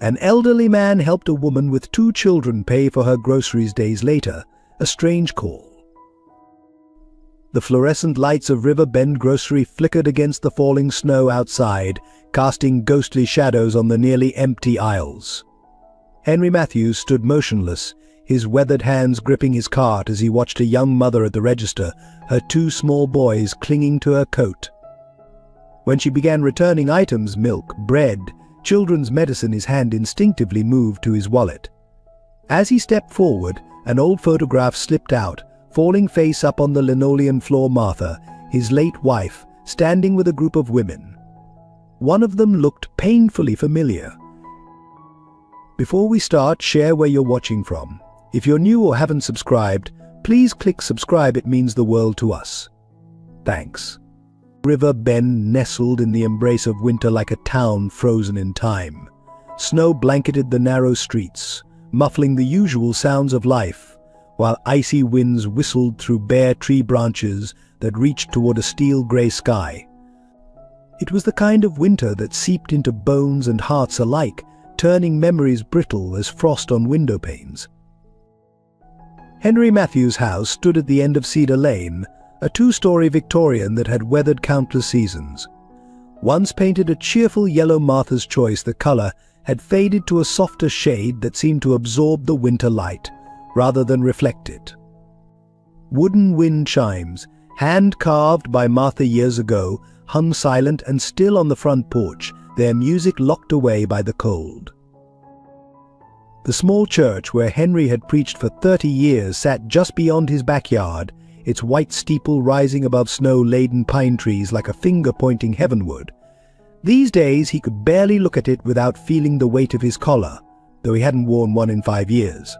An elderly man helped a woman with 2 children pay for her groceries days later, a strange call. The fluorescent lights of River Bend Grocery flickered against the falling snow outside, casting ghostly shadows on the nearly empty aisles. Henry Matthews stood motionless, his weathered hands gripping his cart as he watched a young mother at the register, her 2 small boys clinging to her coat. When she began returning items, milk, bread, children's medicine, his hand instinctively moved to his wallet. As he stepped forward, an old photograph slipped out, falling face up on the linoleum floor. Martha, his late wife, standing with a group of women. One of them looked painfully familiar. Before we start, share where you're watching from. If you're new or haven't subscribed, please click subscribe, it means the world to us. Thanks. River Bend nestled in the embrace of winter like a town frozen in time. Snow blanketed the narrow streets, muffling the usual sounds of life, while icy winds whistled through bare tree branches that reached toward a steel-gray sky. It was the kind of winter that seeped into bones and hearts alike, turning memories brittle as frost on window panes. Henry Matthews' house stood at the end of Cedar Lane, a 2-story Victorian that had weathered countless seasons. Once painted a cheerful yellow Martha's Choice, the color had faded to a softer shade that seemed to absorb the winter light, rather than reflect it. Wooden wind chimes, hand-carved by Martha years ago, hung silent and still on the front porch, their music locked away by the cold. The small church where Henry had preached for 30 years sat just beyond his backyard, its white steeple rising above snow-laden pine trees like a finger pointing heavenward. These days he could barely look at it without feeling the weight of his collar, though he hadn't worn one in 5 years.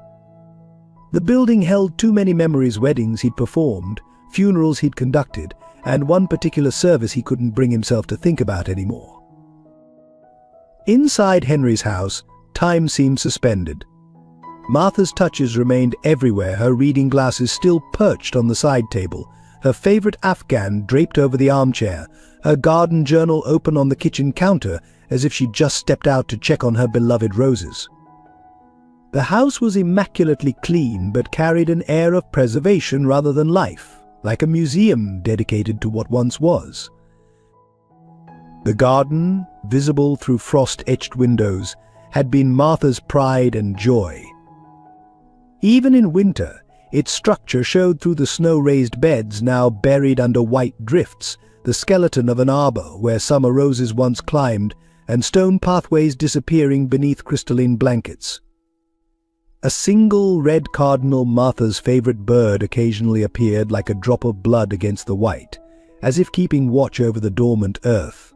The building held too many memories: weddings he'd performed, funerals he'd conducted, and one particular service he couldn't bring himself to think about anymore. Inside Henry's house, time seemed suspended. Martha's touches remained everywhere, her reading glasses still perched on the side table, her favorite Afghan draped over the armchair, her garden journal open on the kitchen counter as if she'd just stepped out to check on her beloved roses. The house was immaculately clean but carried an air of preservation rather than life, like a museum dedicated to what once was. The garden, visible through frost-etched windows, had been Martha's pride and joy. Even in winter, its structure showed through the snow-raised beds now buried under white drifts, the skeleton of an arbor where summer roses once climbed, and stone pathways disappearing beneath crystalline blankets. A single red cardinal, Martha's favorite bird, occasionally appeared like a drop of blood against the white, as if keeping watch over the dormant earth.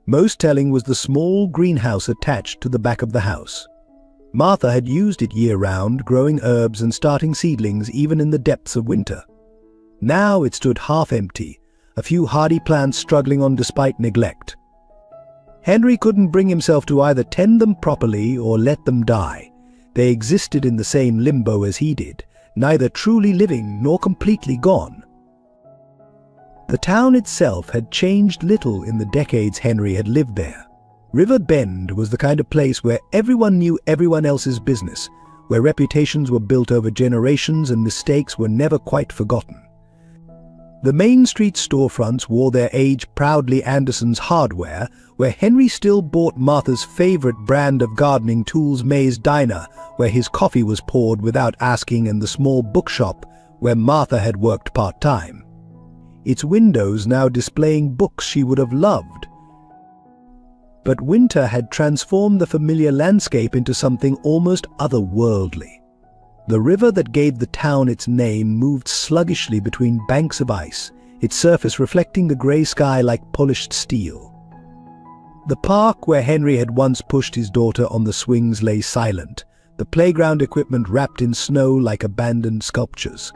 Most telling was the small greenhouse attached to the back of the house. Martha had used it year-round, growing herbs and starting seedlings even in the depths of winter. Now it stood half-empty, a few hardy plants struggling on despite neglect. Henry couldn't bring himself to either tend them properly or let them die. They existed in the same limbo as he did, neither truly living nor completely gone. The town itself had changed little in the decades Henry had lived there. River Bend was the kind of place where everyone knew everyone else's business, where reputations were built over generations and mistakes were never quite forgotten. The Main Street storefronts wore their age proudly. Anderson's Hardware, where Henry still bought Martha's favorite brand of gardening tools, May's Diner, where his coffee was poured without asking, and the small bookshop where Martha had worked part-time, its windows now displaying books she would have loved. But winter had transformed the familiar landscape into something almost otherworldly. The river that gave the town its name moved sluggishly between banks of ice, its surface reflecting the grey sky like polished steel. The park where Henry had once pushed his daughter on the swings lay silent, the playground equipment wrapped in snow like abandoned sculptures.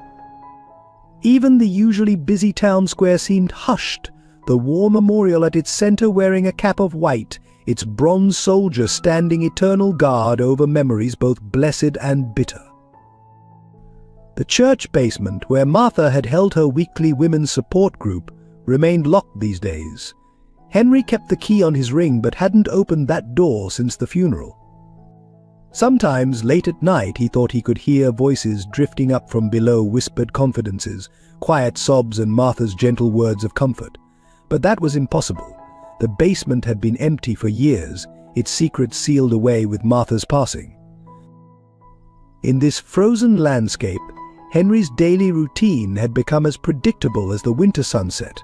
Even the usually busy town square seemed hushed, the war memorial at its center wearing a cap of white, its bronze soldier standing eternal guard over memories both blessed and bitter. The church basement, where Martha had held her weekly women's support group, remained locked these days. Henry kept the key on his ring but hadn't opened that door since the funeral. Sometimes, late at night, he thought he could hear voices drifting up from below, whispered confidences, quiet sobs and Martha's gentle words of comfort. But that was impossible. The basement had been empty for years, its secrets sealed away with Martha's passing. In this frozen landscape, Henry's daily routine had become as predictable as the winter sunset.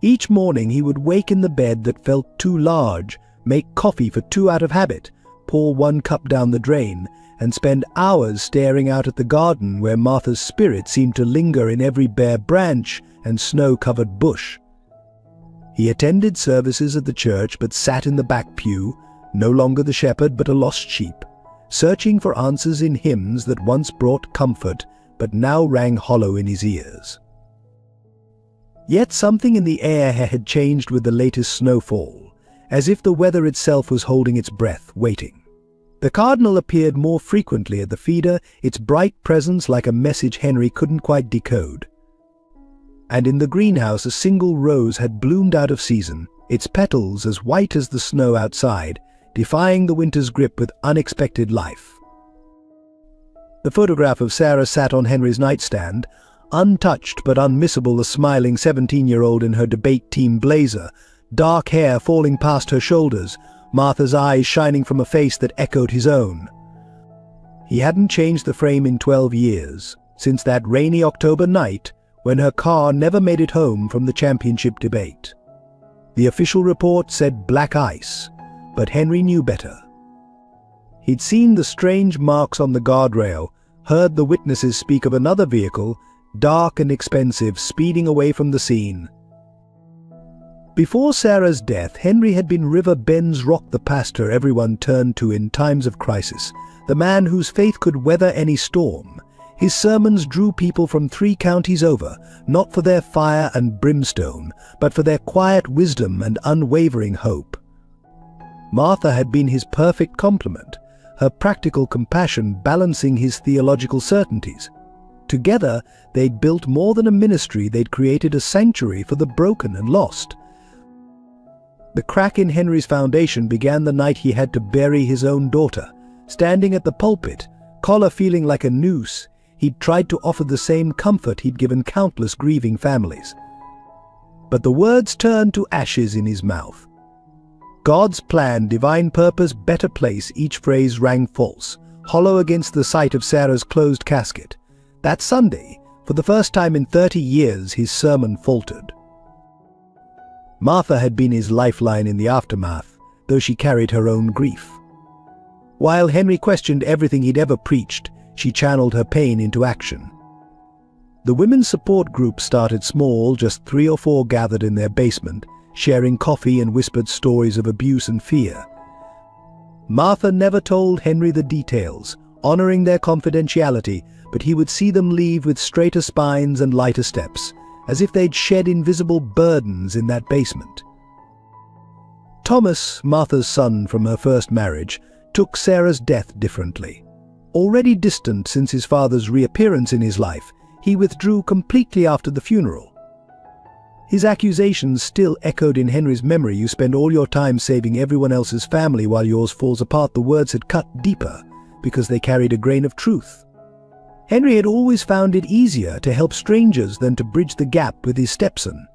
Each morning he would wake in the bed that felt too large, make coffee for two out of habit, pour one cup down the drain, and spend hours staring out at the garden where Martha's spirit seemed to linger in every bare branch and snow-covered bush. He attended services at the church but sat in the back pew, no longer the shepherd but a lost sheep, searching for answers in hymns that once brought comfort but now rang hollow in his ears. Yet something in the air had changed with the latest snowfall, as if the weather itself was holding its breath, waiting. The cardinal appeared more frequently at the feeder, its bright presence like a message Henry couldn't quite decode. And in the greenhouse a single rose had bloomed out of season, its petals as white as the snow outside, defying the winter's grip with unexpected life. The photograph of Sarah sat on Henry's nightstand, untouched but unmissable, a smiling 17-year-old in her debate team blazer, dark hair falling past her shoulders, Martha's eyes shining from a face that echoed his own. He hadn't changed the frame in 12 years, since that rainy October night when her car never made it home from the championship debate. The official report said black ice, but Henry knew better. He'd seen the strange marks on the guardrail, heard the witnesses speak of another vehicle, dark and expensive, speeding away from the scene. Before Sarah's death, Henry had been River Bend's rock, the pastor everyone turned to in times of crisis, the man whose faith could weather any storm. His sermons drew people from 3 counties over, not for their fire and brimstone, but for their quiet wisdom and unwavering hope. Martha had been his perfect complement, her practical compassion balancing his theological certainties. Together, they'd built more than a ministry, they'd created a sanctuary for the broken and lost. The crack in Henry's foundation began the night he had to bury his own daughter. Standing at the pulpit, collar feeling like a noose, he'd tried to offer the same comfort he'd given countless grieving families. But the words turned to ashes in his mouth. God's plan, divine purpose, better place, each phrase rang false, hollow against the sight of Sarah's closed casket. That Sunday, for the first time in 30 years, his sermon faltered. Martha had been his lifeline in the aftermath, though she carried her own grief. While Henry questioned everything he'd ever preached, she channeled her pain into action. The women's support group started small, just 3 or 4 gathered in their basement, sharing coffee and whispered stories of abuse and fear. Martha never told Henry the details, honoring their confidentiality, but he would see them leave with straighter spines and lighter steps, as if they'd shed invisible burdens in that basement. Thomas, Martha's son from her first marriage, took Sarah's death differently. Already distant since his father's reappearance in his life, he withdrew completely after the funeral. His accusations still echoed in Henry's memory. "You spend all your time saving everyone else's family while yours falls apart." The words had cut deeper because they carried a grain of truth. Henry had always found it easier to help strangers than to bridge the gap with his stepson.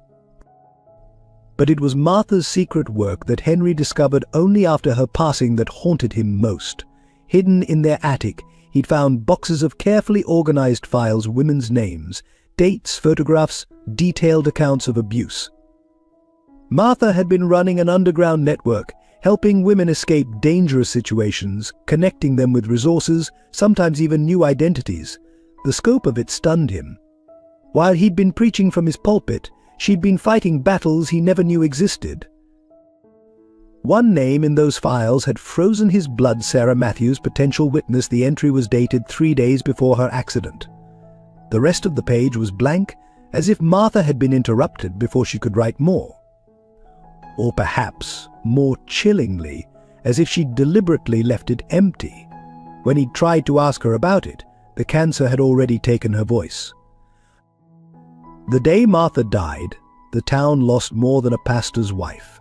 But it was Martha's secret work that Henry discovered only after her passing that haunted him most. Hidden in their attic, he'd found boxes of carefully organized files, women's names, dates, photographs, detailed accounts of abuse. Martha had been running an underground network, helping women escape dangerous situations, connecting them with resources, sometimes even new identities. The scope of it stunned him. While he'd been preaching from his pulpit, she'd been fighting battles he never knew existed. One name in those files had frozen his blood: Sarah Matthews, potential witness. The entry was dated 3 days before her accident. The rest of the page was blank, as if Martha had been interrupted before she could write more. Or perhaps, more chillingly, as if she'd deliberately left it empty. When he'd tried to ask her about it, the cancer had already taken her voice. The day Martha died, the town lost more than a pastor's wife.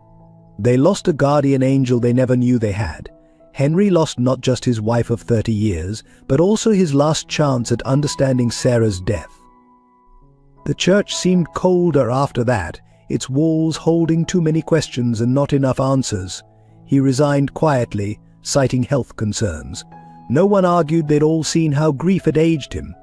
They lost a guardian angel they never knew they had. Henry lost not just his wife of 30 years, but also his last chance at understanding Sarah's death. The church seemed colder after that, its walls holding too many questions and not enough answers. He resigned quietly, citing health concerns. No one argued they'd all seen how grief had aged him.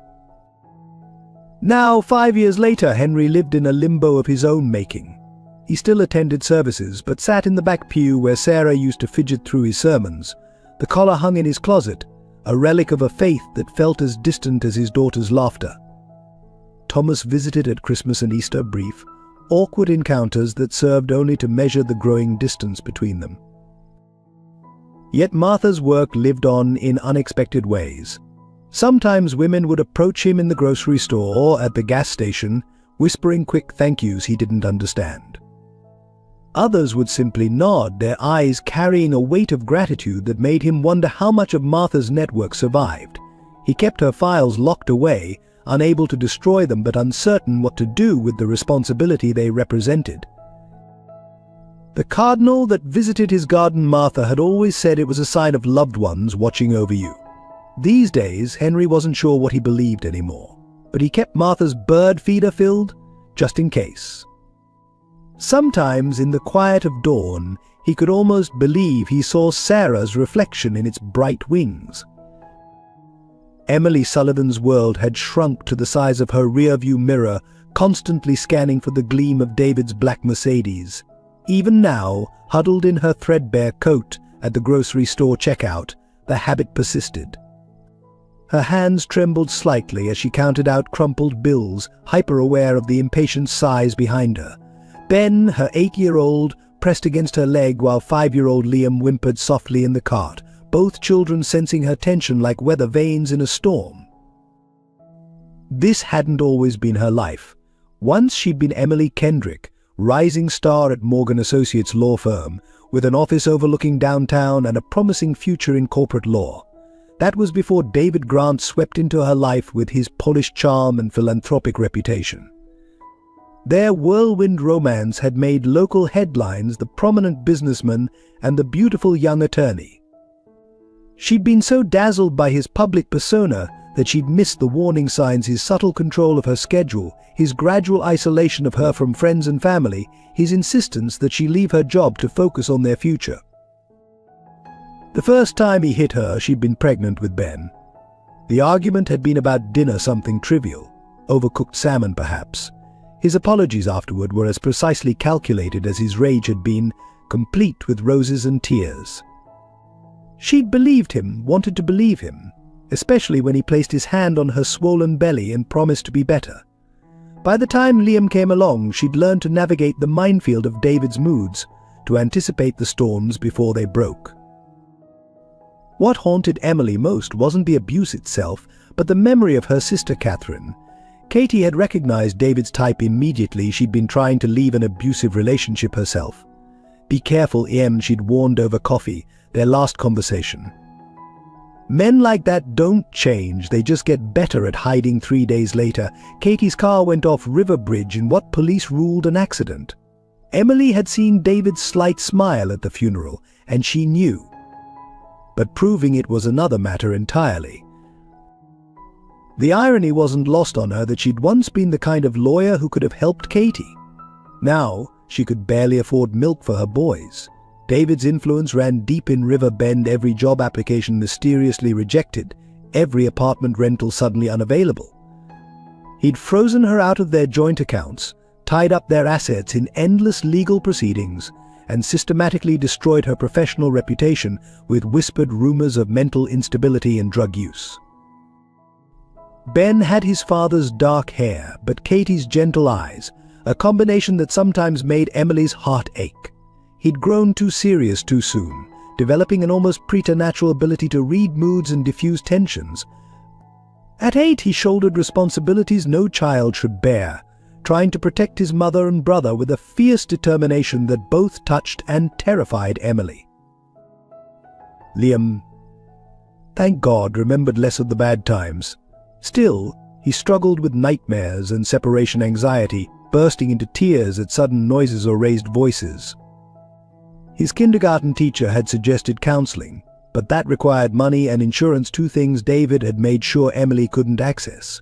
Now, 5 years later, Henry lived in a limbo of his own making. He still attended services, but sat in the back pew where Sarah used to fidget through his sermons. The collar hung in his closet, a relic of a faith that felt as distant as his daughter's laughter. Thomas visited at Christmas and Easter, brief, awkward encounters that served only to measure the growing distance between them. Yet Martha's work lived on in unexpected ways. Sometimes women would approach him in the grocery store or at the gas station, whispering quick thank yous he didn't understand. Others would simply nod, their eyes carrying a weight of gratitude that made him wonder how much of Martha's network survived. He kept her files locked away, unable to destroy them but uncertain what to do with the responsibility they represented. The cardinal that visited his garden Martha had always said it was a sign of loved ones watching over you. These days, Henry wasn't sure what he believed anymore, but he kept Martha's bird feeder filled, just in case. Sometimes, in the quiet of dawn, he could almost believe he saw Sarah's reflection in its bright wings. Emily Sullivan's world had shrunk to the size of her rearview mirror, constantly scanning for the gleam of David's black Mercedes. Even now, huddled in her threadbare coat at the grocery store checkout, the habit persisted. Her hands trembled slightly as she counted out crumpled bills, hyper-aware of the impatient sighs behind her. Ben, her 8-year-old, pressed against her leg while 5-year-old Liam whimpered softly in the cart, both children sensing her tension like weather vanes in a storm. This hadn't always been her life. Once she'd been Emily Kendrick, rising star at Morgan Associates law firm, with an office overlooking downtown and a promising future in corporate law. That was before David Grant swept into her life with his polished charm and philanthropic reputation. Their whirlwind romance had made local headlines, the prominent businessman and the beautiful young attorney. She'd been so dazzled by his public persona that she'd missed the warning signs, his subtle control of her schedule, his gradual isolation of her from friends and family, his insistence that she leave her job to focus on their future. The first time he hit her, she'd been pregnant with Ben. The argument had been about dinner, something trivial, overcooked salmon perhaps. His apologies afterward were as precisely calculated as his rage had been, complete with roses and tears. She'd believed him, wanted to believe him, especially when he placed his hand on her swollen belly and promised to be better. By the time Liam came along, she'd learned to navigate the minefield of David's moods, to anticipate the storms before they broke. What haunted Emily most wasn't the abuse itself, but the memory of her sister Catherine. Katie had recognized David's type immediately. She'd been trying to leave an abusive relationship herself. "Be careful, Em," she'd warned over coffee, their last conversation. Men like that don't change, they just get better at hiding. 3 days later, Katie's car went off River Bridge in what police ruled an accident. Emily had seen David's slight smile at the funeral, and she knew. But proving it was another matter entirely. The irony wasn't lost on her that she'd once been the kind of lawyer who could have helped Katie. Now, she could barely afford milk for her boys. David's influence ran deep in River Bend, every job application mysteriously rejected, every apartment rental suddenly unavailable. He'd frozen her out of their joint accounts, tied up their assets in endless legal proceedings, and systematically destroyed her professional reputation with whispered rumors of mental instability and drug use. Ben had his father's dark hair, but Katie's gentle eyes, a combination that sometimes made Emily's heart ache. He'd grown too serious too soon, developing an almost preternatural ability to read moods and diffuse tensions. At 8, he shouldered responsibilities no child should bear, trying to protect his mother and brother with a fierce determination that both touched and terrified Emily. Liam, thank God, remembered less of the bad times. Still, he struggled with nightmares and separation anxiety, bursting into tears at sudden noises or raised voices. His kindergarten teacher had suggested counseling, but that required money and insurance, two things David had made sure Emily couldn't access.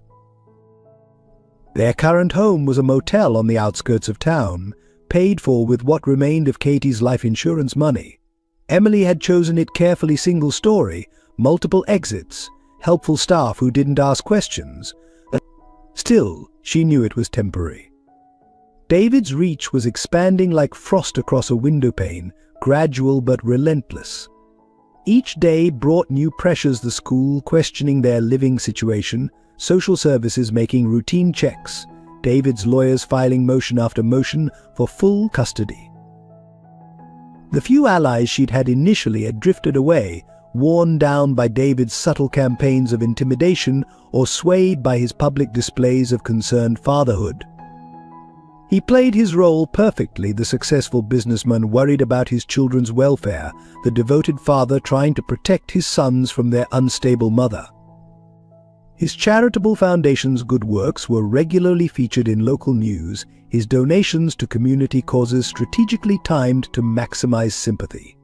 Their current home was a motel on the outskirts of town, paid for with what remained of Katie's life insurance money. Emily had chosen it carefully, single-story, multiple exits, helpful staff who didn't ask questions. Still, she knew it was temporary. David's reach was expanding like frost across a windowpane, gradual but relentless. Each day brought new pressures: the school questioning their living situation, social services making routine checks, David's lawyers filing motion after motion for full custody. The few allies she'd had initially had drifted away, worn down by David's subtle campaigns of intimidation or swayed by his public displays of concerned fatherhood. He played his role perfectly: the successful businessman worried about his children's welfare, the devoted father trying to protect his sons from their unstable mother. His charitable foundation's good works were regularly featured in local news, his donations to community causes strategically timed to maximize sympathy.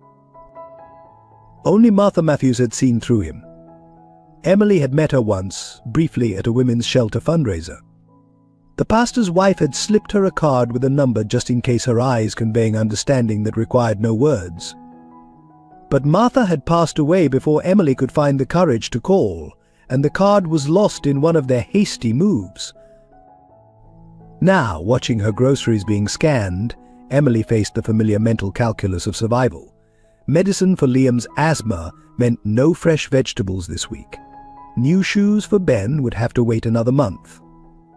Only Martha Matthews had seen through him. Emily had met her once, briefly at a women's shelter fundraiser. The pastor's wife had slipped her a card with a number just in case, her eyes conveying understanding that required no words. But Martha had passed away before Emily could find the courage to call, and the card was lost in one of their hasty moves. Now, watching her groceries being scanned, Emily faced the familiar mental calculus of survival. Medicine for Liam's asthma meant no fresh vegetables this week. New shoes for Ben would have to wait another month.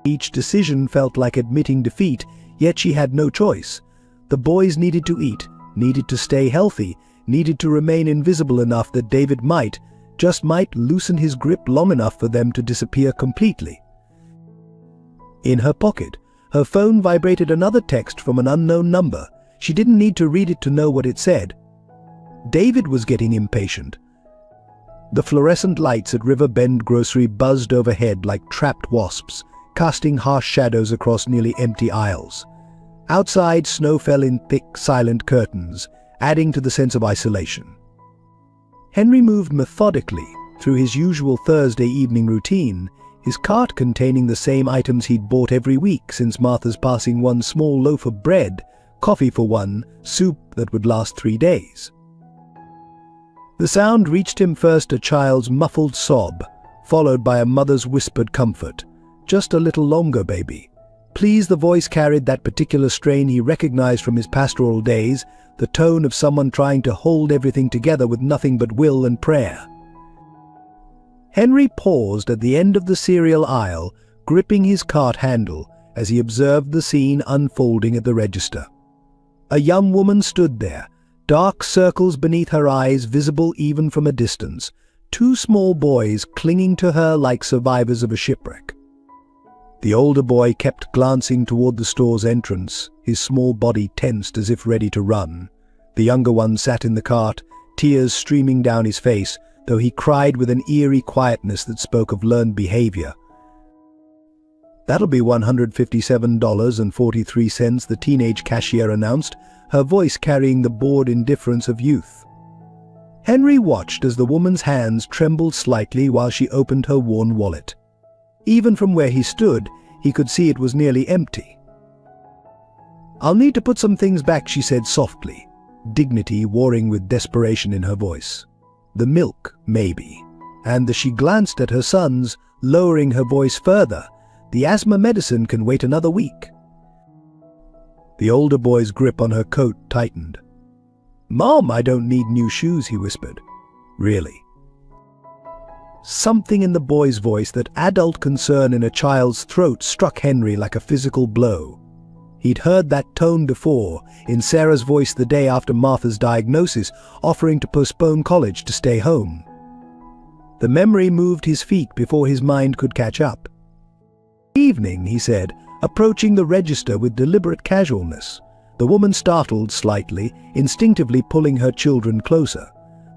Each decision felt like admitting defeat, yet she had no choice. The boys needed to eat, needed to stay healthy, needed to remain invisible enough that David might, just might, loosen his grip long enough for them to disappear completely. In her pocket, her phone vibrated another text from an unknown number. She didn't need to read it to know what it said. David was getting impatient. The fluorescent lights at River Bend Grocery buzzed overhead like trapped wasps, casting harsh shadows across nearly empty aisles. Outside, snow fell in thick, silent curtains, adding to the sense of isolation. Henry moved methodically through his usual Thursday evening routine, his cart containing the same items he'd bought every week since Martha's passing: one small loaf of bread, coffee for one, soup that would last 3 days. The sound reached him first, a child's muffled sob, followed by a mother's whispered comfort. "Just a little longer, baby. Please." The voice carried that particular strain he recognized from his pastoral days, the tone of someone trying to hold everything together with nothing but will and prayer. Henry paused at the end of the cereal aisle, gripping his cart handle as he observed the scene unfolding at the register. A young woman stood there, dark circles beneath her eyes visible even from a distance, 2 small boys clinging to her like survivors of a shipwreck. The older boy kept glancing toward the store's entrance, his small body tensed as if ready to run. The younger one sat in the cart, tears streaming down his face, though he cried with an eerie quietness that spoke of learned behavior. "That'll be $157.43, the teenage cashier announced, her voice carrying the bored indifference of youth. Henry watched as the woman's hands trembled slightly while she opened her worn wallet. Even from where he stood, he could see it was nearly empty. "I'll need to put some things back," she said softly, dignity warring with desperation in her voice. "The milk, maybe." And as she glanced at her sons, lowering her voice further, "The asthma medicine can wait another week." The older boy's grip on her coat tightened. "Mom, I don't need new shoes," he whispered. "Really?" Something in the boy's voice, that adult concern in a child's throat, struck Henry like a physical blow. He'd heard that tone before, in Sarah's voice the day after Martha's diagnosis, offering to postpone college to stay home. The memory moved his feet before his mind could catch up. "Evening," he said, approaching the register with deliberate casualness. The woman startled slightly, instinctively pulling her children closer.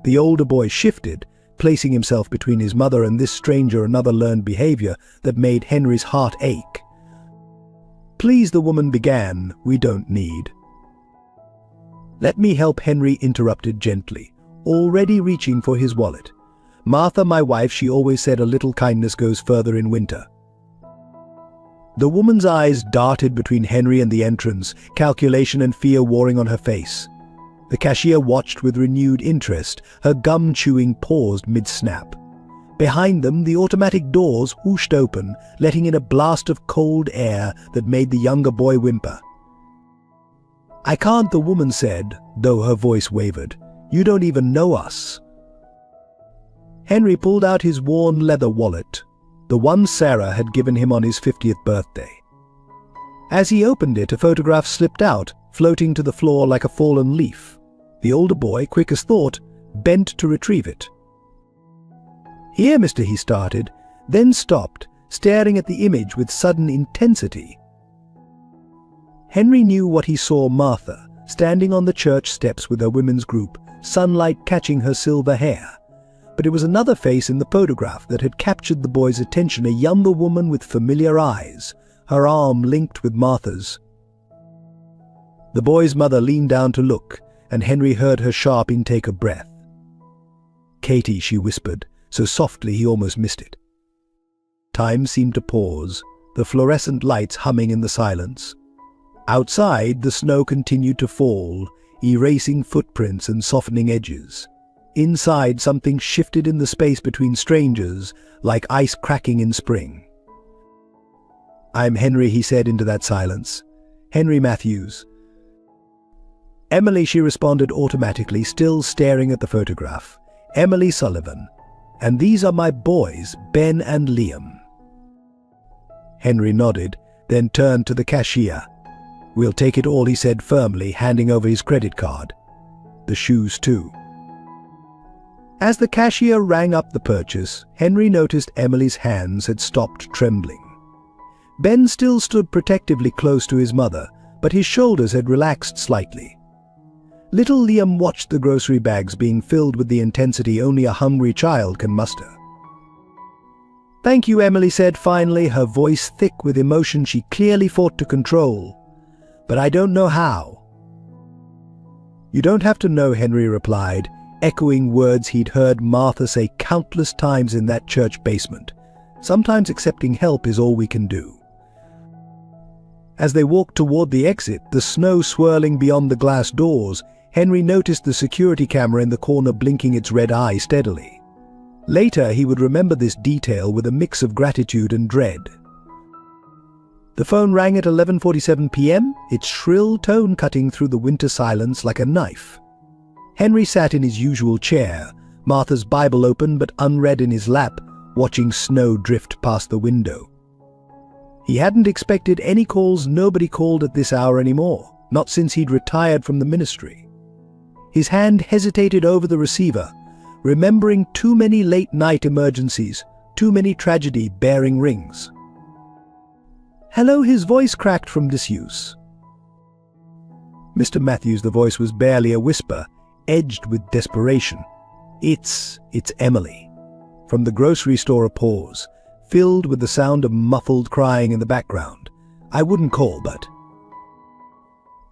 The older boy shifted, placing himself between his mother and this stranger, another learned behavior that made Henry's heart ache. "Please," the woman began, "we don't need." "Let me help," Henry interrupted gently, already reaching for his wallet. "Martha, my wife, she always said a little kindness goes further in winter." The woman's eyes darted between Henry and the entrance, calculation and fear warring on her face. The cashier watched with renewed interest, her gum-chewing paused mid-snap. Behind them, the automatic doors whooshed open, letting in a blast of cold air that made the younger boy whimper. "I can't," the woman said, though her voice wavered. "You don't even know us." Henry pulled out his worn leather wallet, the one Sarah had given him on his 50th birthday. As he opened it, a photograph slipped out, floating to the floor like a fallen leaf. The older boy, quick as thought, bent to retrieve it. "Here, mister," he started, then stopped, staring at the image with sudden intensity. Henry knew what he saw: Martha, standing on the church steps with her women's group, sunlight catching her silver hair. But it was another face in the photograph that had captured the boy's attention, a younger woman with familiar eyes, her arm linked with Martha's. The boy's mother leaned down to look, and Henry heard her sharp intake of breath. "Katie," she whispered, so softly he almost missed it. Time seemed to pause, the fluorescent lights humming in the silence. Outside, the snow continued to fall, erasing footprints and softening edges. Inside, something shifted in the space between strangers, like ice cracking in spring. "I'm Henry," he said into that silence. "Henry Matthews." "Emily," she responded automatically, still staring at the photograph. "Emily Sullivan. And these are my boys, Ben and Liam." Henry nodded, then turned to the cashier. "We'll take it all," he said firmly, handing over his credit card. "The shoes too." As the cashier rang up the purchase, Henry noticed Emily's hands had stopped trembling. Ben still stood protectively close to his mother, but his shoulders had relaxed slightly. Little Liam watched the grocery bags being filled with the intensity only a hungry child can muster. "Thank you," Emily said finally, her voice thick with emotion she clearly fought to control. "But I don't know how." "You don't have to know," Henry replied, echoing words he'd heard Martha say countless times in that church basement. "Sometimes accepting help is all we can do." As they walked toward the exit, the snow swirling beyond the glass doors, Henry noticed the security camera in the corner blinking its red eye steadily. Later, he would remember this detail with a mix of gratitude and dread. The phone rang at 11:47 p.m., its shrill tone cutting through the winter silence like a knife. Henry sat in his usual chair, Martha's Bible open but unread in his lap, watching snow drift past the window. He hadn't expected any calls. Nobody called at this hour anymore, not since he'd retired from the ministry. His hand hesitated over the receiver, remembering too many late-night emergencies, too many tragedy bearing rings. "Hello," his voice cracked from disuse. "Mr. Matthews," the voice was barely a whisper, edged with desperation. It's Emily." From the grocery store, a pause, filled with the sound of muffled crying in the background. "I wouldn't call, but..."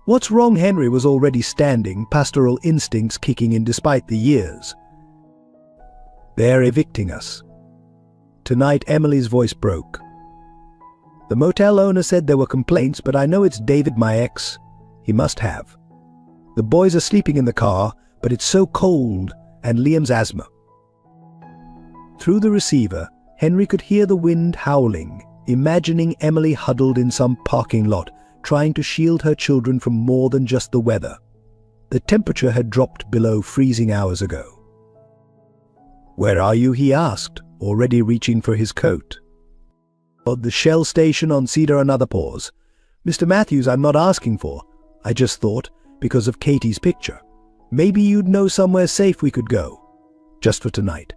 "What's wrong?" Henry was already standing, pastoral instincts kicking in despite the years. "They're evicting us." Tonight, Emily's voice broke. "The motel owner said there were complaints, but I know it's David, my ex. He must have. The boys are sleeping in the car, but it's so cold, and Liam's asthma." Through the receiver, Henry could hear the wind howling, imagining Emily huddled in some parking lot, trying to shield her children from more than just the weather. The temperature had dropped below freezing hours ago. "Where are you?" he asked, already reaching for his coat. "At the Shell station on Cedar." Another pause. "Mr. Matthews, I'm not asking for. I just thought, because of Katie's picture, maybe you'd know somewhere safe we could go. Just for tonight."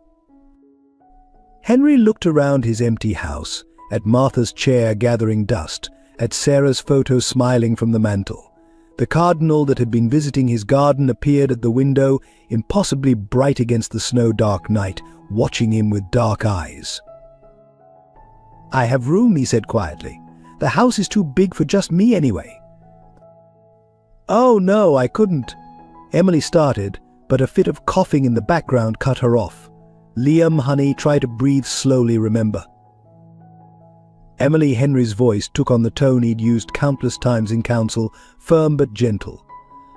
Henry looked around his empty house, at Martha's chair gathering dust, at Sarah's photo smiling from the mantel. The cardinal that had been visiting his garden appeared at the window, impossibly bright against the snow-dark night, watching him with dark eyes. "I have room," he said quietly. The house is too big for just me anyway." "Oh no, I couldn't." Emily started, but a fit of coughing in the background cut her off. "Liam, honey, try to breathe slowly, remember." Emily Henry's voice took on the tone he'd used countless times in council, firm but gentle.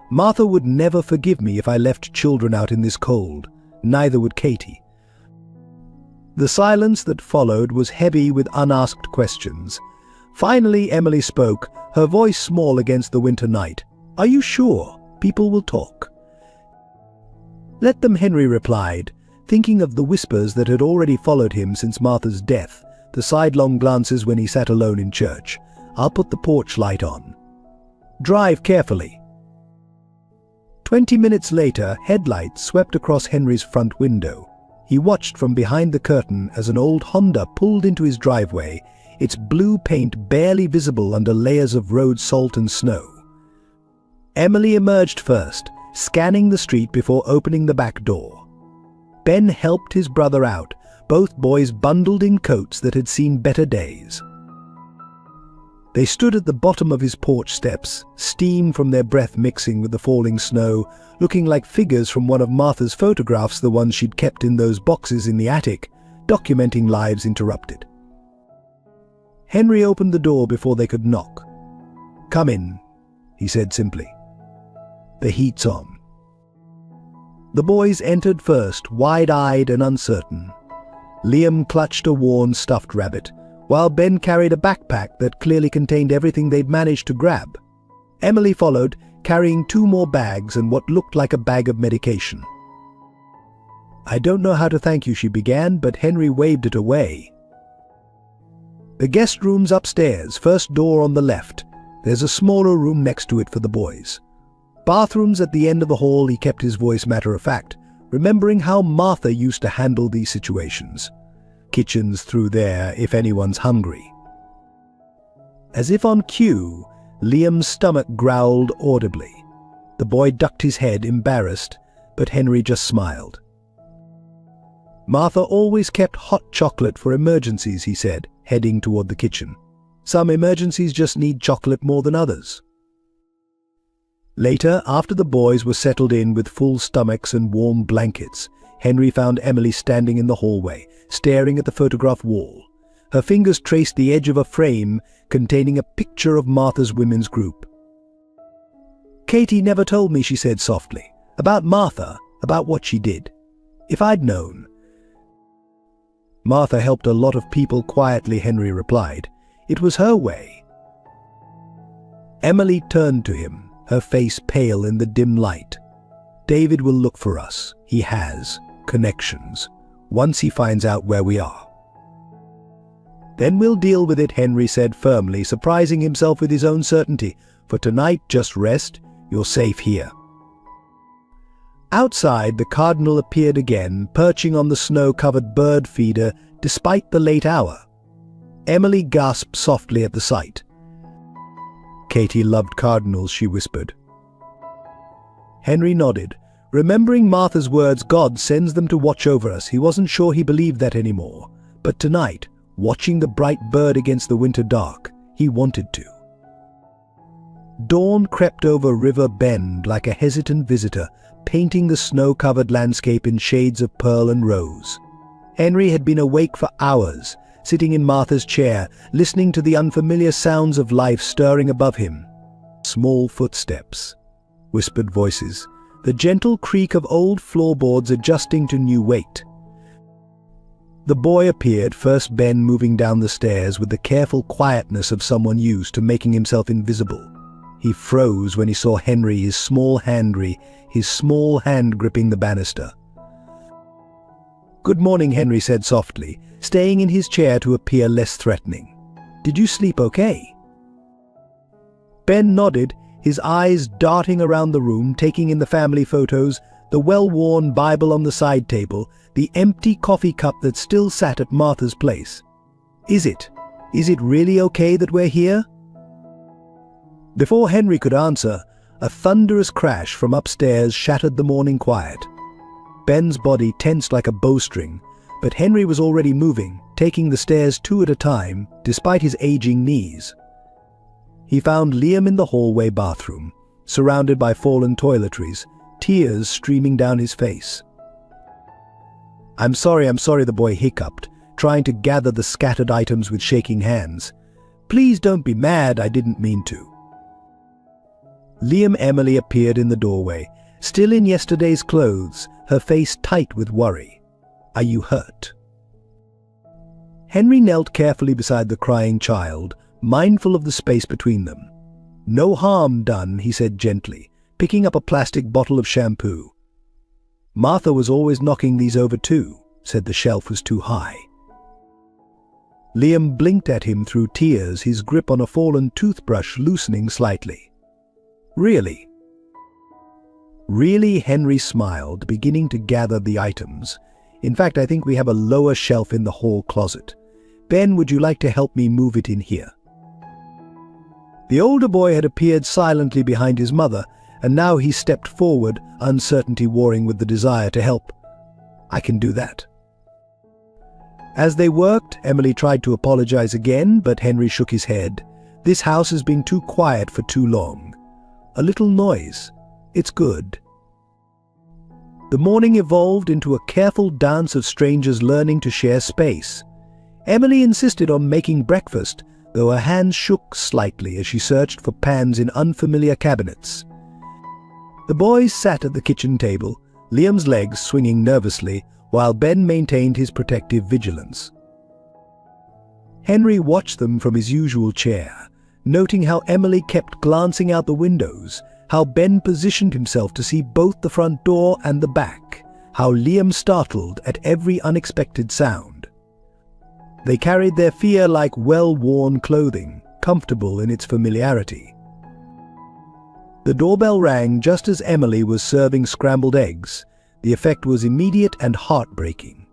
"Martha would never forgive me if I left children out in this cold. Neither would Katie." The silence that followed was heavy with unasked questions. Finally, Emily spoke, her voice small against the winter night. "Are you sure? People will talk." "Let them," Henry replied, thinking of the whispers that had already followed him since Martha's death, the sidelong glances when he sat alone in church. "I'll put the porch light on. Drive carefully." 20 minutes later, headlights swept across Henry's front window. He watched from behind the curtain as an old Honda pulled into his driveway, its blue paint barely visible under layers of road salt and snow. Emily emerged first, scanning the street before opening the back door. Ben helped his brother out, both boys bundled in coats that had seen better days. They stood at the bottom of his porch steps, steam from their breath mixing with the falling snow, looking like figures from one of Martha's photographs, the ones she'd kept in those boxes in the attic, documenting lives interrupted. Henry opened the door before they could knock. "Come in," he said simply. "The heat's on." The boys entered first, wide-eyed and uncertain. Liam clutched a worn stuffed rabbit, while Ben carried a backpack that clearly contained everything they'd managed to grab. Emily followed, carrying 2 more bags and what looked like a bag of medication. "I don't know how to thank you," she began, but Henry waved it away. "The guest room's upstairs, first door on the left. There's a smaller room next to it for the boys. Bathrooms at the end of the hall." He kept his voice matter-of-fact, remembering how Martha used to handle these situations. "Kitchen's through there if anyone's hungry." As if on cue, Liam's stomach growled audibly. The boy ducked his head, embarrassed, but Henry just smiled. "Martha always kept hot chocolate for emergencies," he said, heading toward the kitchen. "Some emergencies just need chocolate more than others." Later, after the boys were settled in with full stomachs and warm blankets, Henry found Emily standing in the hallway, staring at the photograph wall. Her fingers traced the edge of a frame containing a picture of Martha's women's group. "Katie never told me," she said softly, "about Martha, about what she did. If I'd known." "Martha helped a lot of people quietly," Henry replied. "It was her way." Emily turned to him, her face pale in the dim light. "David will look for us. He has connections. Once he finds out where we are." "Then we'll deal with it," Henry said firmly, surprising himself with his own certainty. "For tonight, just rest. You're safe here." Outside, the cardinal appeared again, perching on the snow-covered bird feeder despite the late hour. Emily gasped softly at the sight. "Katie loved cardinals," she whispered. Henry nodded. Remembering Martha's words, "God sends them to watch over us," he wasn't sure he believed that anymore. But tonight, watching the bright bird against the winter dark, he wanted to. Dawn crept over River Bend like a hesitant visitor, painting the snow-covered landscape in shades of pearl and rose. Henry had been awake for hours, sitting in Martha's chair, listening to the unfamiliar sounds of life stirring above him. Small footsteps, whispered voices, the gentle creak of old floorboards adjusting to new weight. The boy appeared, first Ben moving down the stairs with the careful quietness of someone used to making himself invisible. He froze when he saw Henry, his small hand gripping the banister. "Good morning," Henry said softly, staying in his chair to appear less threatening. "Did you sleep okay?" Ben nodded, his eyes darting around the room, taking in the family photos, the well-worn Bible on the side table, the empty coffee cup that still sat at Martha's place. Is it really okay that we're here?" Before Henry could answer, a thunderous crash from upstairs shattered the morning quiet. Ben's body tensed like a bowstring, but Henry was already moving, taking the stairs 2 at a time, despite his aging knees. He found Liam in the hallway bathroom, surrounded by fallen toiletries, tears streaming down his face. I'm sorry, the boy hiccuped, trying to gather the scattered items with shaking hands. Please don't be mad, I didn't mean to. Liam Emily appeared in the doorway, still in yesterday's clothes, her face tight with worry. Are you hurt? Henry knelt carefully beside the crying child, mindful of the space between them. No harm done, he said gently, picking up a plastic bottle of shampoo. Martha was always knocking these over too, said the shelf was too high. Liam blinked at him through tears, his grip on a fallen toothbrush loosening slightly. Really? Really, Henry smiled, beginning to gather the items. In fact, I think we have a lower shelf in the hall closet. Ben, would you like to help me move it in here? The older boy had appeared silently behind his mother, and now he stepped forward, uncertainty warring with the desire to help. I can do that. As they worked, Emily tried to apologize again, but Henry shook his head. This house has been too quiet for too long. A little noise. It's good. The morning evolved into a careful dance of strangers learning to share space. Emily insisted on making breakfast, though her hands shook slightly as she searched for pans in unfamiliar cabinets. The boys sat at the kitchen table, Liam's legs swinging nervously, while Ben maintained his protective vigilance. Henry watched them from his usual chair, noting how Emily kept glancing out the windows, how Ben positioned himself to see both the front door and the back, how Liam startled at every unexpected sound. They carried their fear like well-worn clothing, comfortable in its familiarity. The doorbell rang just as Emily was serving scrambled eggs. The effect was immediate and heartbreaking.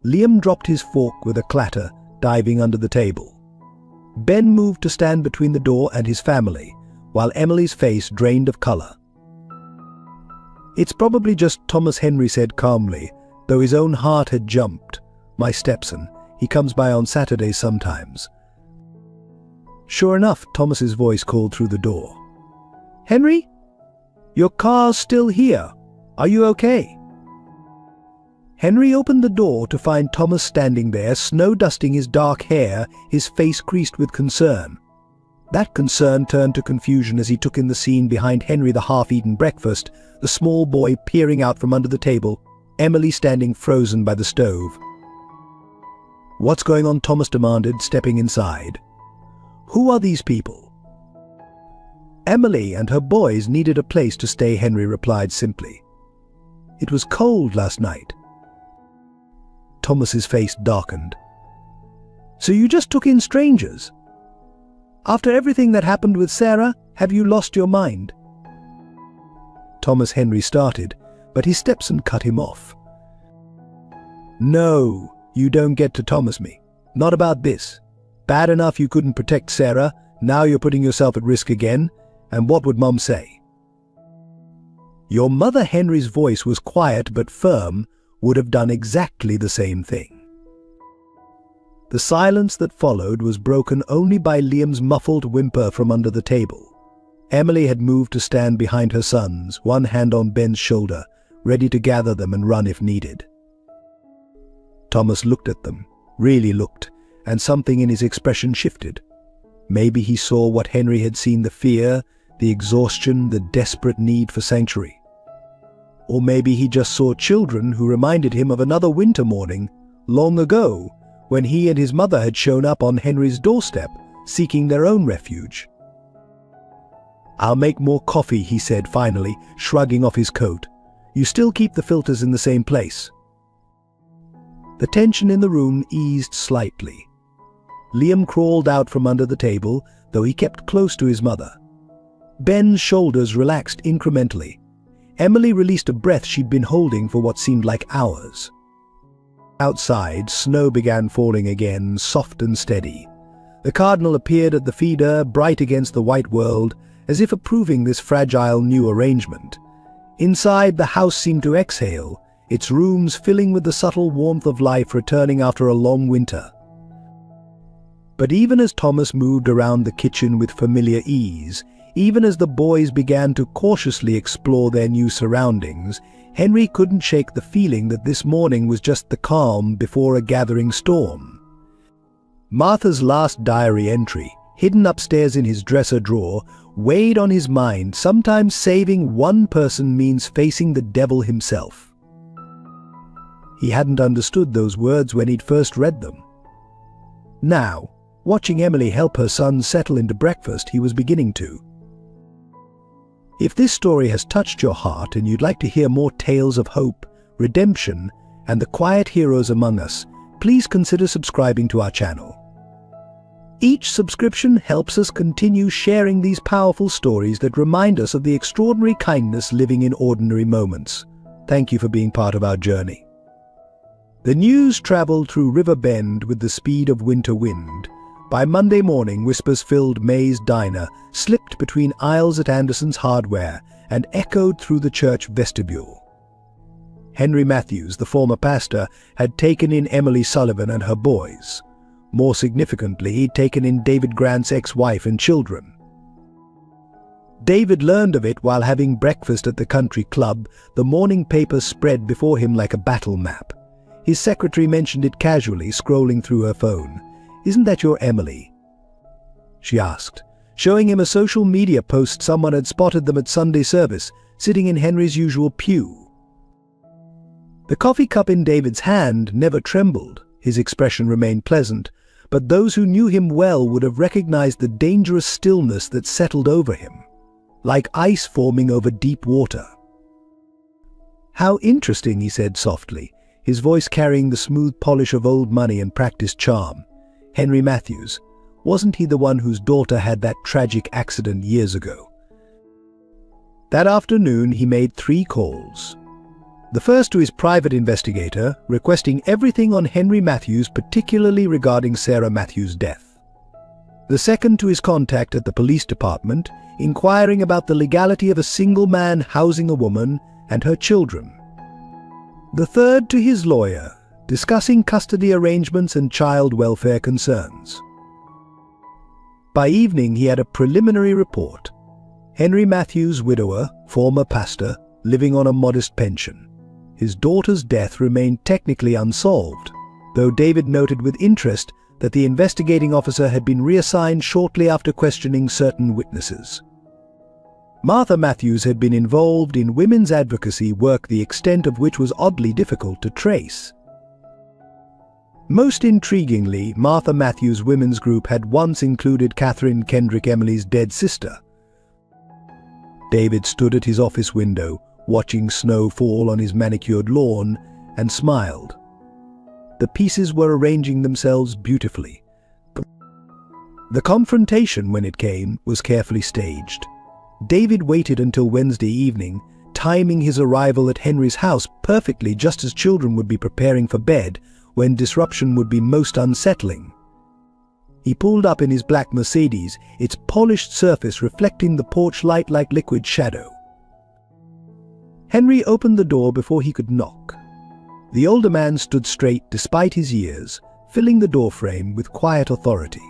Liam dropped his fork with a clatter, diving under the table. Ben moved to stand between the door and his family, while Emily's face drained of color. It's probably just Thomas, Henry said calmly, though his own heart had jumped. My stepson. He comes by on Saturdays sometimes. Sure enough, Thomas's voice called through the door. Henry? Your car's still here. Are you okay? Henry opened the door to find Thomas standing there, snow-dusting his dark hair, his face creased with concern. That concern turned to confusion as he took in the scene behind Henry, the half-eaten breakfast, the small boy peering out from under the table, Emily standing frozen by the stove. What's going on? Thomas demanded, stepping inside. Who are these people? Emily and her boys needed a place to stay, Henry replied simply. It was cold last night. Thomas's face darkened. So you just took in strangers? After everything that happened with Sarah, have you lost your mind? Thomas Henry started, but his stepson cut him off. No, you don't get to Thomas me. Not about this. Bad enough you couldn't protect Sarah, now you're putting yourself at risk again, and what would Mom say? Your mother, Henry's voice was quiet but firm, would have done exactly the same thing. The silence that followed was broken only by Liam's muffled whimper from under the table. Emily had moved to stand behind her sons, one hand on Ben's shoulder, ready to gather them and run if needed. Thomas looked at them, really looked, and something in his expression shifted. Maybe he saw what Henry had seen, the fear, the exhaustion, the desperate need for sanctuary. Or maybe he just saw children who reminded him of another winter morning, long ago, when he and his mother had shown up on Henry's doorstep, seeking their own refuge. I'll make more coffee, he said finally, shrugging off his coat. You still keep the filters in the same place. The tension in the room eased slightly. Liam crawled out from under the table, though he kept close to his mother. Ben's shoulders relaxed incrementally. Emily released a breath she'd been holding for what seemed like hours. Outside, snow began falling again, soft and steady. The cardinal appeared at the feeder, bright against the white world, as if approving this fragile new arrangement. Inside, the house seemed to exhale, its rooms filling with the subtle warmth of life returning after a long winter. But even as Thomas moved around the kitchen with familiar ease, even as the boys began to cautiously explore their new surroundings, Henry couldn't shake the feeling that this morning was just the calm before a gathering storm. Martha's last diary entry, hidden upstairs in his dresser drawer, weighed on his mind. Sometimes saving one person means facing the devil himself. He hadn't understood those words when he'd first read them. Now, watching Emily help her son settle into breakfast, he was beginning to. If this story has touched your heart and you'd like to hear more tales of hope, redemption, and the quiet heroes among us, please consider subscribing to our channel. Each subscription helps us continue sharing these powerful stories that remind us of the extraordinary kindness living in ordinary moments. Thank you for being part of our journey. The news traveled through River Bend with the speed of winter wind. By Monday morning, whispers filled May's diner, slipped between aisles at Anderson's Hardware, and echoed through the church vestibule. Henry Matthews, the former pastor, had taken in Emily Sullivan and her boys. More significantly, he'd taken in David Grant's ex-wife and children. David learned of it while having breakfast at the country club, the morning paper spread before him like a battle map. His secretary mentioned it casually, scrolling through her phone. "Isn't that your Emily?" she asked, showing him a social media post someone had spotted them at Sunday service, sitting in Henry's usual pew. The coffee cup in David's hand never trembled. His expression remained pleasant, but those who knew him well would have recognized the dangerous stillness that settled over him, like ice forming over deep water. "How interesting," he said softly, his voice carrying the smooth polish of old money and practiced charm. "Henry Matthews, wasn't he the one whose daughter had that tragic accident years ago?" That afternoon he made 3 calls. The first to his private investigator, requesting everything on Henry Matthews, particularly regarding Sarah Matthews' death. The second to his contact at the police department, inquiring about the legality of a single man housing a woman and her children. The third to his lawyer, discussing custody arrangements and child welfare concerns. By evening he had a preliminary report. Henry Matthews, widower, former pastor, living on a modest pension. His daughter's death remained technically unsolved, though David noted with interest that the investigating officer had been reassigned shortly after questioning certain witnesses. Martha Matthews had been involved in women's advocacy work, the extent of which was oddly difficult to trace. Most intriguingly, Martha Matthews' women's group had once included Catherine Kendrick, Emily's dead sister. David stood at his office window, watching snow fall on his manicured lawn, and smiled. The pieces were arranging themselves beautifully. The confrontation, when it came, was carefully staged. David waited until Wednesday evening, timing his arrival at Henry's house perfectly, just as children would be preparing for bed, when disruption would be most unsettling. He pulled up in his black Mercedes, its polished surface reflecting the porch light like liquid shadow. Henry opened the door before he could knock. The older man stood straight despite his years, filling the doorframe with quiet authority.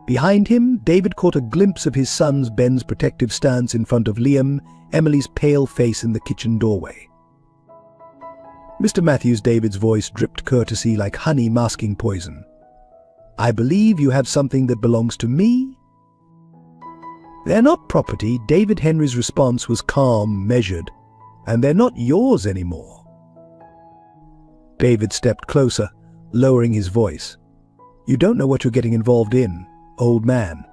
Behind him, David caught a glimpse of his son's Ben's protective stance in front of Liam, Emily's pale face in the kitchen doorway. "Mr. Matthews," David's voice dripped courtesy like honey masking poison. "I believe you have something that belongs to me?" "They're not property," David Henry's response was calm, measured. "And they're not yours anymore." David stepped closer, lowering his voice. "You don't know what you're getting involved in, old man.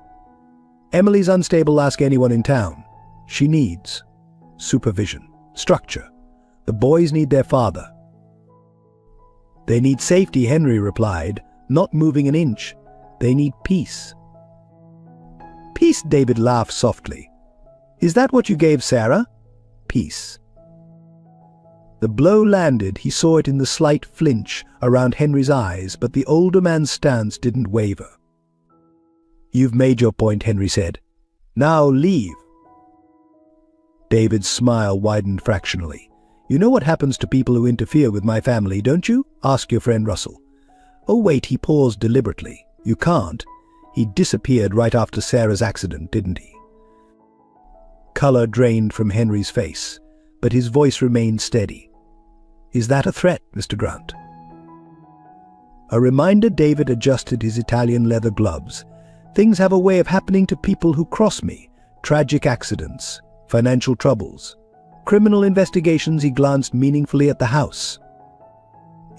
Emily's unstable. Ask anyone in town. She needs supervision, structure. The boys need their father." "They need safety," Henry replied, not moving an inch. "They need peace." "Peace?" David laughed softly. "Is that what you gave Sarah? Peace?" The blow landed. He saw it in the slight flinch around Henry's eyes, but the older man's stance didn't waver. "You've made your point," Henry said. "Now leave." David's smile widened fractionally. "You know what happens to people who interfere with my family, don't you? Ask your friend Russell." "Oh wait," he paused deliberately. "You can't. He disappeared right after Sarah's accident, didn't he? Color drained from Henry's face, but his voice remained steady. Is that a threat, Mr. Grant? A reminder. David adjusted his Italian leather gloves. Things have a way of happening to people who cross me. Tragic accidents, financial troubles, criminal investigations. He glanced meaningfully at the house.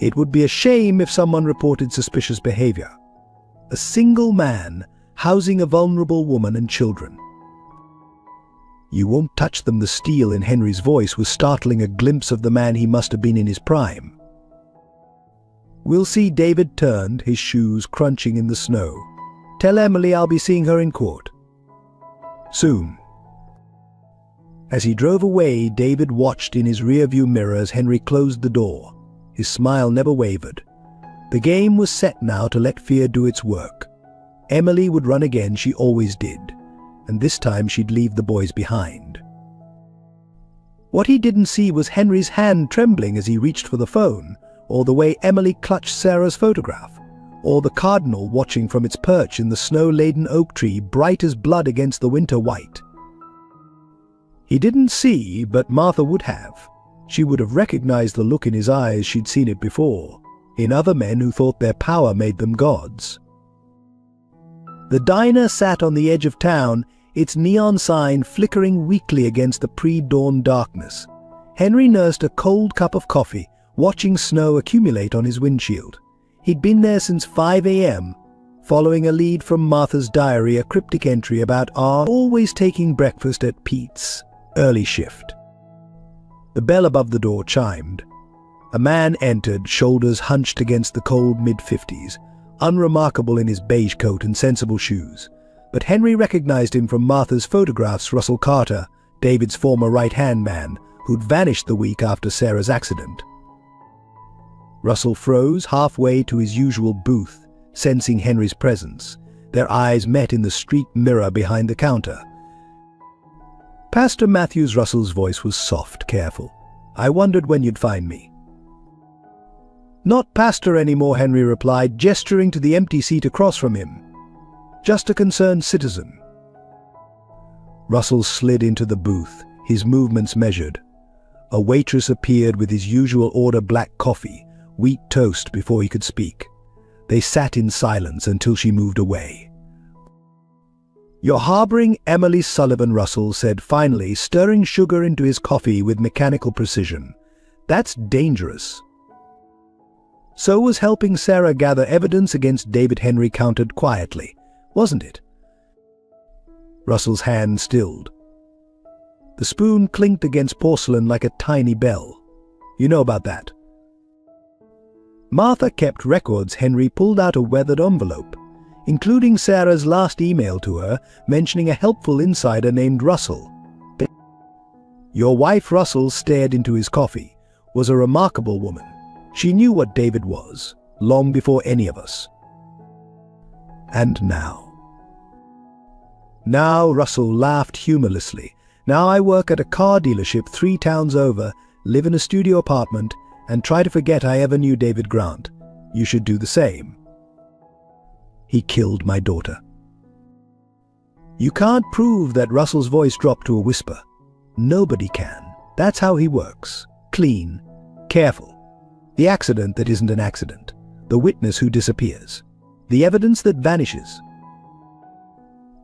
It would be a shame if someone reported suspicious behavior. A single man housing a vulnerable woman and children. You won't touch them. The steel in Henry's voice was startling, a glimpse of the man he must have been in his prime. We'll see. David turned, his shoes crunching in the snow. Tell Emily I'll be seeing her in court. Soon. As he drove away, David watched in his rearview mirror as Henry closed the door. His smile never wavered. The game was set now to let fear do its work. Emily would run again, she always did, and this time she'd leave the boys behind. What he didn't see was Henry's hand trembling as he reached for the phone, or the way Emily clutched Sarah's photograph, or the cardinal watching from its perch in the snow-laden oak tree, bright as blood against the winter white. He didn't see, but Martha would have. She would have recognized the look in his eyes. She'd seen it before, in other men who thought their power made them gods. The diner sat on the edge of town, its neon sign flickering weakly against the pre-dawn darkness. Henry nursed a cold cup of coffee, watching snow accumulate on his windshield. He'd been there since 5 a.m., following a lead from Martha's diary, a cryptic entry about always taking breakfast at Pete's early shift. The bell above the door chimed. A man entered, shoulders hunched against the cold mid-50s, unremarkable in his beige coat and sensible shoes. But Henry recognized him from Martha's photographs. Russell Carter, David's former right-hand man, who'd vanished the week after Sarah's accident. Russell froze halfway to his usual booth, sensing Henry's presence. Their eyes met in the street mirror behind the counter. Pastor Matthews. Russell's voice was soft, careful. I wondered when you'd find me. Not pastor anymore, Henry replied, gesturing to the empty seat across from him. Just a concerned citizen. Russell slid into the booth, his movements measured. A waitress appeared with his usual order: black coffee, wheat toast, before he could speak. They sat in silence until she moved away. You're harboring Emily Sullivan, Russell said finally, stirring sugar into his coffee with mechanical precision. That's dangerous. So was helping Sarah gather evidence against David. Henry countered quietly. Wasn't it? Russell's hand stilled. The spoon clinked against porcelain like a tiny bell. You know about that. Martha kept records. Henry pulled out a weathered envelope, including Sarah's last email to her, mentioning a helpful insider named Russell. Your wife, Russell stared into his coffee, was a remarkable woman. She knew what David was, long before any of us. And now? Now, Russell laughed humorlessly. Now I work at a car dealership 3 towns over, live in a studio apartment, and try to forget I ever knew David Grant. You should do the same. He killed my daughter. You can't prove that. Russell's voice dropped to a whisper. Nobody can. That's how he works. Clean. Careful. The accident that isn't an accident. The witness who disappears. The evidence that vanishes.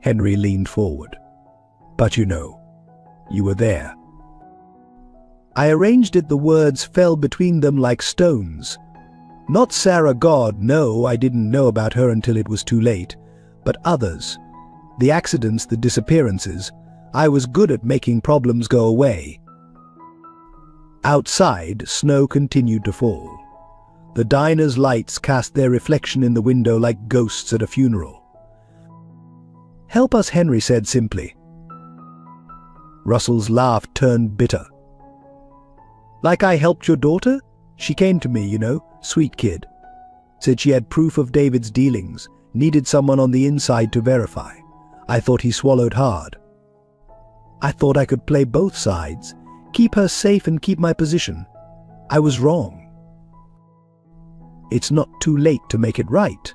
Henry leaned forward. But you know, you were there. I arranged it. The words fell between them like stones. Not Sarah God, no, I didn't know about her until it was too late. But others. The accidents, the disappearances. I was good at making problems go away. Outside, snow continued to fall. The diner's lights cast their reflection in the window like ghosts at a funeral. Help us, Henry said simply. Russell's laugh turned bitter. Like I helped your daughter? She came to me, you know, sweet kid. Said she had proof of David's dealings, needed someone on the inside to verify. I thought he swallowed hard. I thought I could play both sides, keep her safe and keep my position. I was wrong. It's not too late to make it right.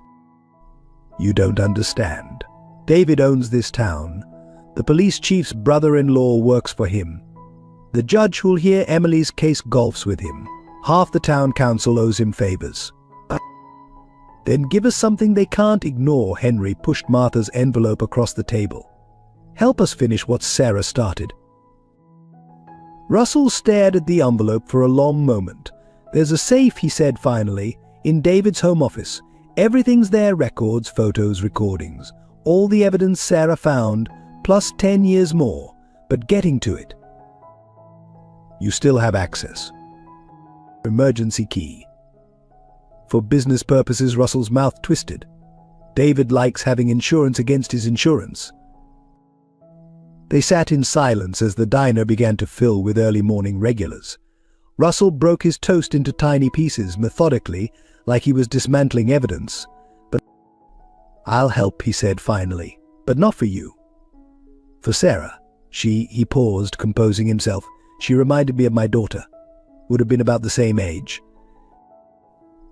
You don't understand. David owns this town. The police chief's brother-in-law works for him. The judge who'll hear Emily's case golfs with him. Half the town council owes him favors. Then give us something they can't ignore. Henry pushed Martha's envelope across the table. Help us finish what Sarah started. Russell stared at the envelope for a long moment. There's a safe, he said finally, in David's home office. Everything's there, records, photos, recordings. All the evidence Sarah found, plus 10 years more. But getting to it. You still have access. Emergency key. For business purposes, Russell's mouth twisted. David likes having insurance against his insurance. They sat in silence as the diner began to fill with early morning regulars. Russell broke his toast into tiny pieces, methodically, like he was dismantling evidence. But I'll help, he said finally, but not for you. For Sarah. He paused, composing himself. She reminded me of my daughter. Would have been about the same age.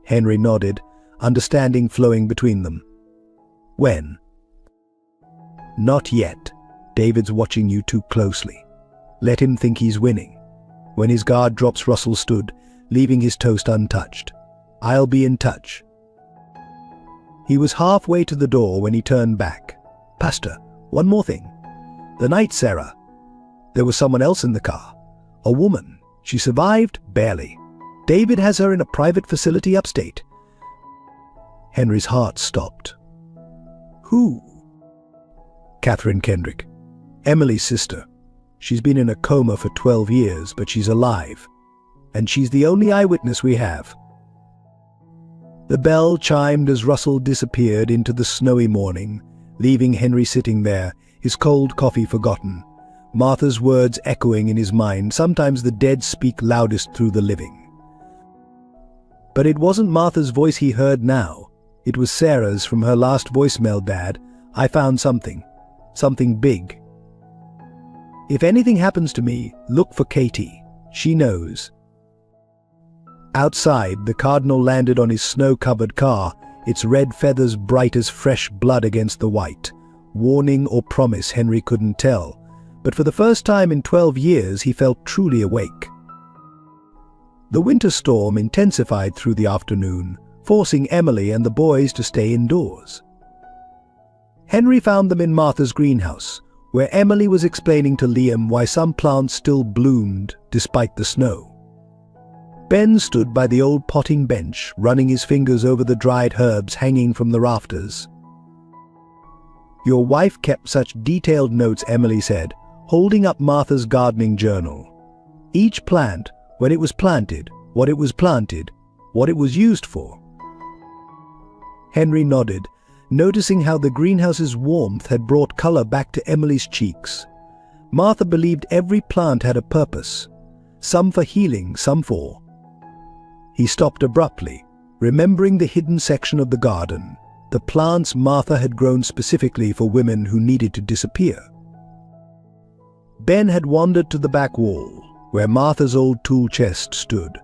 Henry nodded, understanding flowing between them. When? Not yet. David's watching you too closely. Let him think he's winning. When his guard drops, Russell stood, leaving his toast untouched. I'll be in touch. He was halfway to the door when he turned back. Pastor, one more thing. The night Sarah. There was someone else in the car. A woman. She survived, barely. David has her in a private facility upstate. Henry's heart stopped. Who? Catherine Kendrick. Emily's sister. She's been in a coma for 12 years, but she's alive. And she's the only eyewitness we have. The bell chimed as Russell disappeared into the snowy morning, leaving Henry sitting there, his cold coffee forgotten. Martha's words echoing in his mind. Sometimes the dead speak loudest through the living. But it wasn't Martha's voice he heard now. It was Sarah's from her last voicemail. Dad, I found something. Something big. If anything happens to me, look for Katie. She knows. Outside, the Cardinal landed on his snow-covered car, its red feathers bright as fresh blood against the white. Warning or promise, Henry couldn't tell. But for the first time in 12 years, he felt truly awake. The winter storm intensified through the afternoon, forcing Emily and the boys to stay indoors. Henry found them in Martha's greenhouse, where Emily was explaining to Liam why some plants still bloomed despite the snow. Ben stood by the old potting bench, running his fingers over the dried herbs hanging from the rafters. Your wife kept such detailed notes, Emily said, holding up Martha's gardening journal. Each plant, when it was planted, what it was used for. Henry nodded, noticing how the greenhouse's warmth had brought color back to Emily's cheeks. Martha believed every plant had a purpose, some for healing, some for... He stopped abruptly, remembering the hidden section of the garden, the plants Martha had grown specifically for women who needed to disappear. Ben had wandered to the back wall, where Martha's old tool chest stood.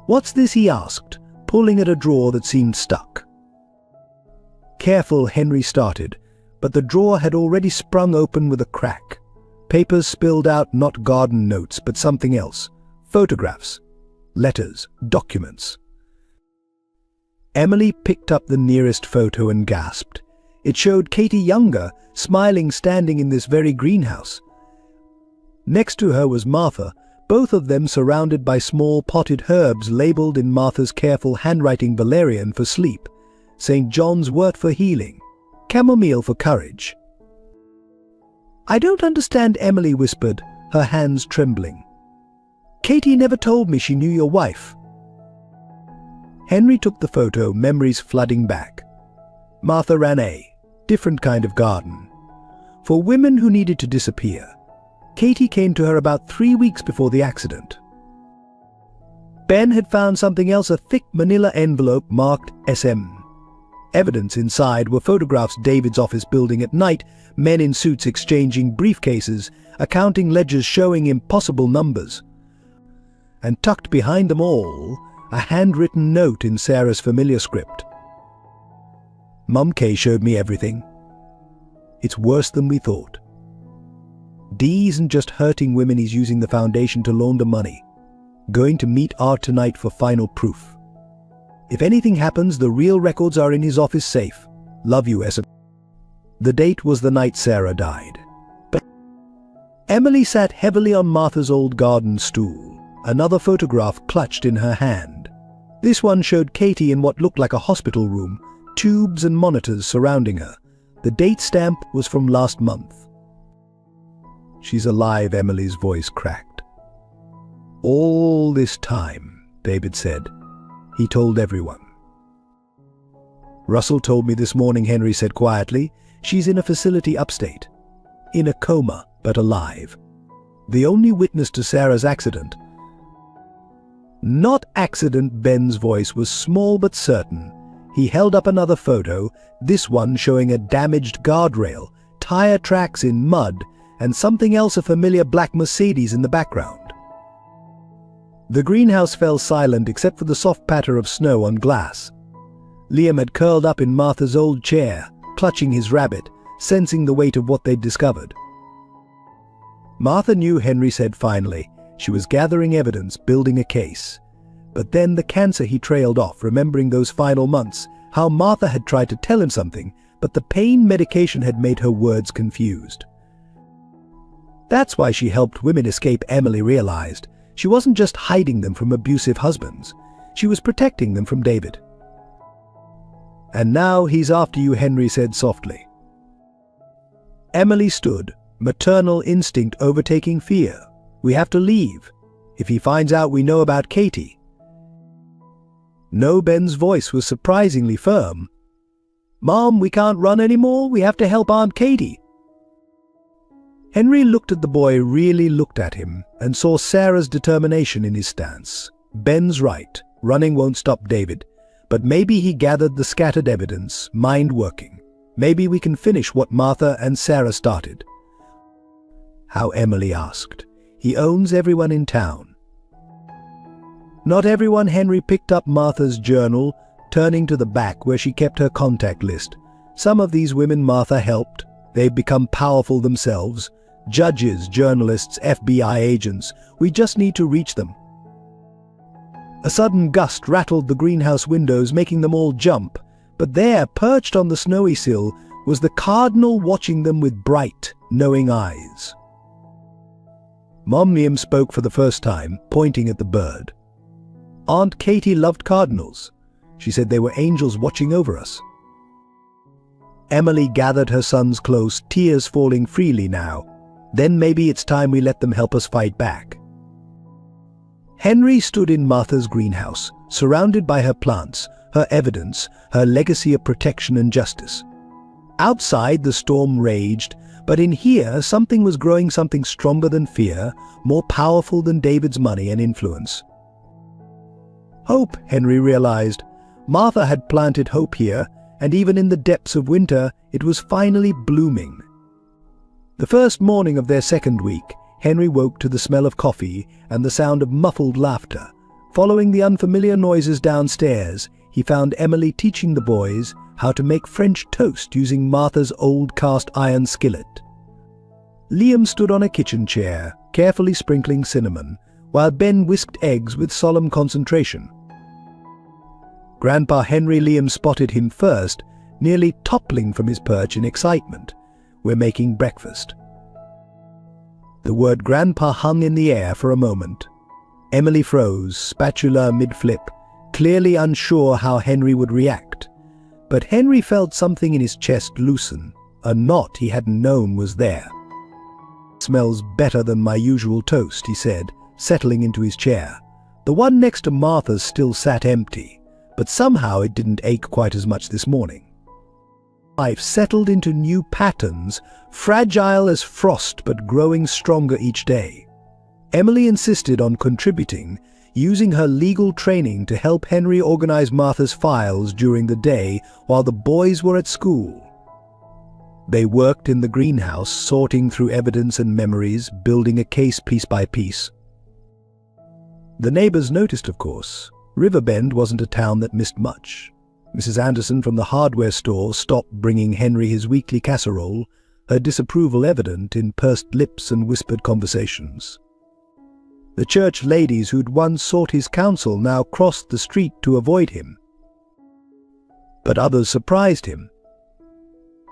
What's this? He asked, pulling at a drawer that seemed stuck. Careful, Henry started, but the drawer had already sprung open with a crack. Papers spilled out, not garden notes, but something else. Photographs, letters, documents. Emily picked up the nearest photo and gasped. It showed Katie younger, smiling, standing in this very greenhouse. Next to her was Martha, both of them surrounded by small potted herbs labeled in Martha's careful handwriting valerian for sleep, St. John's wort for healing, chamomile for courage. I don't understand, Emily whispered, her hands trembling. Katie never told me she knew your wife. Henry took the photo, memories flooding back. Martha ran a different kind of garden for women who needed to disappear. Katie came to her about 3 weeks before the accident. Ben had found something else, a thick manila envelope marked SM. Evidence inside were photographs David's office building at night, men in suits exchanging briefcases, accounting ledgers showing impossible numbers. And tucked behind them all, a handwritten note in Sarah's familiar script. Mum Kay showed me everything. It's worse than we thought. Dee isn't just hurting women, he's using the foundation to launder money. Going to meet Art tonight for final proof. If anything happens, the real records are in his office safe. Love you, Essa. The date was the night Sarah died. But Emily sat heavily on Martha's old garden stool, another photograph clutched in her hand. This one showed Katie in what looked like a hospital room, tubes and monitors surrounding her. The date stamp was from last month. She's alive, Emily's voice cracked. All this time, David said. He told everyone. Russell told me this morning, Henry said quietly. She's in a facility upstate. In a coma, but alive. The only witness to Sarah's accident. Not accident, Ben's voice was small but certain. He held up another photo, this one showing a damaged guardrail, tire tracks in mud, and something else, a familiar black Mercedes in the background. The greenhouse fell silent except for the soft patter of snow on glass. Liam had curled up in Martha's old chair, clutching his rabbit, sensing the weight of what they'd discovered. Martha knew, Henry said finally. She was gathering evidence, building a case. But then the cancer, he trailed off, remembering those final months, how Martha had tried to tell him something, but the pain medication had made her words confused. That's why she helped women escape, Emily realized. She wasn't just hiding them from abusive husbands. She was protecting them from David. And now he's after you, Henry said softly. Emily stood, maternal instinct overtaking fear. We have to leave. If he finds out we know about Katie. No, Ben's voice was surprisingly firm. Mom, we can't run anymore. We have to help Aunt Katie. Henry looked at the boy, really looked at him, and saw Sarah's determination in his stance. Ben's right. Running won't stop David. But maybe he gathered the scattered evidence, mind working. Maybe we can finish what Martha and Sarah started. How, Emily asked. He owns everyone in town. Not everyone. Henry picked up Martha's journal, turning to the back where she kept her contact list. Some of these women Martha helped. They've become powerful themselves. Judges, journalists, FBI agents. We just need to reach them. A sudden gust rattled the greenhouse windows, making them all jump. But there, perched on the snowy sill, was the cardinal watching them with bright, knowing eyes. Mom Liam spoke for the first time, pointing at the bird. Aunt Katie loved cardinals. She said they were angels watching over us. Emily gathered her sons close, tears falling freely now. Then maybe it's time we let them help us fight back. Henry stood in Martha's greenhouse, surrounded by her plants, her evidence, her legacy of protection and justice. Outside, the storm raged, but in here, something was growing, something stronger than fear, more powerful than David's money and influence. Hope, Henry realized. Martha had planted hope here, and even in the depths of winter, it was finally blooming. The first morning of their second week, Henry woke to the smell of coffee and the sound of muffled laughter. Following the unfamiliar noises downstairs, he found Emily teaching the boys how to make French toast using Martha's old cast iron skillet. Liam stood on a kitchen chair, carefully sprinkling cinnamon, while Ben whisked eggs with solemn concentration. Grandpa Henry Liam spotted him first, nearly toppling from his perch in excitement. We're making breakfast. The word grandpa hung in the air for a moment. Emily froze, spatula mid-flip, clearly unsure how Henry would react. But Henry felt something in his chest loosen. A knot he hadn't known was there. Smells better than my usual toast, he said, settling into his chair. The one next to Martha's still sat empty, but somehow it didn't ache quite as much this morning. Life settled into new patterns, fragile as frost but growing stronger each day. Emily insisted on contributing, using her legal training to help Henry organize Martha's files during the day while the boys were at school. They worked in the greenhouse, sorting through evidence and memories, building a case piece by piece. The neighbors noticed, of course. Riverbend wasn't a town that missed much. Mrs. Anderson from the hardware store stopped bringing Henry his weekly casserole, her disapproval evident in pursed lips and whispered conversations. The church ladies who'd once sought his counsel now crossed the street to avoid him. But others surprised him.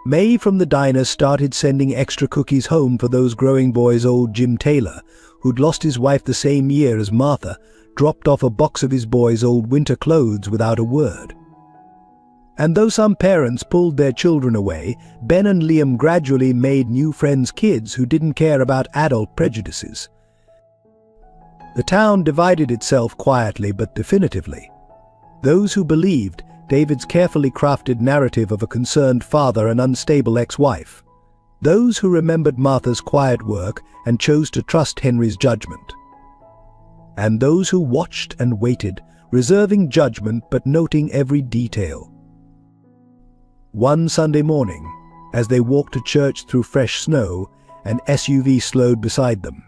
May from the diner started sending extra cookies home for those growing boys. Old Jim Taylor, who'd lost his wife the same year as Martha, dropped off a box of his boys' old winter clothes without a word. And though some parents pulled their children away, Ben and Liam gradually made new friends, kids who didn't care about adult prejudices. The town divided itself quietly but definitively. Those who believed David's carefully crafted narrative of a concerned father and unstable ex-wife. Those who remembered Martha's quiet work and chose to trust Henry's judgment. And those who watched and waited, reserving judgment but noting every detail. One Sunday morning, as they walked to church through fresh snow, an SUV slowed beside them.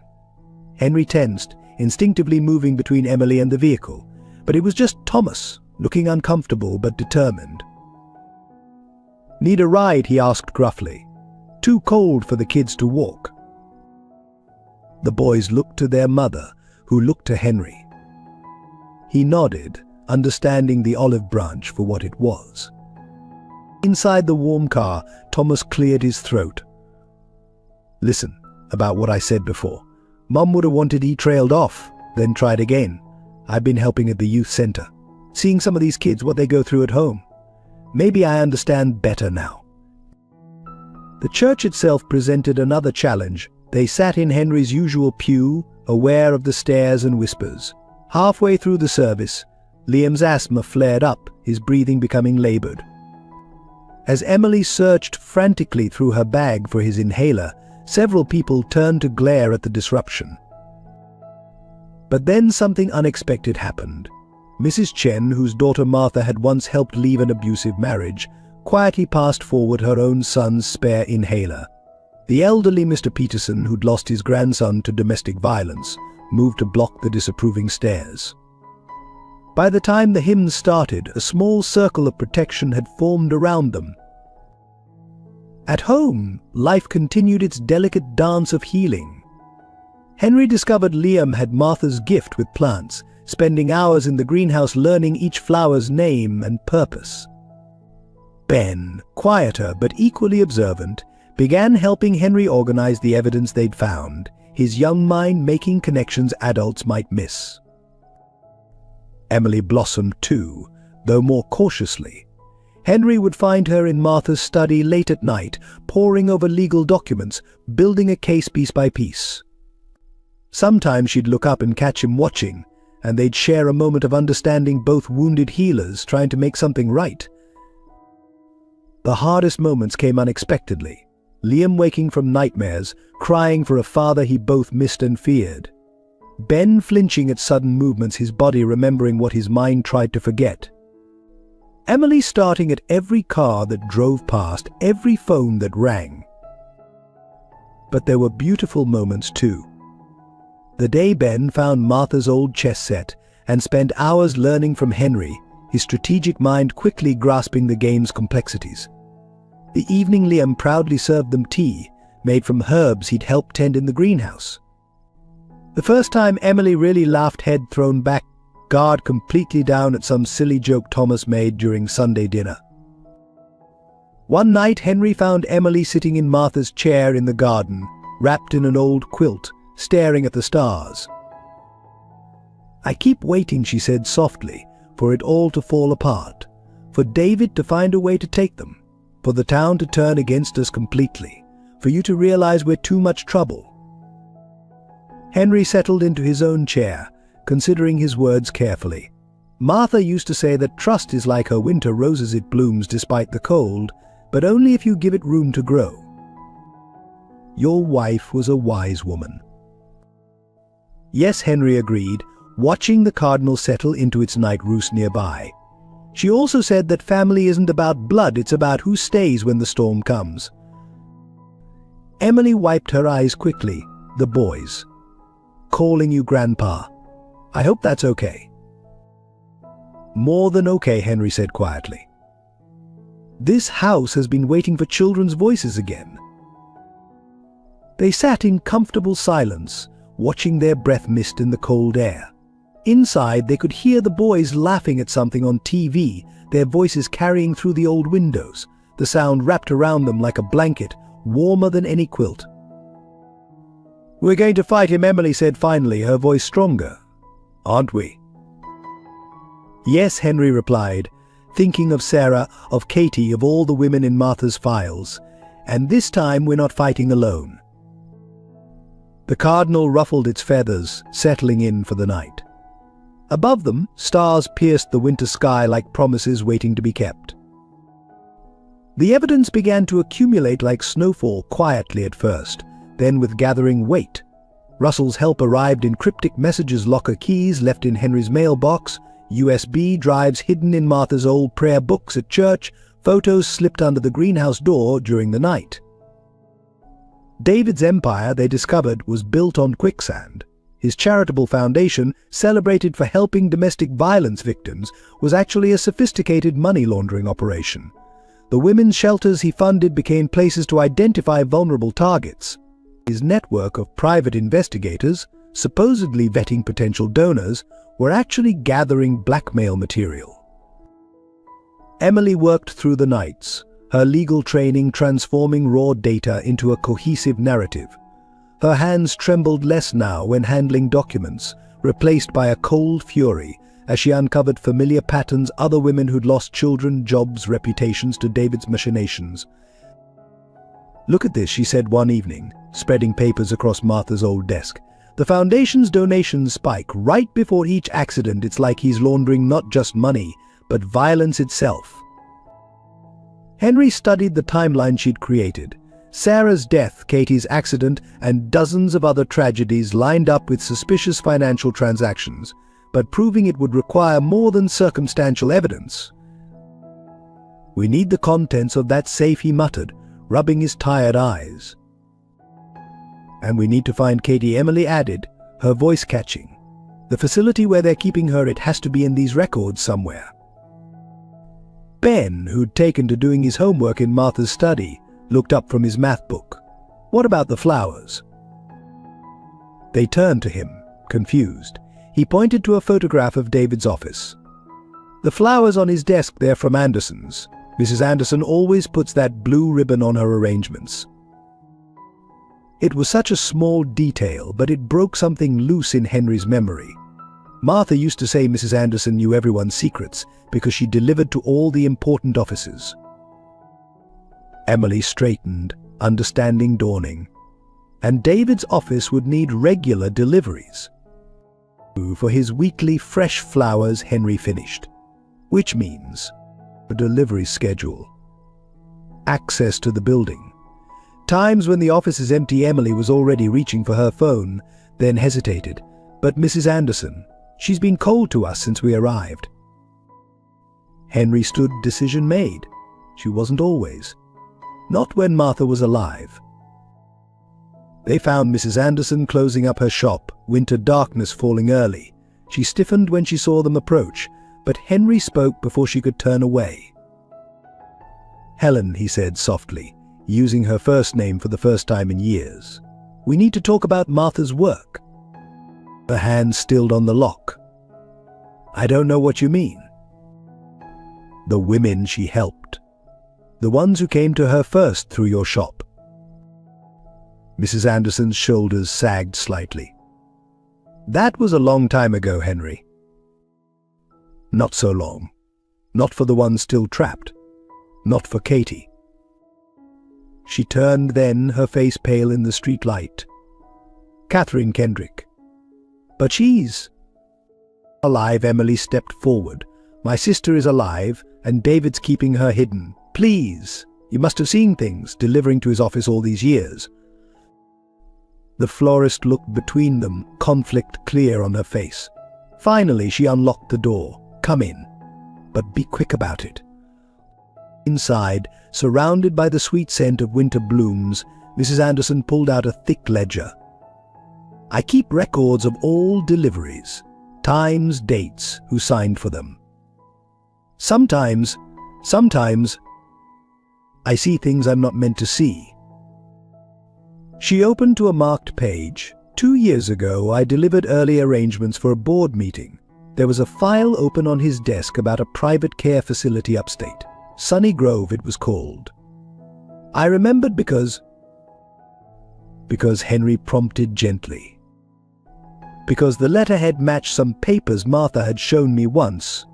Henry tensed, instinctively moving between Emily and the vehicle, but it was just Thomas, looking uncomfortable but determined. "Need a ride?" he asked gruffly. "Too cold for the kids to walk." The boys looked to their mother, who looked to Henry. He nodded, understanding the olive branch for what it was. Inside the warm car, Thomas cleared his throat. "Listen, about what I said before. Mum would have wanted he trailed off, then tried again. I've been helping at the youth center, seeing some of these kids, what they go through at home. Maybe I understand better now." The church itself presented another challenge. They sat in Henry's usual pew, aware of the stares and whispers. Halfway through the service, Liam's asthma flared up, his breathing becoming labored. As Emily searched frantically through her bag for his inhaler, several people turned to glare at the disruption. But then something unexpected happened. Mrs. Chen, whose daughter Martha had once helped leave an abusive marriage, quietly passed forward her own son's spare inhaler. The elderly Mr. Peterson, who'd lost his grandson to domestic violence, moved to block the disapproving stares. By the time the hymns started, a small circle of protection had formed around them. At home, life continued its delicate dance of healing. Henry discovered Liam had Martha's gift with plants, spending hours in the greenhouse learning each flower's name and purpose. Ben, quieter but equally observant, began helping Henry organize the evidence they'd found, his young mind making connections adults might miss. Emily blossomed too, though more cautiously. Henry would find her in Martha's study late at night, poring over legal documents, building a case piece by piece. Sometimes she'd look up and catch him watching, and they'd share a moment of understanding, both wounded healers trying to make something right. The hardest moments came unexpectedly. Liam waking from nightmares, crying for a father he both missed and feared. Ben flinching at sudden movements, his body remembering what his mind tried to forget. Emily starting at every car that drove past, every phone that rang. But there were beautiful moments too. The day Ben found Martha's old chess set and spent hours learning from Henry, his strategic mind quickly grasping the game's complexities. The evening Liam proudly served them tea, made from herbs he'd helped tend in the greenhouse. The first time Emily really laughed, head thrown back, guard completely down at some silly joke Thomas made during Sunday dinner. One night Henry found Emily sitting in Martha's chair in the garden, wrapped in an old quilt, staring at the stars. "I keep waiting," she said softly, "for it all to fall apart, for David to find a way to take them, for the town to turn against us completely, for you to realize we're too much trouble." Henry settled into his own chair, considering his words carefully. Martha used to say that trust is like her winter roses, it blooms despite the cold, but only if you give it room to grow. Your wife was a wise woman. Yes, Henry agreed, watching the cardinal settle into its night roost nearby. She also said that family isn't about blood, it's about who stays when the storm comes. Emily wiped her eyes quickly. "The boys. Calling you Grandpa. I hope that's okay." "More than okay," Henry said quietly. This house has been waiting for children's voices again. They sat in comfortable silence, watching their breath mist in the cold air. Inside, they could hear the boys laughing at something on TV, their voices carrying through the old windows, the sound wrapped around them like a blanket, warmer than any quilt. "We're going to fight him," Emily said finally, her voice stronger. "Aren't we?" "Yes," Henry replied, thinking of Sarah, of Katie, of all the women in Martha's files. "And this time we're not fighting alone." The cardinal ruffled its feathers, settling in for the night. Above them, stars pierced the winter sky like promises waiting to be kept. The evidence began to accumulate like snowfall, quietly at first, then with gathering weight. Russell's help arrived in cryptic messages, locker keys left in Henry's mailbox, USB drives hidden in Martha's old prayer books at church, photos slipped under the greenhouse door during the night. David's empire, they discovered, was built on quicksand. His charitable foundation, celebrated for helping domestic violence victims, was actually a sophisticated money laundering operation. The women's shelters he funded became places to identify vulnerable targets. His network of private investigators, supposedly vetting potential donors, were actually gathering blackmail material. Emily worked through the nights, her legal training transforming raw data into a cohesive narrative. Her hands trembled less now when handling documents, replaced by a cold fury as she uncovered familiar patterns, other women who'd lost children, jobs, reputations to David's machinations. "Look at this," she said one evening, spreading papers across Martha's old desk. "The foundation's donations spike right before each accident. It's like he's laundering not just money, but violence itself." Henry studied the timeline she'd created. Sarah's death, Katie's accident, and dozens of other tragedies lined up with suspicious financial transactions, but proving it would require more than circumstantial evidence. "We need the contents of that safe," he muttered, rubbing his tired eyes. "And we need to find Katie," Emily added, her voice catching. "The facility where they're keeping her, it has to be in these records somewhere." Ben, who'd taken to doing his homework in Martha's study, looked up from his math book. "What about the flowers?" They turned to him, confused. He pointed to a photograph of David's office. "The flowers on his desk, they're from Anderson's. Mrs. Anderson always puts that blue ribbon on her arrangements." It was such a small detail, but it broke something loose in Henry's memory. Martha used to say Mrs. Anderson knew everyone's secrets because she delivered to all the important offices. Emily straightened, understanding dawning. And David's office would need regular deliveries. For his weekly fresh flowers, Henry finished. Which means a delivery schedule. Access to the building. Times when the office is empty. Emily was already reaching for her phone, then hesitated. "But Mrs. Anderson, she's been cold to us since we arrived." Henry stood, decision made. She wasn't always. Not when Martha was alive. They found Mrs. Anderson closing up her shop, winter darkness falling early. She stiffened when she saw them approach, but Henry spoke before she could turn away. "Helen," he said softly, using her first name for the first time in years. "We need to talk about Martha's work." Her hand stilled on the lock. "I don't know what you mean." "The women she helped. The ones who came to her first through your shop." Mrs. Anderson's shoulders sagged slightly. "That was a long time ago, Henry." "Not so long. Not for the ones still trapped. Not for Katie." She turned then, her face pale in the street light. "Catherine Kendrick." "But she's alive." Emily stepped forward. "My sister is alive, and David's keeping her hidden. Please, you must have seen things, delivering to his office all these years." The florist looked between them, conflict clear on her face. Finally, she unlocked the door. "Come in, but be quick about it." Inside, surrounded by the sweet scent of winter blooms, Mrs. Anderson pulled out a thick ledger. "I keep records of all deliveries, times, dates, who signed for them. Sometimes, I see things I'm not meant to see. She opened to a marked page. 2 years ago, I delivered early arrangements for a board meeting. There was a file open on his desk about a private care facility upstate. Sunny Grove, it was called. I remembered because Henry prompted gently. Because the letterhead matched some papers Martha had shown me once,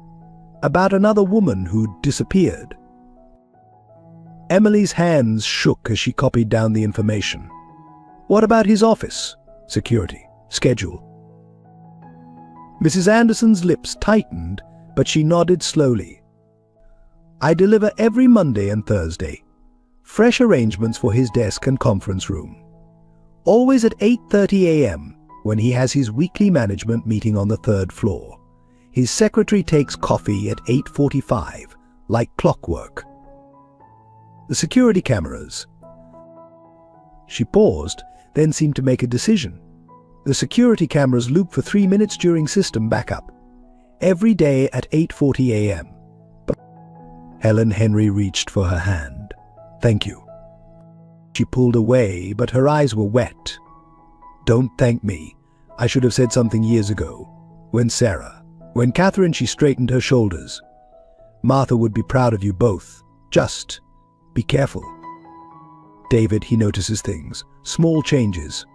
about another woman who'd disappeared. Emily's hands shook as she copied down the information. What about his office? Security? Schedule? Mrs. Anderson's lips tightened, but she nodded slowly. I deliver every Monday and Thursday. Fresh arrangements for his desk and conference room. Always at 8:30 a.m. when he has his weekly management meeting on the 3rd floor. His secretary takes coffee at 8:45, like clockwork. The security cameras. She paused, then seemed to make a decision. The security cameras loop for 3 minutes during system backup. Every day at 8:40 a.m. Helen Henry reached for her hand. Thank you. She pulled away, but her eyes were wet. Don't thank me. I should have said something years ago. When Catherine, she straightened her shoulders. Martha would be proud of you both. Just be careful. David, he notices things, small changes.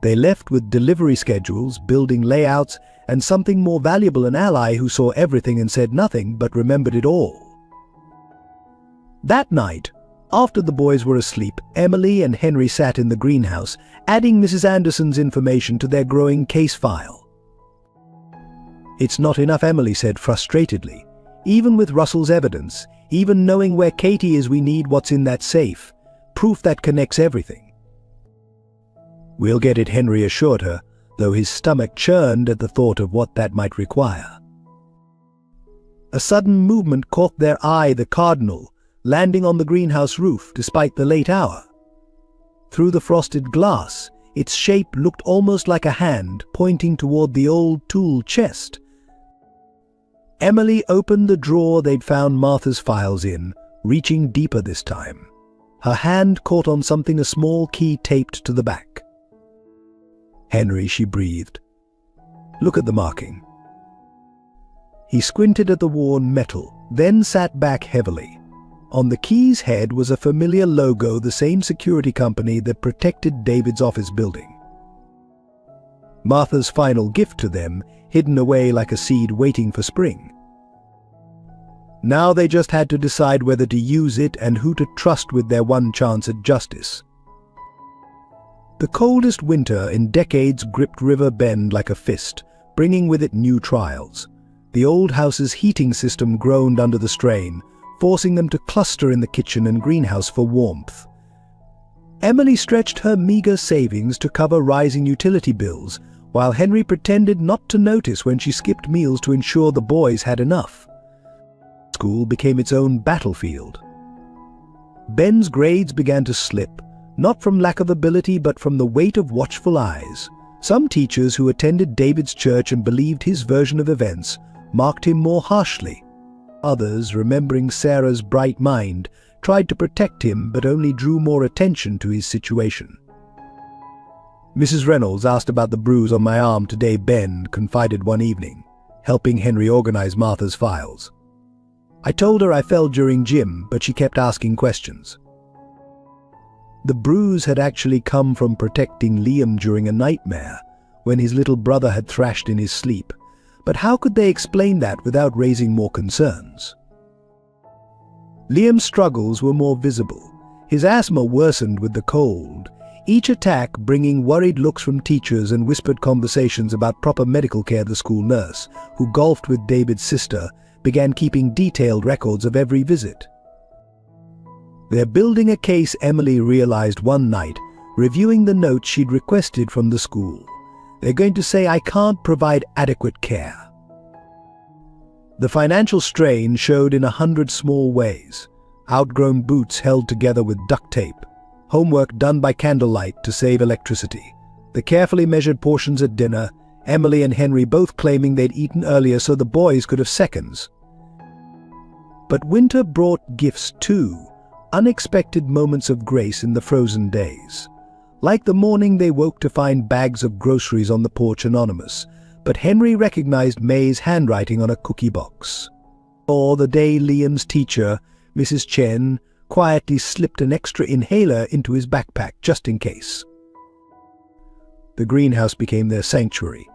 They left with delivery schedules, building layouts, and something more valuable, an ally who saw everything and said nothing but remembered it all. That night, after the boys were asleep, Emily and Henry sat in the greenhouse, adding Mrs. Anderson's information to their growing case file. It's not enough, Emily said frustratedly. Even with Russell's evidence, even knowing where Katie is, we need what's in that safe. Proof that connects everything. We'll get it, Henry assured her, though his stomach churned at the thought of what that might require. A sudden movement caught their eye, the cardinal, landing on the greenhouse roof despite the late hour. Through the frosted glass, its shape looked almost like a hand pointing toward the old tool chest. Emily opened the drawer they'd found Martha's files in, reaching deeper this time. Her hand caught on something, a small key taped to the back. Henry, she breathed. Look at the marking. He squinted at the worn metal, then sat back heavily. On the key's head was a familiar logo, the same security company that protected David's office building. Martha's final gift to them, hidden away like a seed waiting for spring. Now they just had to decide whether to use it and who to trust with their one chance at justice. The coldest winter in decades gripped River Bend like a fist, bringing with it new trials. The old house's heating system groaned under the strain, forcing them to cluster in the kitchen and greenhouse for warmth. Emily stretched her meager savings to cover rising utility bills, while Henry pretended not to notice when she skipped meals to ensure the boys had enough. School became its own battlefield. Ben's grades began to slip, not from lack of ability but from the weight of watchful eyes. Some teachers who attended David's church and believed his version of events marked him more harshly. Others, remembering Sarah's bright mind, tried to protect him but only drew more attention to his situation. Mrs. Reynolds asked about the bruise on my arm today, Ben confided one evening, helping Henry organize Martha's files. I told her I fell during gym, but she kept asking questions. The bruise had actually come from protecting Liam during a nightmare, when his little brother had thrashed in his sleep. But how could they explain that without raising more concerns? Liam's struggles were more visible. His asthma worsened with the cold, each attack bringing worried looks from teachers and whispered conversations about proper medical care. The school nurse, who golfed with David's sister, began keeping detailed records of every visit. They're building a case, Emily realized one night, reviewing the notes she'd requested from the school. They're going to say I can't provide adequate care. The financial strain showed in 100 small ways. Outgrown boots held together with duct tape. Homework done by candlelight to save electricity. The carefully measured portions at dinner, Emily and Henry both claiming they'd eaten earlier so the boys could have seconds. But winter brought gifts too, unexpected moments of grace in the frozen days. Like the morning they woke to find bags of groceries on the porch anonymous, but Henry recognized May's handwriting on a cookie box. Or the day Liam's teacher, Mrs. Chen, quietly slipped an extra inhaler into his backpack just in case. The greenhouse became their sanctuary.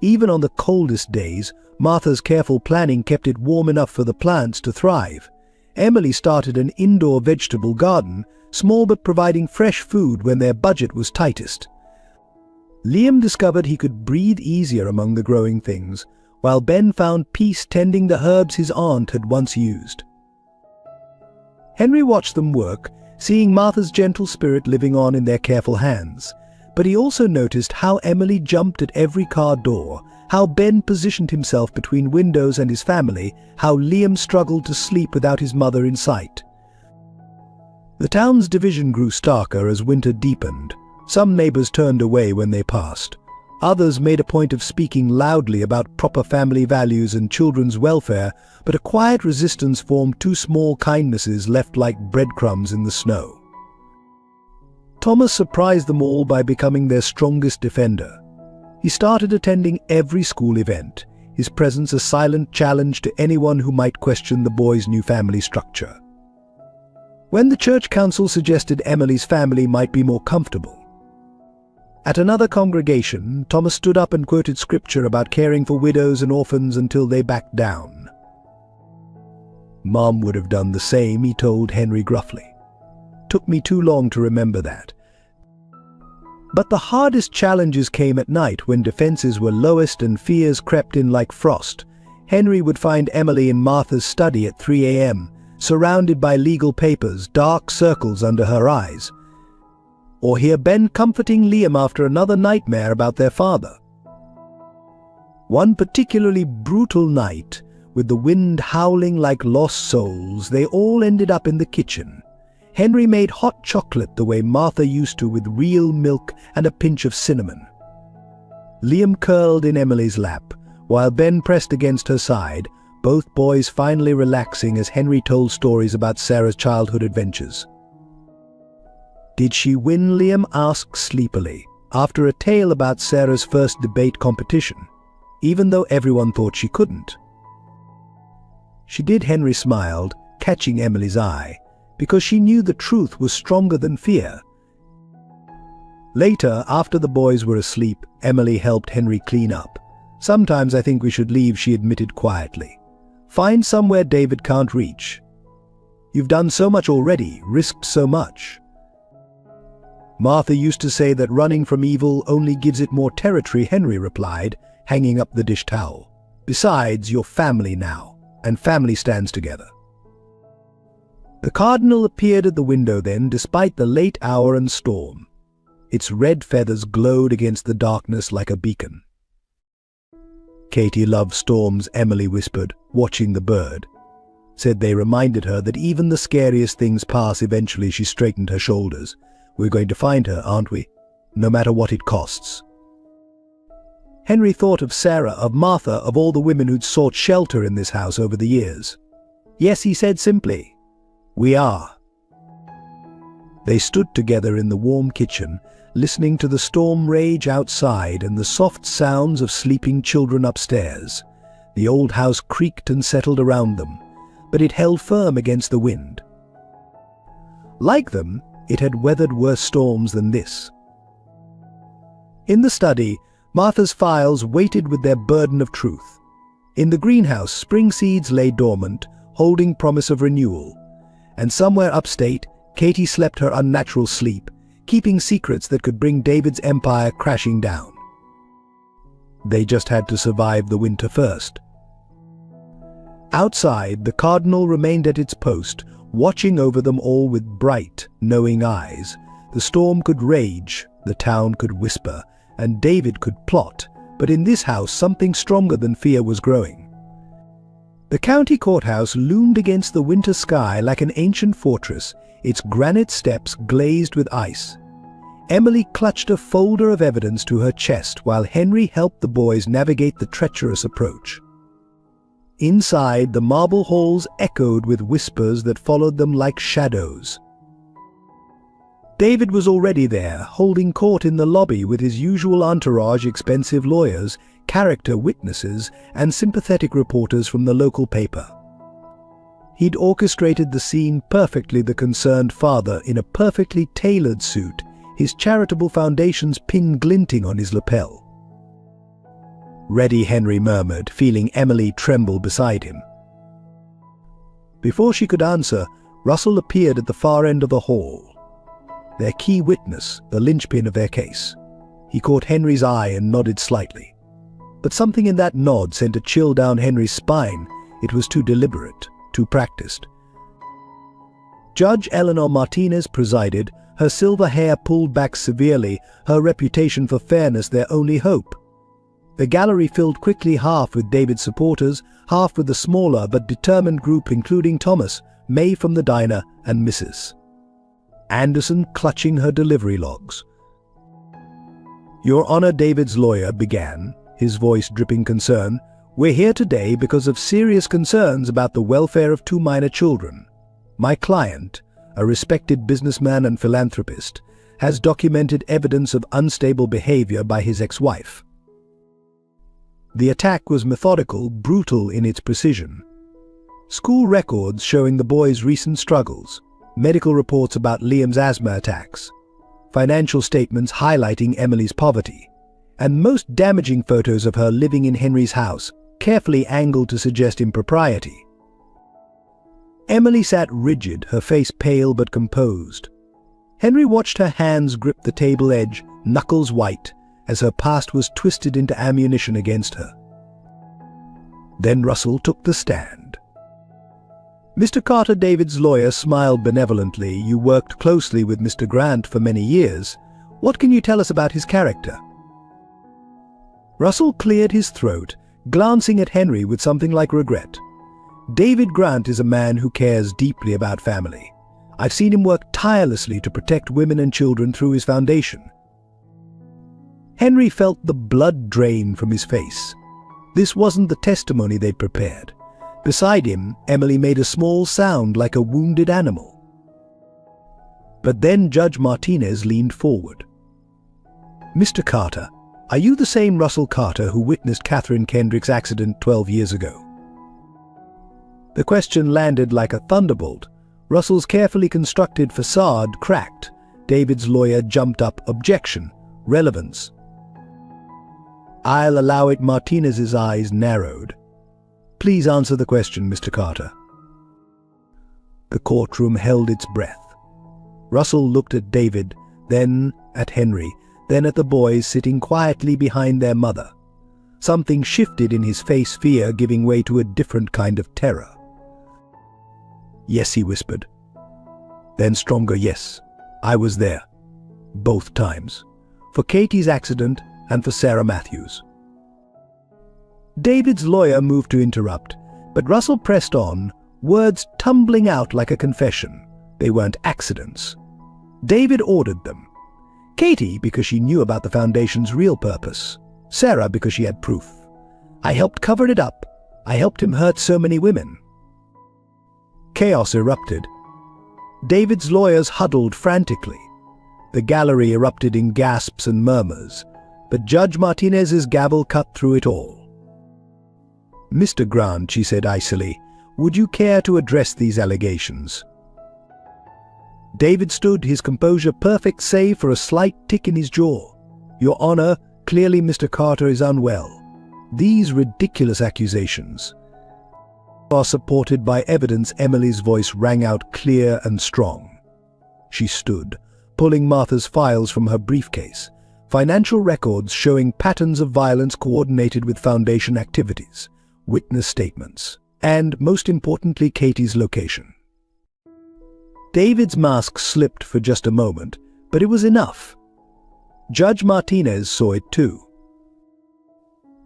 Even on the coldest days, Martha's careful planning kept it warm enough for the plants to thrive. Emily started an indoor vegetable garden, small but providing fresh food when their budget was tightest. Liam discovered he could breathe easier among the growing things, while Ben found peace tending the herbs his aunt had once used. Henry watched them work, seeing Martha's gentle spirit living on in their careful hands. But he also noticed how Emily jumped at every car door, how Ben positioned himself between windows and his family, how Liam struggled to sleep without his mother in sight. The town's division grew starker as winter deepened. Some neighbors turned away when they passed. Others made a point of speaking loudly about proper family values and children's welfare, but a quiet resistance formed two small kindnesses left like breadcrumbs in the snow. Thomas surprised them all by becoming their strongest defender. He started attending every school event, his presence a silent challenge to anyone who might question the boys' new family structure. When the church council suggested Emily's family might be more comfortable. At another congregation, Thomas stood up and quoted scripture about caring for widows and orphans until they backed down. Mom would have done the same, he told Henry gruffly. Took me too long to remember that. But the hardest challenges came at night when defenses were lowest and fears crept in like frost. Henry would find Emily in Martha's study at 3 a.m., surrounded by legal papers, dark circles under her eyes. Or hear Ben comforting Liam after another nightmare about their father. One particularly brutal night, with the wind howling like lost souls, they all ended up in the kitchen. Henry made hot chocolate the way Martha used to, with real milk and a pinch of cinnamon. Liam curled in Emily's lap, while Ben pressed against her side, both boys finally relaxing as Henry told stories about Sarah's childhood adventures. Did she win? Liam asked sleepily, after a tale about Sarah's first debate competition, even though everyone thought she couldn't. She did. Henry smiled, catching Emily's eye, because she knew the truth was stronger than fear. Later, after the boys were asleep, Emily helped Henry clean up. Sometimes I think we should leave, she admitted quietly. Find somewhere David can't reach. You've done so much already, risked so much. Martha used to say that running from evil only gives it more territory, Henry replied, hanging up the dish towel. Besides, you're family now, and family stands together. The cardinal appeared at the window then, despite the late hour and storm. Its red feathers glowed against the darkness like a beacon. Katie loved storms, Emily whispered, watching the bird. Said they reminded her that even the scariest things pass eventually. She straightened her shoulders. We're going to find her, aren't we? No matter what it costs. Henry thought of Sarah, of Martha, of all the women who'd sought shelter in this house over the years. Yes, he said simply, we are. They stood together in the warm kitchen, listening to the storm rage outside and the soft sounds of sleeping children upstairs. The old house creaked and settled around them, but it held firm against the wind. Like them, it had weathered worse storms than this. In the study, Martha's files waited with their burden of truth. In the greenhouse, spring seeds lay dormant, holding promise of renewal. And somewhere upstate, Katie slept her unnatural sleep, keeping secrets that could bring David's empire crashing down. They just had to survive the winter first. Outside, the cardinal remained at its post, watching over them all with bright, knowing eyes. The storm could rage, the town could whisper, and David could plot, but in this house something stronger than fear was growing. The county courthouse loomed against the winter sky like an ancient fortress, its granite steps glazed with ice. Emily clutched a folder of evidence to her chest while Henry helped the boys navigate the treacherous approach. Inside, the marble halls echoed with whispers that followed them like shadows. David was already there, holding court in the lobby with his usual entourage: expensive lawyers, character witnesses, and sympathetic reporters from the local paper. He'd orchestrated the scene perfectly, the concerned father in a perfectly tailored suit, his charitable foundation's pin glinting on his lapel. "Ready," Henry murmured, feeling Emily tremble beside him. Before she could answer, Russell appeared at the far end of the hall. Their key witness, the linchpin of their case. He caught Henry's eye and nodded slightly. But something in that nod sent a chill down Henry's spine. It was too deliberate, too practiced. Judge Eleanor Martinez presided, her silver hair pulled back severely, her reputation for fairness their only hope. The gallery filled quickly, half with David's supporters, half with the smaller but determined group including Thomas, May from the diner, and Mrs. Anderson clutching her delivery logs. "Your Honor," David's lawyer began, his voice dripping concern, "we're here today because of serious concerns about the welfare of 2 minor children. My client, a respected businessman and philanthropist, has documented evidence of unstable behavior by his ex-wife. The attack was methodical, brutal in its precision. School records showing the boy's recent struggles, medical reports about Liam's asthma attacks, financial statements highlighting Emily's poverty, and most damaging photos of her living in Henry's house, carefully angled to suggest impropriety." Emily sat rigid, her face pale but composed. Henry watched her hands grip the table edge, knuckles white, as her past was twisted into ammunition against her. Then Russell took the stand. "Mr. Carter," David's lawyer smiled benevolently, "you worked closely with Mr. Grant for many years. What can you tell us about his character?" Russell cleared his throat, glancing at Henry with something like regret. "David Grant is a man who cares deeply about family. I've seen him work tirelessly to protect women and children through his foundation." Henry felt the blood drain from his face. This wasn't the testimony they'd prepared. Beside him, Emily made a small sound like a wounded animal. But then Judge Martinez leaned forward. "Mr. Carter, are you the same Russell Carter who witnessed Catherine Kendrick's accident 12 years ago?" The question landed like a thunderbolt. Russell's carefully constructed facade cracked. David's lawyer jumped up. "Objection. Relevance." "I'll allow it." Martinez's eyes narrowed. "Please answer the question, Mr. Carter." The courtroom held its breath. Russell looked at David, then at Henry, then at the boys sitting quietly behind their mother. Something shifted in his face, fear giving way to a different kind of terror. "Yes," he whispered. Then stronger, "Yes, I was there. Both times. For Katie's accident and for Sarah Matthews." David's lawyer moved to interrupt, but Russell pressed on, words tumbling out like a confession. They weren't accidents. David ordered them. Katie, because she knew about the foundation's real purpose. Sarah, because she had proof. "I helped cover it up. I helped him hurt so many women." Chaos erupted. David's lawyers huddled frantically. The gallery erupted in gasps and murmurs, but Judge Martinez's gavel cut through it all. "Mr. Grant," she said icily, "would you care to address these allegations?" David stood, his composure perfect save for a slight tick in his jaw. "Your Honor, clearly Mr. Carter is unwell. These ridiculous accusations are supported by evidence." Emily's voice rang out clear and strong. She stood, pulling Martha's files from her briefcase, financial records showing patterns of violence coordinated with foundation activities, witness statements, and, most importantly, Katie's location. David's mask slipped for just a moment, but it was enough. Judge Martinez saw it too.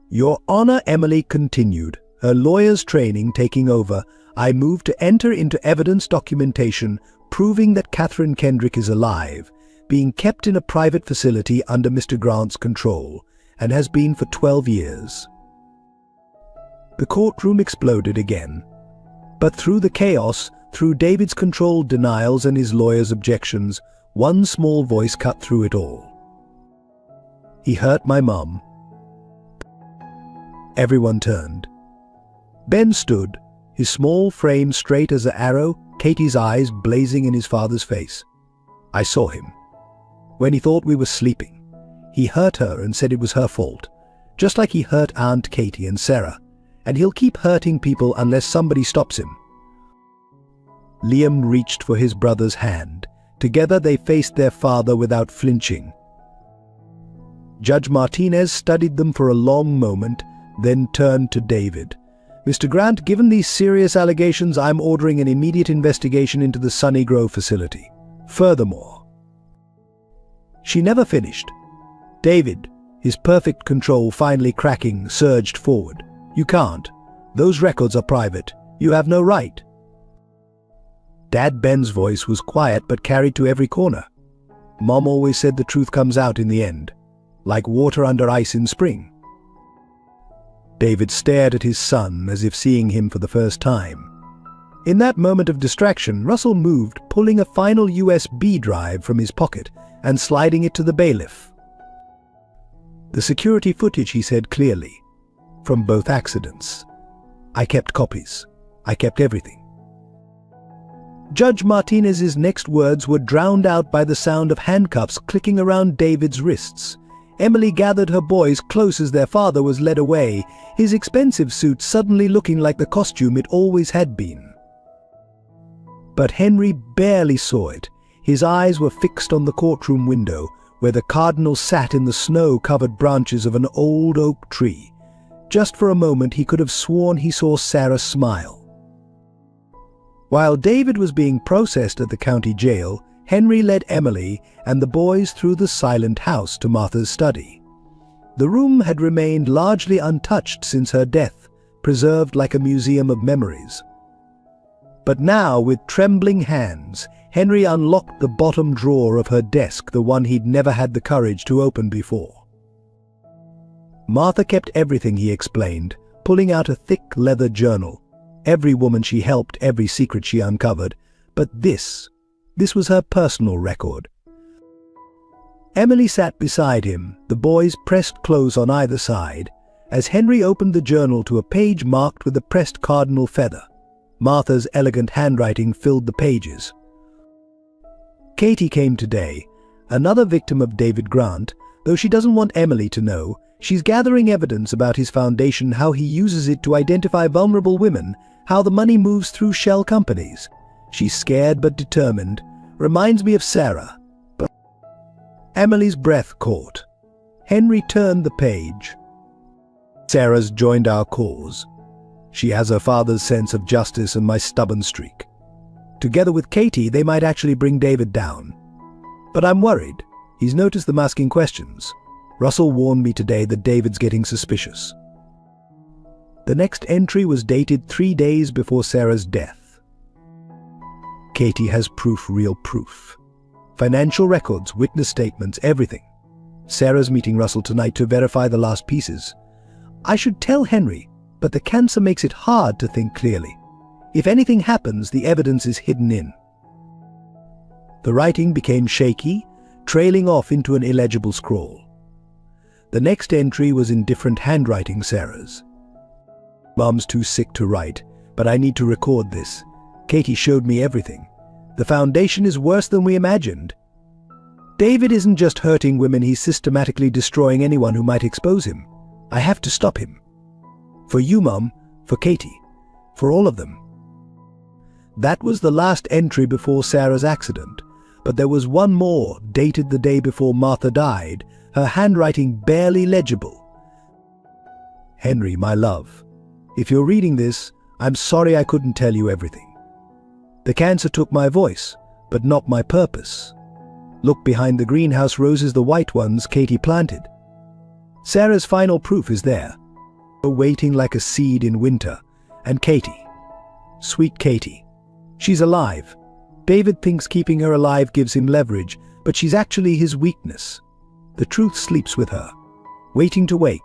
"Your Honor," Emily continued, her lawyer's training taking over, "I move to enter into evidence documentation proving that Catherine Kendrick is alive, being kept in a private facility under Mr. Grant's control, and has been for 12 years. The courtroom exploded again. But through the chaos, through David's controlled denials and his lawyer's objections, one small voice cut through it all. He hurt my mum. Everyone turned. Ben stood, his small frame straight as an arrow, Katie's eyes blazing in his father's face. I saw him. When he thought we were sleeping, he hurt her and said it was her fault, just like he hurt Aunt Katie and Sarah, and he'll keep hurting people unless somebody stops him. Liam reached for his brother's hand. Together they faced their father without flinching. Judge Martinez studied them for a long moment, then turned to David. Mr. Grant, given these serious allegations, I'm ordering an immediate investigation into the Sunny Grove facility. Furthermore, she never finished. David, his perfect control finally cracking, surged forward. You can't. Those records are private. You have no right. Dad Ben's voice was quiet but carried to every corner. Mom always said the truth comes out in the end, like water under ice in spring. David stared at his son as if seeing him for the first time. In that moment of distraction, Russell moved, pulling a final USB drive from his pocket and sliding it to the bailiff. The security footage, he said clearly, from both accidents. I kept copies. I kept everything. Judge Martinez's next words were drowned out by the sound of handcuffs clicking around David's wrists. Emily gathered her boys close as their father was led away, his expensive suit suddenly looking like the costume it always had been. But Henry barely saw it. His eyes were fixed on the courtroom window, where the cardinal sat in the snow-covered branches of an old oak tree. Just for a moment he could have sworn he saw Sarah smile. While David was being processed at the county jail, Henry led Emily and the boys through the silent house to Martha's study. The room had remained largely untouched since her death, preserved like a museum of memories. But now, with trembling hands, Henry unlocked the bottom drawer of her desk, the one he'd never had the courage to open before. Martha kept everything, he explained, pulling out a thick leather journal. Every woman she helped, every secret she uncovered. But this was her personal record. Emily sat beside him, the boys pressed close on either side, as Henry opened the journal to a page marked with a pressed cardinal feather. Martha's elegant handwriting filled the pages. Katie came today, another victim of David Grant. Though she doesn't want Emily to know, she's gathering evidence about his foundation, how he uses it to identify vulnerable women, how the money moves through shell companies. She's scared but determined. Reminds me of Sarah. But Emily's breath caught. Henry turned the page. Sarah's joined our cause. She has her father's sense of justice and my stubborn streak. Together with Katie, they might actually bring David down. But I'm worried. He's noticed them asking questions. Russell warned me today that David's getting suspicious. The next entry was dated 3 days before Sarah's death. Katie has proof, real proof. Financial records, witness statements, everything. Sarah's meeting Russell tonight to verify the last pieces. I should tell Henry, but the cancer makes it hard to think clearly. If anything happens, the evidence is hidden in. The writing became shaky, trailing off into an illegible scrawl. The next entry was in different handwriting, Sarah's. Mom's too sick to write, but I need to record this. Katie showed me everything. The foundation is worse than we imagined. David isn't just hurting women, he's systematically destroying anyone who might expose him. I have to stop him. For you, Mom, for Katie, for all of them. That was the last entry before Sarah's accident, but there was one more, dated the day before Martha died, her handwriting barely legible. Henry, my love, if you're reading this, I'm sorry I couldn't tell you everything. The cancer took my voice, but not my purpose. Look behind the greenhouse roses, the white ones Katie planted. Sarah's final proof is there, waiting like a seed in winter. And Katie, sweet Katie, she's alive. David thinks keeping her alive gives him leverage, but she's actually his weakness. The truth sleeps with her, waiting to wake.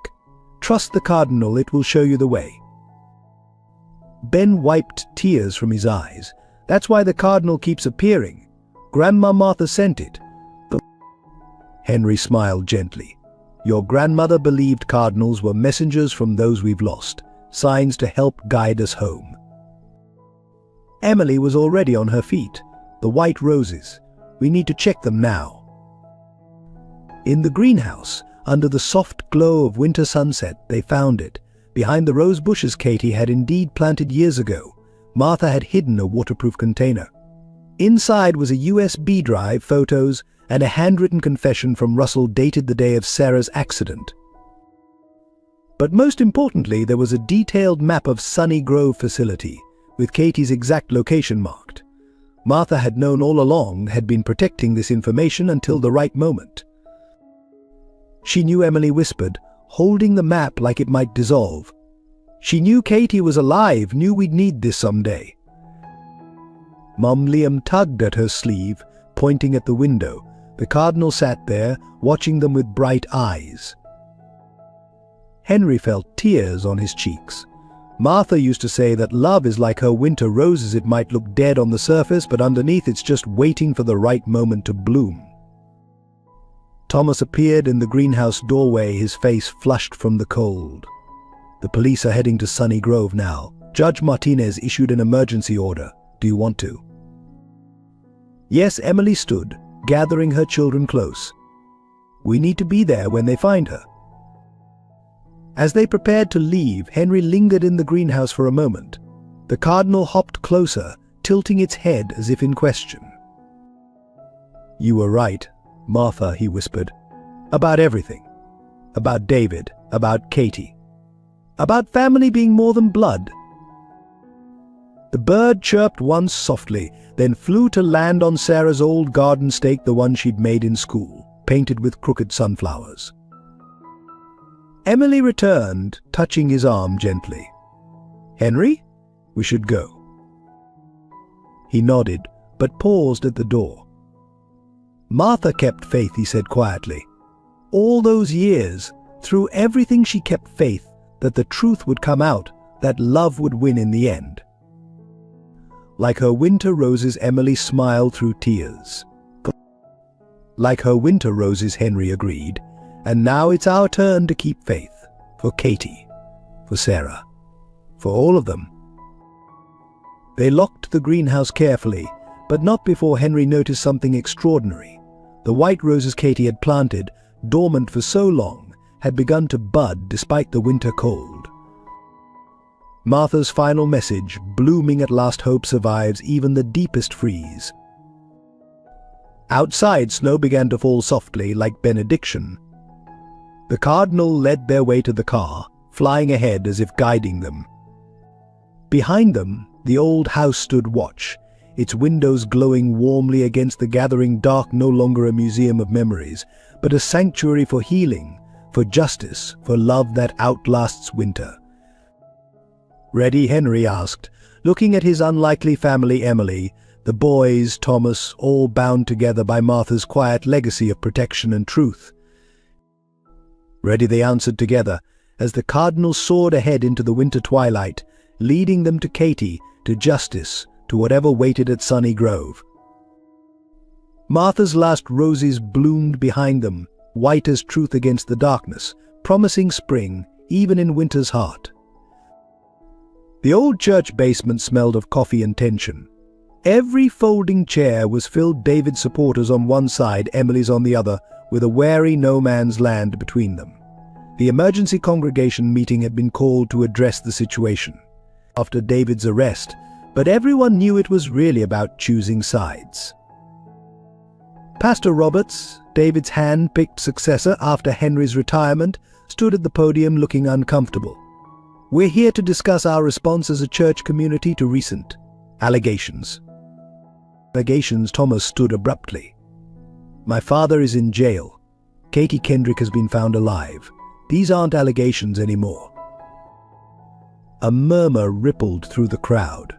Trust the cardinal, it will show you the way. Ben wiped tears from his eyes. "That's why the cardinal keeps appearing. Grandma Martha sent it." Henry smiled gently. "Your grandmother believed cardinals were messengers from those we've lost, signs to help guide us home." Emily was already on her feet. "The white roses. We need to check them now." In the greenhouse, under the soft glow of winter sunset, they found it. Behind the rose bushes Katie had indeed planted years ago, Martha had hidden a waterproof container. Inside was a USB drive, photos, and a handwritten confession from Russell dated the day of Sarah's accident. But most importantly, there was a detailed map of Sunny Grove facility, with Katie's exact location marked. Martha had known all along, had been protecting this information until the right moment. She knew, Emily whispered, holding the map like it might dissolve. She knew Katie was alive, knew we'd need this someday. Mom Liam tugged at her sleeve, pointing at the window. The cardinal sat there, watching them with bright eyes. Henry felt tears on his cheeks. Martha used to say that love is like her winter roses. It might look dead on the surface, but underneath it's just waiting for the right moment to bloom. Thomas appeared in the greenhouse doorway, his face flushed from the cold. "The police are heading to Sunny Grove now. Judge Martinez issued an emergency order. Do you want to?" Yes, Emily stood, gathering her children close. "We need to be there when they find her." As they prepared to leave, Henry lingered in the greenhouse for a moment. The cardinal hopped closer, tilting its head as if in question. "You were right, Martha," he whispered. "About everything. About David, about Katie. About family being more than blood." The bird chirped once softly, then flew to land on Sarah's old garden stake, the one she'd made in school, painted with crooked sunflowers. Emily returned, touching his arm gently. "Henry, we should go." He nodded, but paused at the door. "Martha kept faith," he said quietly. "All those years, through everything she kept faith that the truth would come out, that love would win in the end." Like her winter roses, Emily smiled through tears. "Like her winter roses," Henry agreed. "And now it's our turn to keep faith. For Katie, for Sarah, for all of them." They locked the greenhouse carefully, but not before Henry noticed something extraordinary. The white roses Katie had planted, dormant for so long, had begun to bud despite the winter cold. Martha's final message, blooming at last, hope survives even the deepest freeze. Outside, snow began to fall softly, like benediction. The cardinal led their way to the car, flying ahead as if guiding them. Behind them, the old house stood watch, its windows glowing warmly against the gathering dark, no longer a museum of memories, but a sanctuary for healing, for justice, for love that outlasts winter. "Ready?" Henry asked, looking at his unlikely family, Emily, the boys, Thomas, all bound together by Martha's quiet legacy of protection and truth. "Ready," they answered together, as the cardinal soared ahead into the winter twilight, leading them to Katie, to justice, to whatever waited at Sunny Grove. Martha's last roses bloomed behind them, white as truth against the darkness, promising spring, even in winter's heart. The old church basement smelled of coffee and tension. Every folding chair was filled, David's supporters on one side, Emily's on the other, with a wary no man's land between them. The emergency congregation meeting had been called to address the situation after David's arrest, but everyone knew it was really about choosing sides. Pastor Roberts, David's hand-picked successor after Henry's retirement, stood at the podium looking uncomfortable. "We're here to discuss our response as a church community to recent allegations." "Allegations?" Thomas stood abruptly. "My father is in jail. Katie Kendrick has been found alive. These aren't allegations anymore." A murmur rippled through the crowd.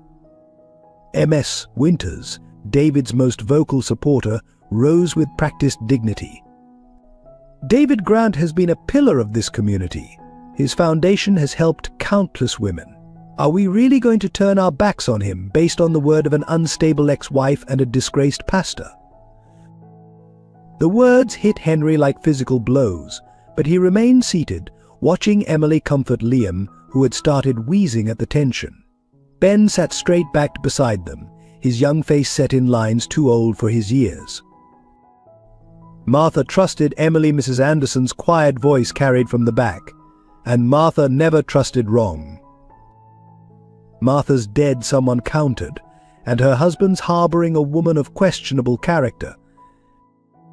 M.S. Winters, David's most vocal supporter, rose with practiced dignity. "David Grant has been a pillar of this community. His foundation has helped countless women. Are we really going to turn our backs on him based on the word of an unstable ex-wife and a disgraced pastor? The words hit Henry like physical blows, but he remained seated, watching Emily comfort Liam, who had started wheezing at the tension. Ben sat straight-backed beside them, his young face set in lines too old for his years. Martha trusted Emily. Mrs. Anderson's quiet voice carried from the back, and Martha never trusted wrong. Martha's dead, someone countered, and her husband's harboring a woman of questionable character.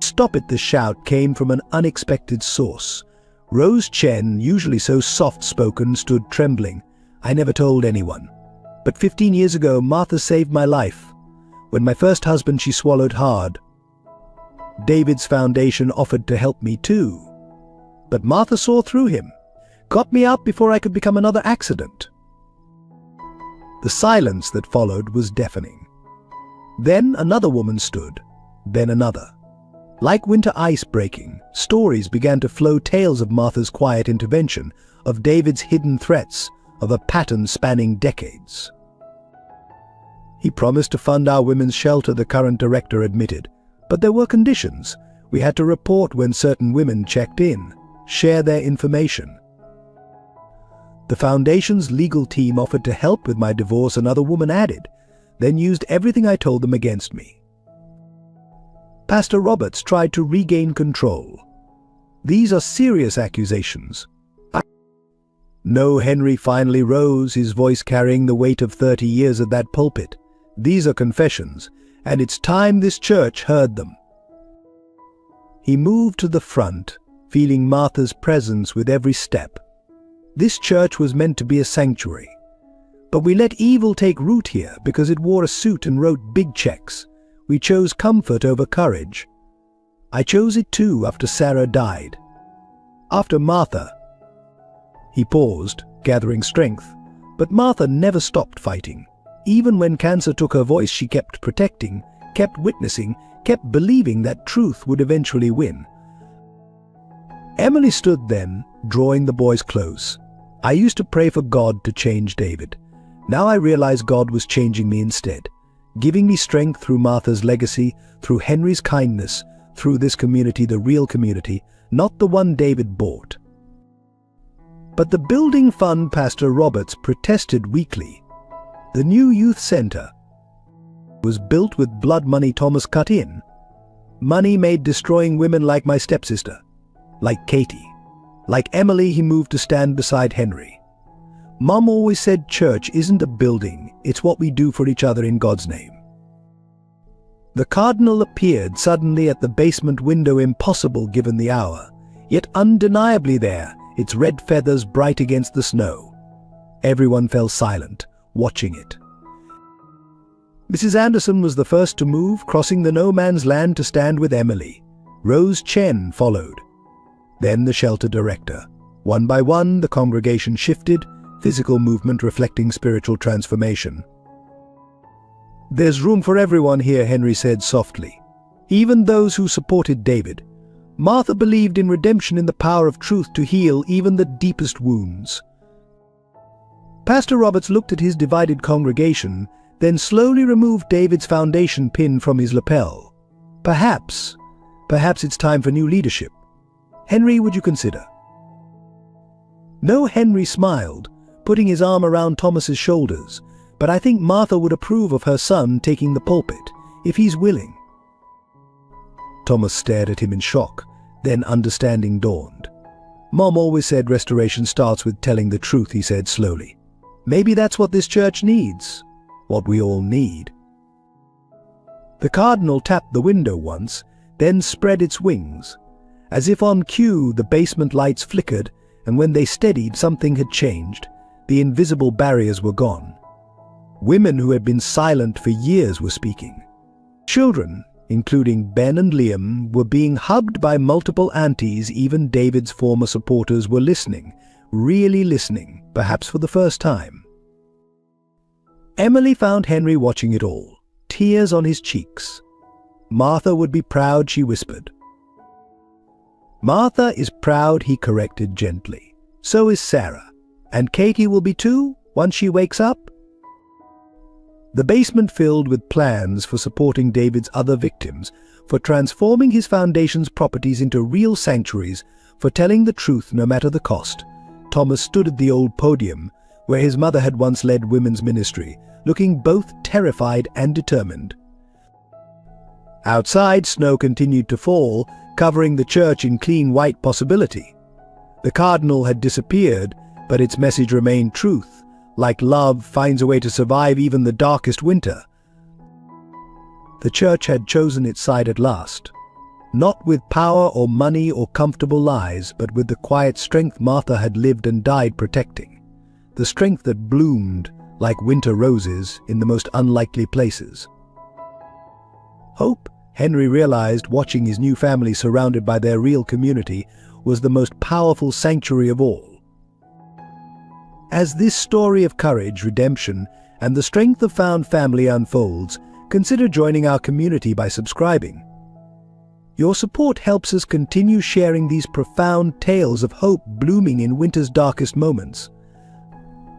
Stop it, the shout came from an unexpected source. Rose Chen, usually so soft-spoken, stood trembling. I never told anyone. But 15 years ago, Martha saved my life. When my first husband, she swallowed hard. David's foundation offered to help me too. But Martha saw through him, got me out before I could become another accident. The silence that followed was deafening. Then another woman stood, then another. Like winter ice breaking, stories began to flow, tales of Martha's quiet intervention, of David's hidden threats, of a pattern spanning decades. He promised to fund our women's shelter, the current director admitted, but there were conditions. We had to report when certain women checked in, share their information. The foundation's legal team offered to help with my divorce, another woman added, then used everything I told them against me. Pastor Roberts tried to regain control. These are serious accusations. No, Henry finally rose, his voice carrying the weight of 30 years at that pulpit. These are confessions, and it's time this church heard them. He moved to the front, feeling Martha's presence with every step. This church was meant to be a sanctuary. But we let evil take root here because it wore a suit and wrote big checks. We chose comfort over courage. I chose it too after Sarah died. After Martha. He paused, gathering strength, but Martha never stopped fighting. Even when cancer took her voice, she kept protecting, kept witnessing, kept believing that truth would eventually win. Emily stood then, drawing the boys close. I used to pray for God to change David. Now I realize God was changing me instead, giving me strength through Martha's legacy, through Henry's kindness, through this community, the real community, not the one David bought. But the building fund, Pastor Roberts protested weakly. The new youth center was built with blood money Thomas cut in. Money made destroying women like my stepsister, like Katie. Like Emily, he moved to stand beside Henry. Mom always said church isn't a building, it's what we do for each other in God's name. The cardinal appeared suddenly at the basement window, impossible given the hour, yet undeniably there, its red feathers bright against the snow. Everyone fell silent, watching it. Mrs. Anderson was the first to move, crossing the no-man's land to stand with Emily. Rose Chen followed. Then the shelter director. One by one, the congregation shifted, physical movement reflecting spiritual transformation. There's room for everyone here, Henry said softly. Even those who supported David. Martha believed in redemption, in the power of truth to heal even the deepest wounds. Pastor Roberts looked at his divided congregation, then slowly removed David's foundation pin from his lapel. Perhaps it's time for new leadership. Henry, would you consider? No, Henry smiled, putting his arm around Thomas's shoulders, but I think Martha would approve of her son taking the pulpit, if he's willing. Thomas stared at him in shock, then understanding dawned. Mom always said restoration starts with telling the truth, he said slowly. Maybe that's what this church needs, what we all need. The cardinal tapped the window once, then spread its wings. As if on cue, the basement lights flickered, and when they steadied, something had changed. The invisible barriers were gone. Women who had been silent for years were speaking. Children, including Ben and Liam, were being hugged by multiple aunties. Even David's former supporters were listening, really listening, perhaps for the first time. Emily found Henry watching it all, tears on his cheeks. Martha would be proud, she whispered. Martha is proud, he corrected gently. So is Sarah. And Katie will be too? once she wakes up? The basement filled with plans for supporting David's other victims, for transforming his foundation's properties into real sanctuaries, for telling the truth no matter the cost. Thomas stood at the old podium, where his mother had once led women's ministry, looking both terrified and determined. Outside, snow continued to fall, covering the church in clean white possibility. The cardinal had disappeared, but its message remained truth. Like love finds a way to survive even the darkest winter. The church had chosen its side at last, not with power or money or comfortable lies, but with the quiet strength Martha had lived and died protecting, the strength that bloomed like winter roses in the most unlikely places. Hope, Henry realized, watching his new family surrounded by their real community, was the most powerful sanctuary of all. As this story of courage, redemption, and the strength of found family unfolds, consider joining our community by subscribing. Your support helps us continue sharing these profound tales of hope blooming in winter's darkest moments.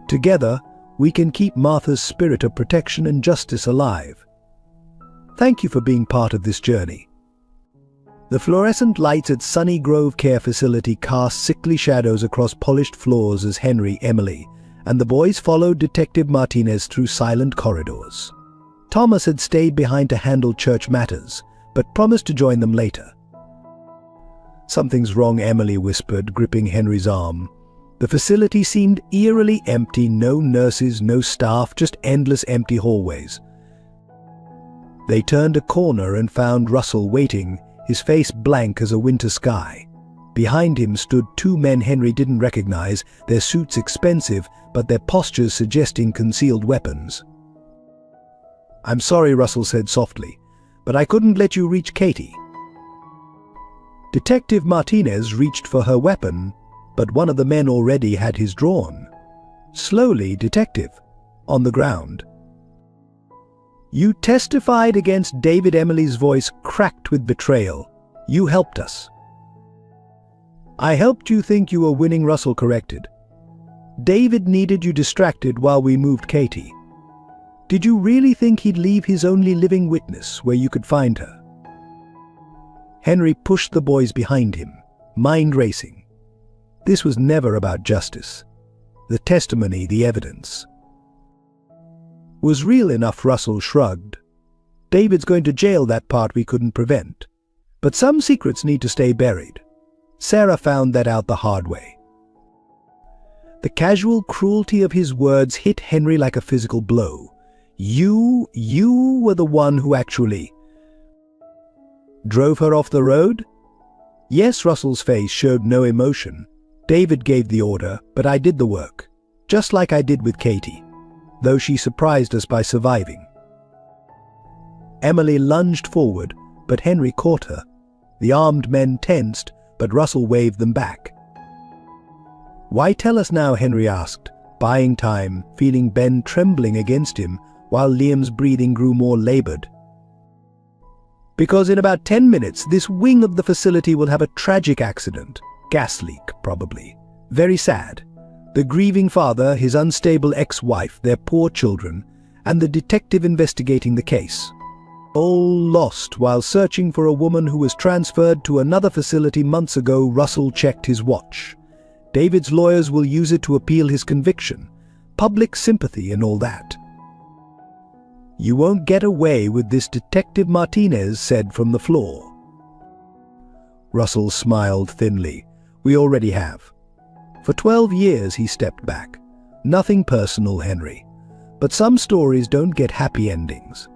Together, we can keep Martha's spirit of protection and justice alive. Thank you for being part of this journey. The fluorescent lights at Sunny Grove Care Facility cast sickly shadows across polished floors as Henry, Emily, and the boys followed Detective Martinez through silent corridors. Thomas had stayed behind to handle church matters, but promised to join them later. "Something's wrong," Emily whispered, gripping Henry's arm. The facility seemed eerily empty, no nurses, no staff, just endless empty hallways. They turned a corner and found Russell waiting, his face blank as a winter sky. Behind him stood two men Henry didn't recognize, their suits expensive, but their postures suggesting concealed weapons. "I'm sorry," Russell said softly, "but I couldn't let you reach Katie." Detective Martinez reached for her weapon, but one of the men already had his drawn. Slowly, "Detective," on the ground. "You testified against David." Emily's voice cracked with betrayal. "You helped us." "I helped you think you were winning," Russell corrected. "David needed you distracted while we moved Katie. Did you really think he'd leave his only living witness where you could find her?" Henry pushed the boys behind him, mind racing. This was never about justice. The testimony, the evidence, was real enough. Russell shrugged. "David's going to jail, that part we couldn't prevent. But some secrets need to stay buried. Sarah found that out the hard way." The casual cruelty of his words hit Henry like a physical blow. You were the one who actually drove her off the road?" "Yes." Russell's face showed no emotion. "David gave the order, but I did the work, just like I did with Katie, though she surprised us by surviving." Emily lunged forward, but Henry caught her. The armed men tensed, but Russell waved them back. "Why tell us now?" Henry asked, buying time, feeling Ben trembling against him, while Liam's breathing grew more labored. "Because in about 10 minutes, this wing of the facility will have a tragic accident. Gas leak, probably. Very sad. The grieving father, his unstable ex-wife, their poor children, and the detective investigating the case. All lost while searching for a woman who was transferred to another facility months ago." Russell checked his watch. "David's lawyers will use it to appeal his conviction. Public sympathy and all that." "You won't get away with this," Detective Martinez said from the floor. Russell smiled thinly. "We already have. For 12 years," he stepped back. "Nothing personal, Henry. But some stories don't get happy endings."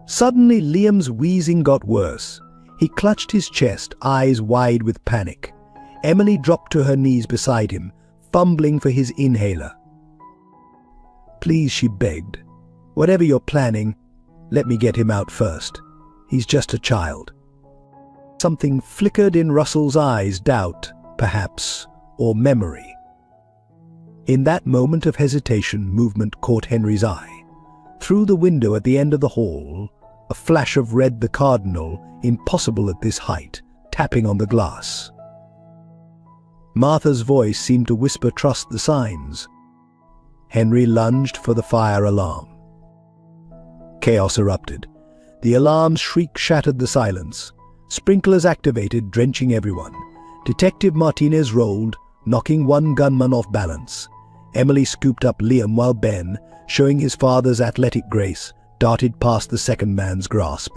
Suddenly, Liam's wheezing got worse. He clutched his chest, eyes wide with panic. Emily dropped to her knees beside him, fumbling for his inhaler. "Please," she begged. "Whatever you're planning, let me get him out first. He's just a child." Something flickered in Russell's eyes, doubt, perhaps, or memory. In that moment of hesitation, movement caught Henry's eye. Through the window at the end of the hall, a flash of red, the cardinal, impossible at this height, tapping on the glass. Martha's voice seemed to whisper, "Trust the signs." Henry lunged for the fire alarm. Chaos erupted. The alarm's shriek shattered the silence. Sprinklers activated, drenching everyone. Detective Martinez rolled, knocking one gunman off balance. Emily scooped up Liam while Ben, showing his father's athletic grace, darted past the second man's grasp.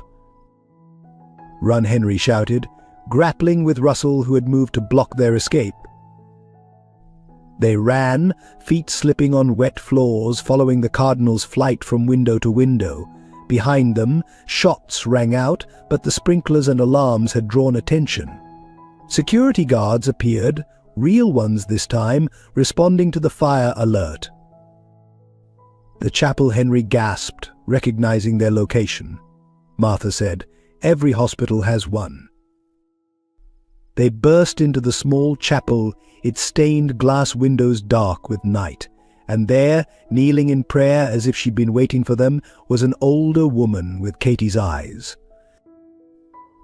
"Run," Henry shouted, grappling with Russell, who had moved to block their escape. They ran, feet slipping on wet floors, following the Cardinal's flight from window to window. Behind them, shots rang out, but the sprinklers and alarms had drawn attention. Security guards appeared, real ones this time, responding to the fire alert. "The chapel," Henry gasped, recognizing their location. Martha said, "Every hospital has one." They burst into the small chapel, its stained glass windows dark with night, and there, kneeling in prayer as if she'd been waiting for them, was an older woman with Katie's eyes.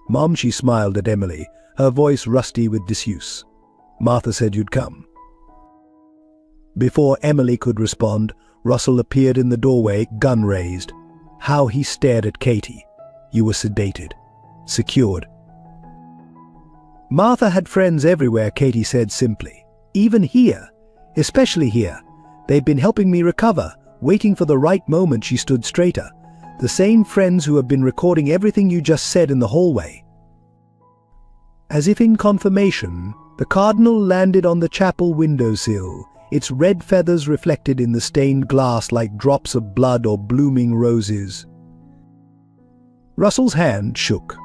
"Mom," she smiled at Emily, her voice rusty with disuse. "Martha said you'd come." Before Emily could respond, Russell appeared in the doorway, gun raised. How he stared at Katie. "You were sedated. Secured." "Martha had friends everywhere," Katie said simply. "Even here. Especially here. They've been helping me recover, waiting for the right moment." She stood straighter. "The same friends who have been recording everything you just said in the hallway." As if in confirmation, the Cardinal landed on the chapel windowsill, its red feathers reflected in the stained glass like drops of blood or blooming roses. Russell's hand shook.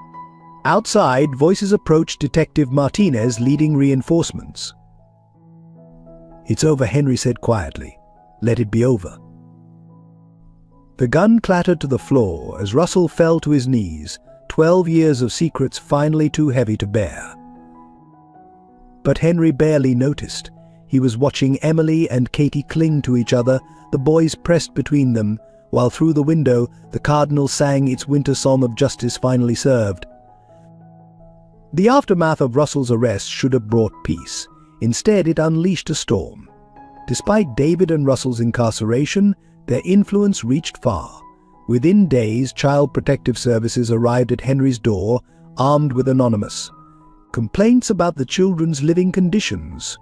Outside, voices approached Detective Martinez leading reinforcements. "It's over," Henry said quietly. "Let it be over." The gun clattered to the floor as Russell fell to his knees, 12 years of secrets finally too heavy to bear. But Henry barely noticed. He was watching Emily and Katie cling to each other, the boys pressed between them, while through the window the Cardinal sang its winter song of justice finally served. The aftermath of Russell's arrest should have brought peace. Instead, it unleashed a storm. Despite David and Russell's incarceration, their influence reached far. Within days, Child Protective Services arrived at Henry's door, armed with anonymous complaints about the children's living conditions.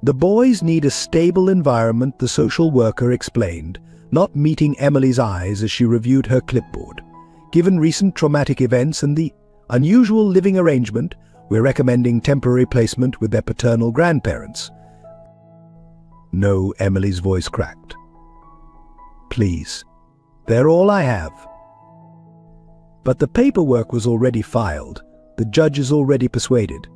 "The boys need a stable environment," the social worker explained, not meeting Emily's eyes as she reviewed her clipboard. "Given recent traumatic events and the unusual living arrangement, we're recommending temporary placement with their paternal grandparents." "No," Emily's voice cracked. "Please. They're all I have." But the paperwork was already filed. The judges already persuaded.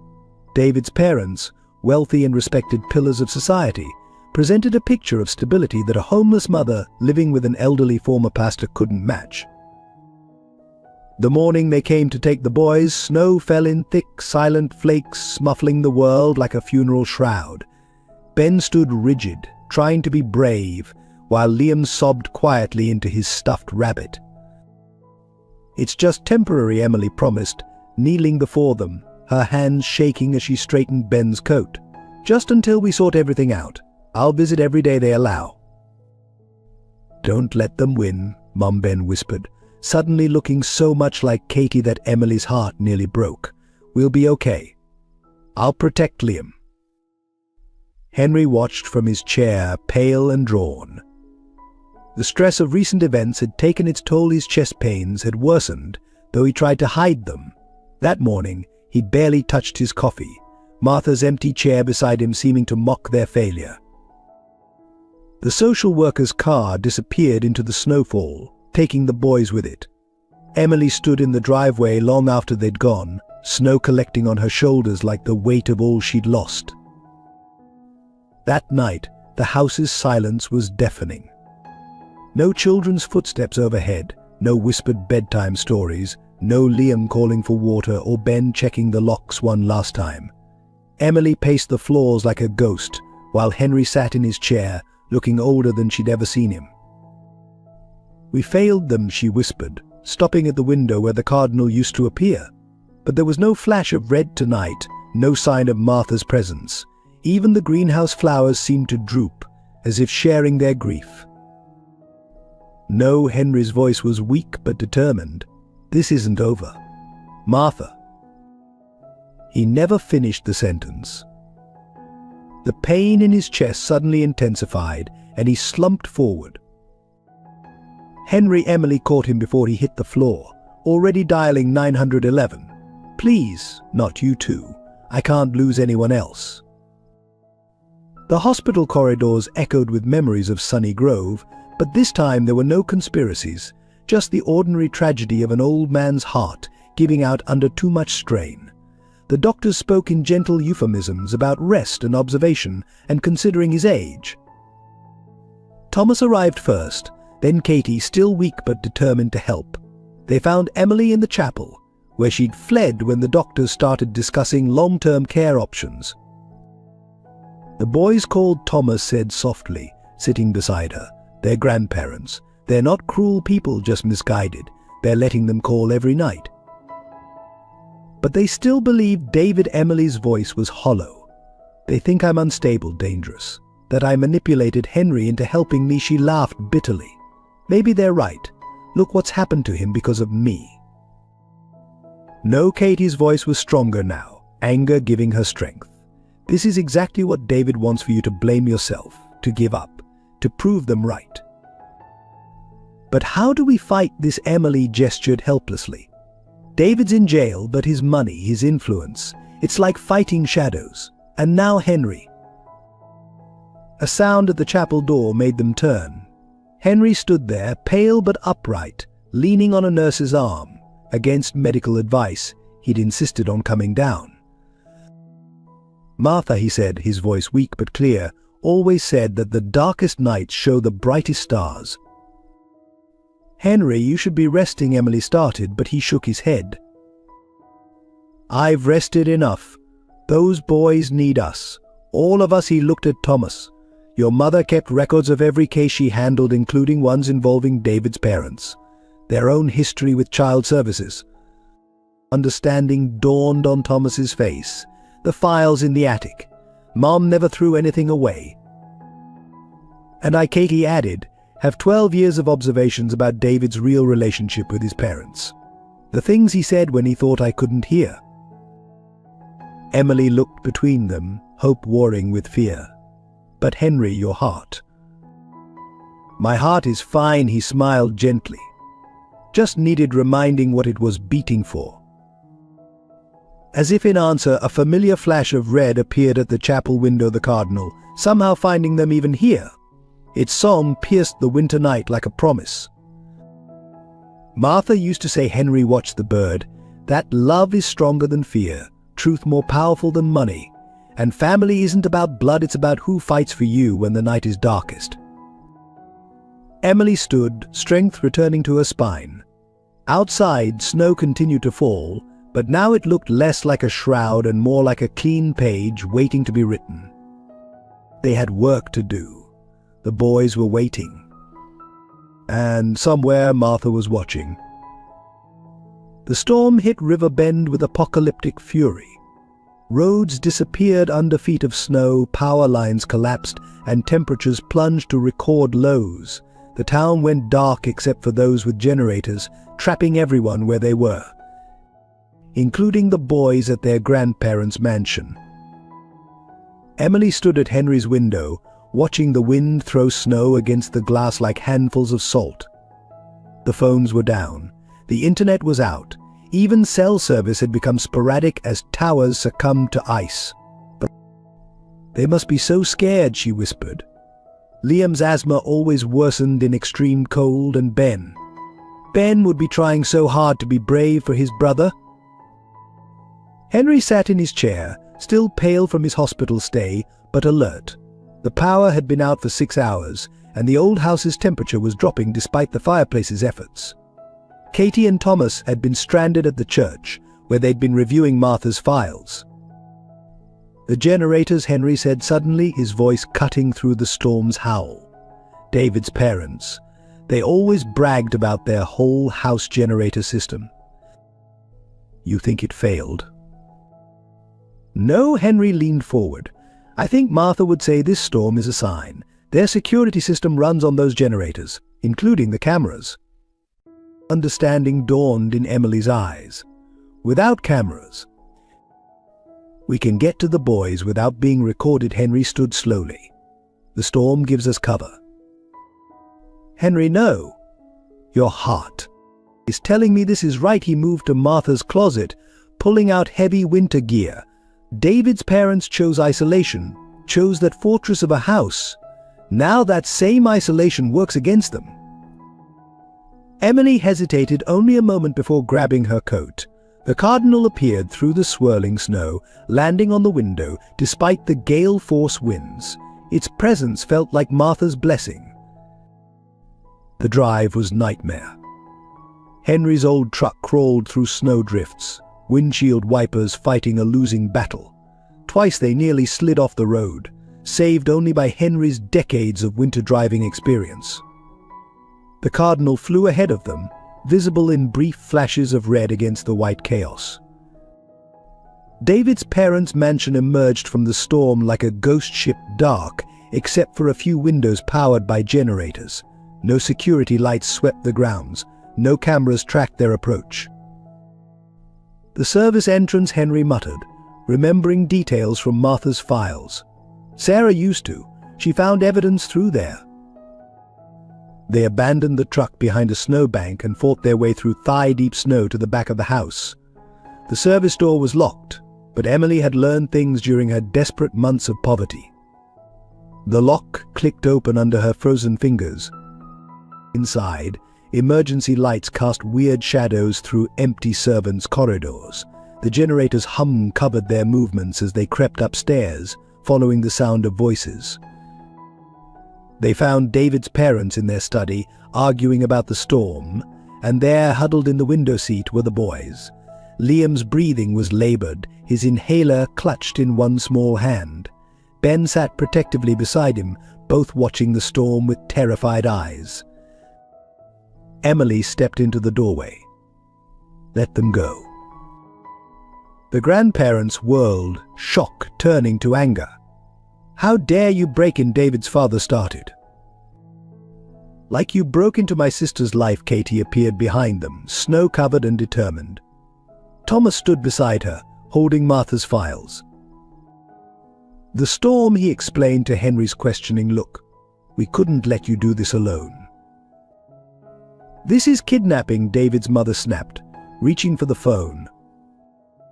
David's parents, wealthy and respected pillars of society, presented a picture of stability that a homeless mother living with an elderly former pastor couldn't match. The morning they came to take the boys, snow fell in thick, silent flakes, muffling the world like a funeral shroud. Ben stood rigid, trying to be brave, while Liam sobbed quietly into his stuffed rabbit. "It's just temporary," Emily promised, kneeling before them, her hands shaking as she straightened Ben's coat. "Just until we sort everything out. I'll visit every day they allow." "Don't let them win," Mom Ben whispered, suddenly looking so much like Katie that Emily's heart nearly broke. "We'll be okay. I'll protect Liam." Henry watched from his chair, pale and drawn. The stress of recent events had taken its toll. His chest pains had worsened, though he tried to hide them. That morning, he'd barely touched his coffee, Martha's empty chair beside him seeming to mock their failure. The social worker's car disappeared into the snowfall, taking the boys with it. Emily stood in the driveway long after they'd gone, snow collecting on her shoulders like the weight of all she'd lost. That night, the house's silence was deafening. No children's footsteps overhead, no whispered bedtime stories, no Liam calling for water or Ben checking the locks one last time. Emily paced the floors like a ghost, while Henry sat in his chair, looking older than she'd ever seen him. "We failed them," she whispered, stopping at the window where the Cardinal used to appear. But there was no flash of red tonight, no sign of Martha's presence. Even the greenhouse flowers seemed to droop. as if sharing their grief. No, Henry's voice was weak but determined. This isn't over. Martha. He never finished the sentence. The pain in his chest suddenly intensified, and he slumped forward. Emily caught him before he hit the floor, already dialing 911. Please, not you two. I can't lose anyone else. The hospital corridors echoed with memories of Sunny Grove, but this time there were no conspiracies, just the ordinary tragedy of an old man's heart giving out under too much strain. The doctors spoke in gentle euphemisms about rest and observation and considering his age. Thomas arrived first, then Katie, still weak but determined to help. They found Emily in the chapel, where she'd fled when the doctors started discussing long-term care options. The boys called Thomas said softly, sitting beside her, "They're grandparents. They're not cruel people, just misguided. They're letting them call every night." But they still believed David Emily's voice was hollow. "They think I'm unstable, dangerous. That I manipulated Henry into helping me," she laughed bitterly. "Maybe they're right. Look what's happened to him because of me." No, Katie's voice was stronger now, anger giving her strength. "This is exactly what David wants for you to blame yourself, to give up, to prove them right." "But how do we fight this?" Emily gestured helplessly. "David's in jail, but his money, his influence, it's like fighting shadows. And now Henry." A sound at the chapel door made them turn. Henry stood there, pale but upright, leaning on a nurse's arm. Against medical advice, he'd insisted on coming down. "Martha," he said, his voice weak but clear, "always said that the darkest nights show the brightest stars." "Henry, you should be resting," Emily started, but he shook his head. "I've rested enough. Those boys need us. All of us." He looked at Thomas. "Your mother kept records of every case she handled, including ones involving David's parents. Their own history with child services." Understanding dawned on Thomas's face. The files in the attic. Mom never threw anything away. "And I," Katie added, "have 12 years of observations about David's real relationship with his parents. The things he said when he thought I couldn't hear." Emily looked between them, hope warring with fear. "But Henry, your heart." "My heart is fine," he smiled gently. "Just needed reminding what it was beating for." As if in answer, a familiar flash of red appeared at the chapel window. The cardinal, somehow finding them even here. Its song pierced the winter night like a promise. Martha used to say, "Henry, watch the bird. That love is stronger than fear, truth more powerful than money. And family isn't about blood, it's about who fights for you when the night is darkest." Emily stood, strength returning to her spine. Outside, snow continued to fall, but now it looked less like a shroud and more like a clean page waiting to be written. They had work to do. The boys were waiting. And somewhere Martha was watching. The storm hit River Bend with apocalyptic fury. Roads disappeared under feet of snow, power lines collapsed, and temperatures plunged to record lows. The town went dark except for those with generators, trapping everyone where they were, including the boys at their grandparents' mansion. Emily stood at Henry's window, watching the wind throw snow against the glass like handfuls of salt. The phones were down. The internet was out. Even cell service had become sporadic as towers succumbed to ice. "But they must be so scared," she whispered. Liam's asthma always worsened in extreme cold, and Ben would be trying so hard to be brave for his brother. Henry sat in his chair, still pale from his hospital stay, but alert. The power had been out for 6 hours, and the old house's temperature was dropping despite the fireplace's efforts. Katie and Thomas had been stranded at the church, where they'd been reviewing Martha's files. "The generators," Henry said suddenly, his voice cutting through the storm's howl. "David's parents. They always bragged about their whole house generator system." "You think it failed?" "No," Henry leaned forward. "I think Martha would say this storm is a sign. Their security system runs on those generators, including the cameras. Understanding dawned in Emily's eyes. Without cameras, we can get to the boys without being recorded. Henry stood slowly. The storm gives us cover. Henry, no. Your heart is telling me this is right. He moved to Martha's closet, pulling out heavy winter gear. David's parents chose isolation, chose that fortress of a house. Now that same isolation works against them. Emily hesitated only a moment before grabbing her coat. The cardinal appeared through the swirling snow, landing on the window despite the gale-force winds. Its presence felt like Martha's blessing. The drive was nightmare. Henry's old truck crawled through snowdrifts, windshield wipers fighting a losing battle. Twice they nearly slid off the road, saved only by Henry's decades of winter driving experience. The cardinal flew ahead of them, visible in brief flashes of red against the white chaos. David's parents' mansion emerged from the storm like a ghost ship, dark, except for a few windows powered by generators. No security lights swept the grounds. No cameras tracked their approach. The service entrance, Henry muttered, remembering details from Martha's files. Sarah used to. She found evidence through there. They abandoned the truck behind a snowbank and fought their way through thigh-deep snow to the back of the house. The service door was locked, but Emily had learned things during her desperate months of poverty. The lock clicked open under her frozen fingers. Inside, emergency lights cast weird shadows through empty servants' corridors. The generator's hum covered their movements as they crept upstairs, following the sound of voices. They found David's parents in their study, arguing about the storm, and there, huddled in the window seat, were the boys. Liam's breathing was labored, his inhaler clutched in one small hand. Ben sat protectively beside him, both watching the storm with terrified eyes. Emily stepped into the doorway. Let them go. The grandparents whirled, shock turning to anger. How dare you break in? David's father started. Like you broke into my sister's life. Katie appeared behind them, snow-covered and determined. Thomas stood beside her, holding Martha's files. The storm, he explained to Henry's questioning look. We couldn't let you do this alone. This is kidnapping, David's mother snapped, reaching for the phone.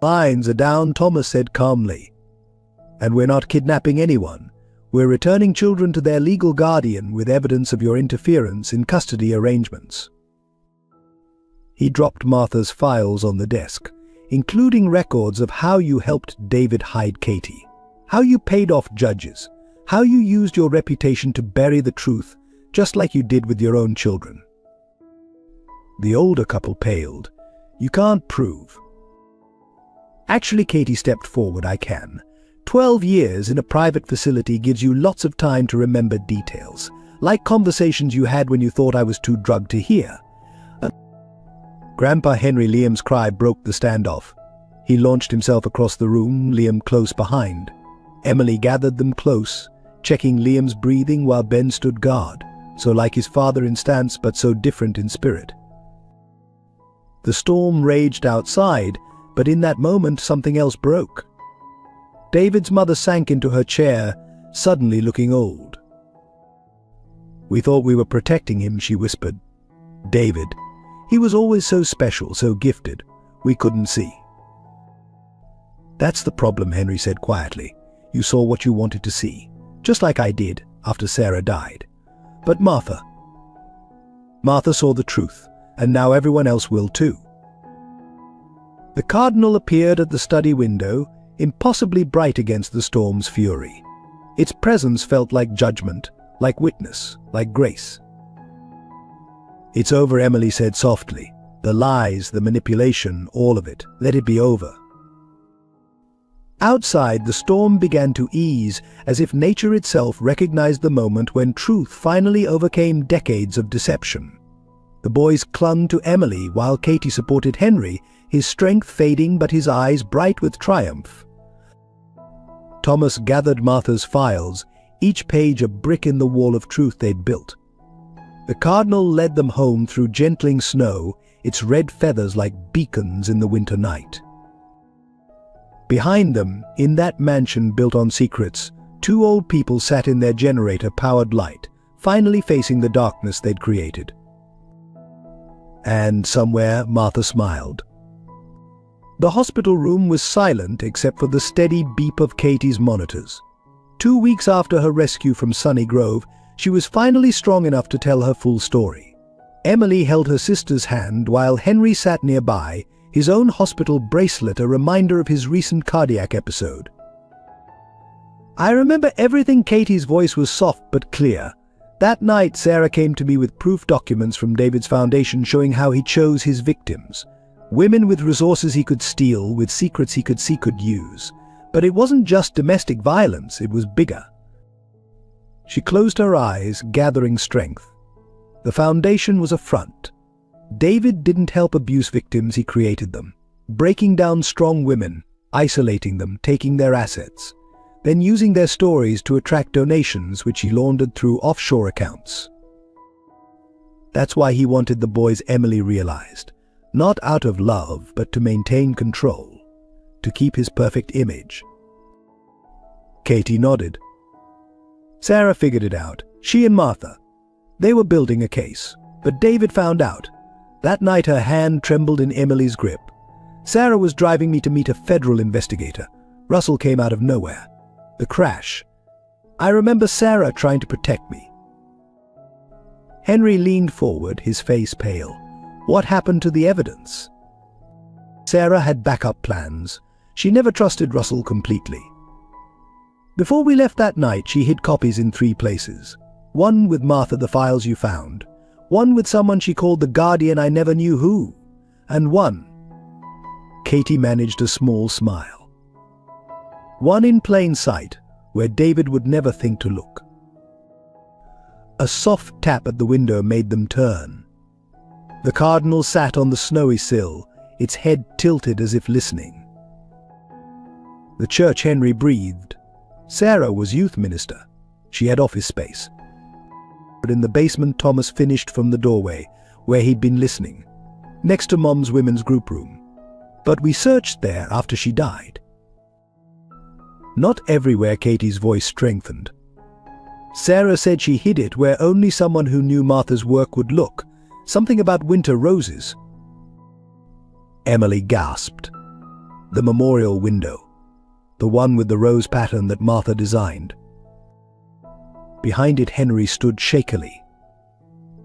Lines are down, Thomas said calmly. And we're not kidnapping anyone. We're returning children to their legal guardian with evidence of your interference in custody arrangements. He dropped Martha's files on the desk, including records of how you helped David hide Katie, how you paid off judges, how you used your reputation to bury the truth, just like you did with your own children. The older couple paled. You can't prove. Actually, Katie stepped forward. I can. 12 years in a private facility gives you lots of time to remember details, like conversations you had when you thought I was too drugged to hear. Grandpa Henry. Liam's cry broke the standoff. He launched himself across the room, Liam close behind. Emily gathered them close, checking Liam's breathing while Ben stood guard, so like his father in stance but so different in spirit. The storm raged outside, but in that moment something else broke. David's mother sank into her chair, suddenly looking old. We thought we were protecting him, she whispered. David. He was always so special, so gifted. We couldn't see. That's the problem, Henry said quietly. You saw what you wanted to see, just like I did after Sarah died. But Martha saw the truth, and now everyone else will too. The cardinal appeared at the study window, impossibly bright against the storm's fury. Its presence felt like judgment, like witness, like grace. It's over, Emily said softly. The lies, the manipulation, all of it. Let it be over. Outside, the storm began to ease, as if nature itself recognized the moment when truth finally overcame decades of deception. The boys clung to Emily while Katie supported Henry, his strength fading but his eyes bright with triumph. Thomas gathered Martha's files, each page a brick in the wall of truth they'd built. The cardinal led them home through gentling snow, its red feathers like beacons in the winter night. Behind them, in that mansion built on secrets, two old people sat in their generator-powered light, finally facing the darkness they'd created. And somewhere, Martha smiled. The hospital room was silent except for the steady beep of Katie's monitors. 2 weeks after her rescue from Sunny Grove, she was finally strong enough to tell her full story. Emily held her sister's hand while Henry sat nearby, his own hospital bracelet a reminder of his recent cardiac episode. "I remember everything." Katie's voice was soft but clear. "That night, Sarah came to me with proof documents from David's foundation showing how he chose his victims. Women with resources he could steal, with secrets he could use. But it wasn't just domestic violence, it was bigger." She closed her eyes, gathering strength. The foundation was a front. David didn't help abuse victims, he created them, breaking down strong women, isolating them, taking their assets, then using their stories to attract donations which he laundered through offshore accounts. That's why he wanted the boys, Emily realized, not out of love, but to maintain control, to keep his perfect image. Katie nodded. Sarah figured it out. She and Martha. They were building a case, but David found out. That night her hand trembled in Emily's grip. Sarah was driving me to meet a federal investigator. Russell came out of nowhere. The crash. I remember Sarah trying to protect me. Henry leaned forward, his face pale. What happened to the evidence? Sarah had backup plans. She never trusted Russell completely. Before we left that night, she hid copies in 3 places. One with Martha, the files you found. One with someone she called the Guardian, I never knew who. And one. Katie managed a small smile. One in plain sight, where David would never think to look. A soft tap at the window made them turn. The cardinal sat on the snowy sill, its head tilted as if listening. The church, Henry breathed. Sarah was youth minister. She had office space. But in the basement, Thomas finished from the doorway, where he'd been listening, next to Mom's women's group room. But we searched there after she died. Not everywhere. Katie's voice strengthened. Sarah said she hid it where only someone who knew Martha's work would look. Something about winter roses. Emily gasped. The memorial window. The one with the rose pattern that Martha designed. Behind it, Henry stood shakily.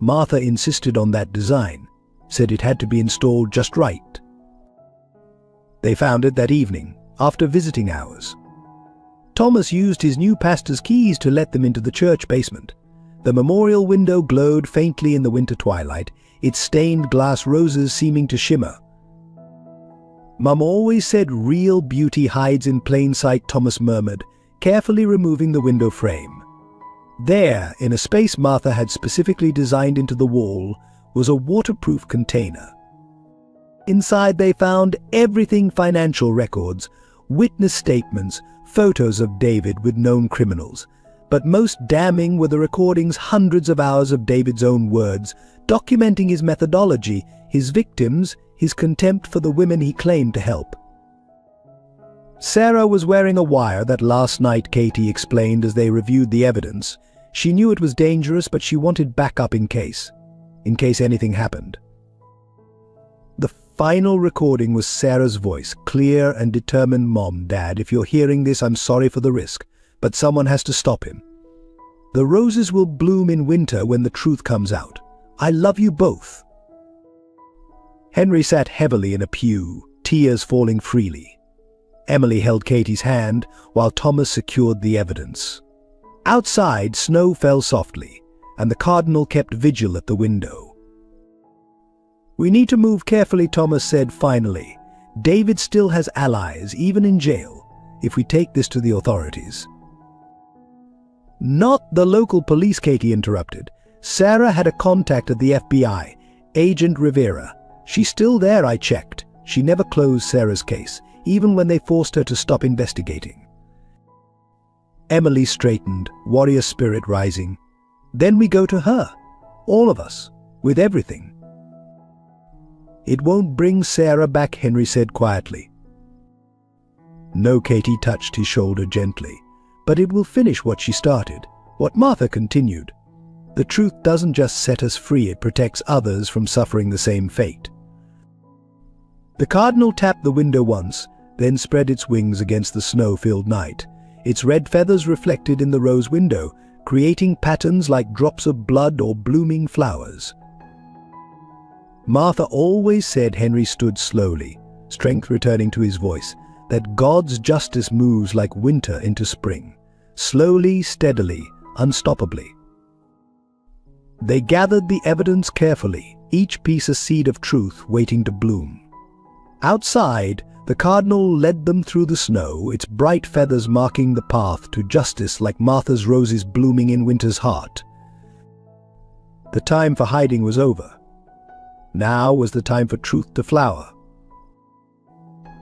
Martha insisted on that design, said it had to be installed just right. They found it that evening, after visiting hours. Thomas used his new pastor's keys to let them into the church basement. The memorial window glowed faintly in the winter twilight, its stained glass roses seeming to shimmer. Mum always said real beauty hides in plain sight, Thomas murmured, carefully removing the window frame. There, in a space Martha had specifically designed into the wall, was a waterproof container. Inside they found everything: financial records, witness statements, photos of David with known criminals. But most damning were the recordings, hundreds of hours of David's own words, documenting his methodology, his victims, his contempt for the women he claimed to help. Sarah was wearing a wire that last night, Katie explained as they reviewed the evidence. She knew it was dangerous, but she wanted backup in case anything happened. The final recording was Sarah's voice, clear and determined. Mom, Dad, if you're hearing this, I'm sorry for the risk, but someone has to stop him. The roses will bloom in winter when the truth comes out. I love you both. Henry sat heavily in a pew, tears falling freely. Emily held Katie's hand while Thomas secured the evidence. Outside, snow fell softly, and the cardinal kept vigil at the window. We need to move carefully, Thomas said finally. David still has allies, even in jail, if we take this to the authorities. Not the local police, Katie interrupted. Sarah had a contact at the FBI, Agent Rivera. She's still there, I checked. She never closed Sarah's case, even when they forced her to stop investigating. Emily straightened, warrior spirit rising. Then we go to her, all of us, with everything. It won't bring Sarah back, Henry said quietly. No, Katie touched his shoulder gently. But it will finish what she started, what Martha continued. The truth doesn't just set us free, it protects others from suffering the same fate. The cardinal tapped the window once, then spread its wings against the snow-filled night. Its red feathers reflected in the rose window, creating patterns like drops of blood or blooming flowers. Martha always said, Henry stood slowly, strength returning to his voice, that God's justice moves like winter into spring, slowly, steadily, unstoppably. They gathered the evidence carefully, each piece a seed of truth waiting to bloom. Outside, the cardinal led them through the snow, its bright feathers marking the path to justice like Martha's roses blooming in winter's heart. The time for hiding was over. Now was the time for truth to flower.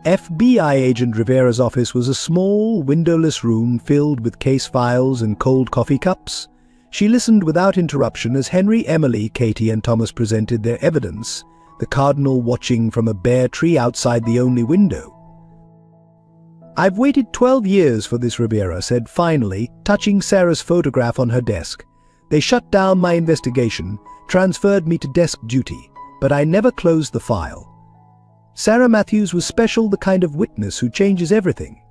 FBI agent Rivera's office was a small, windowless room filled with case files and cold coffee cups. She listened without interruption as Henry, Emily, Katie, and Thomas presented their evidence, the cardinal watching from a bare tree outside the only window. I've waited 12 years for this, Rivera said finally, touching Sarah's photograph on her desk. They shut down my investigation, transferred me to desk duty, but I never closed the file. Sarah Matthews was special, the kind of witness who changes everything.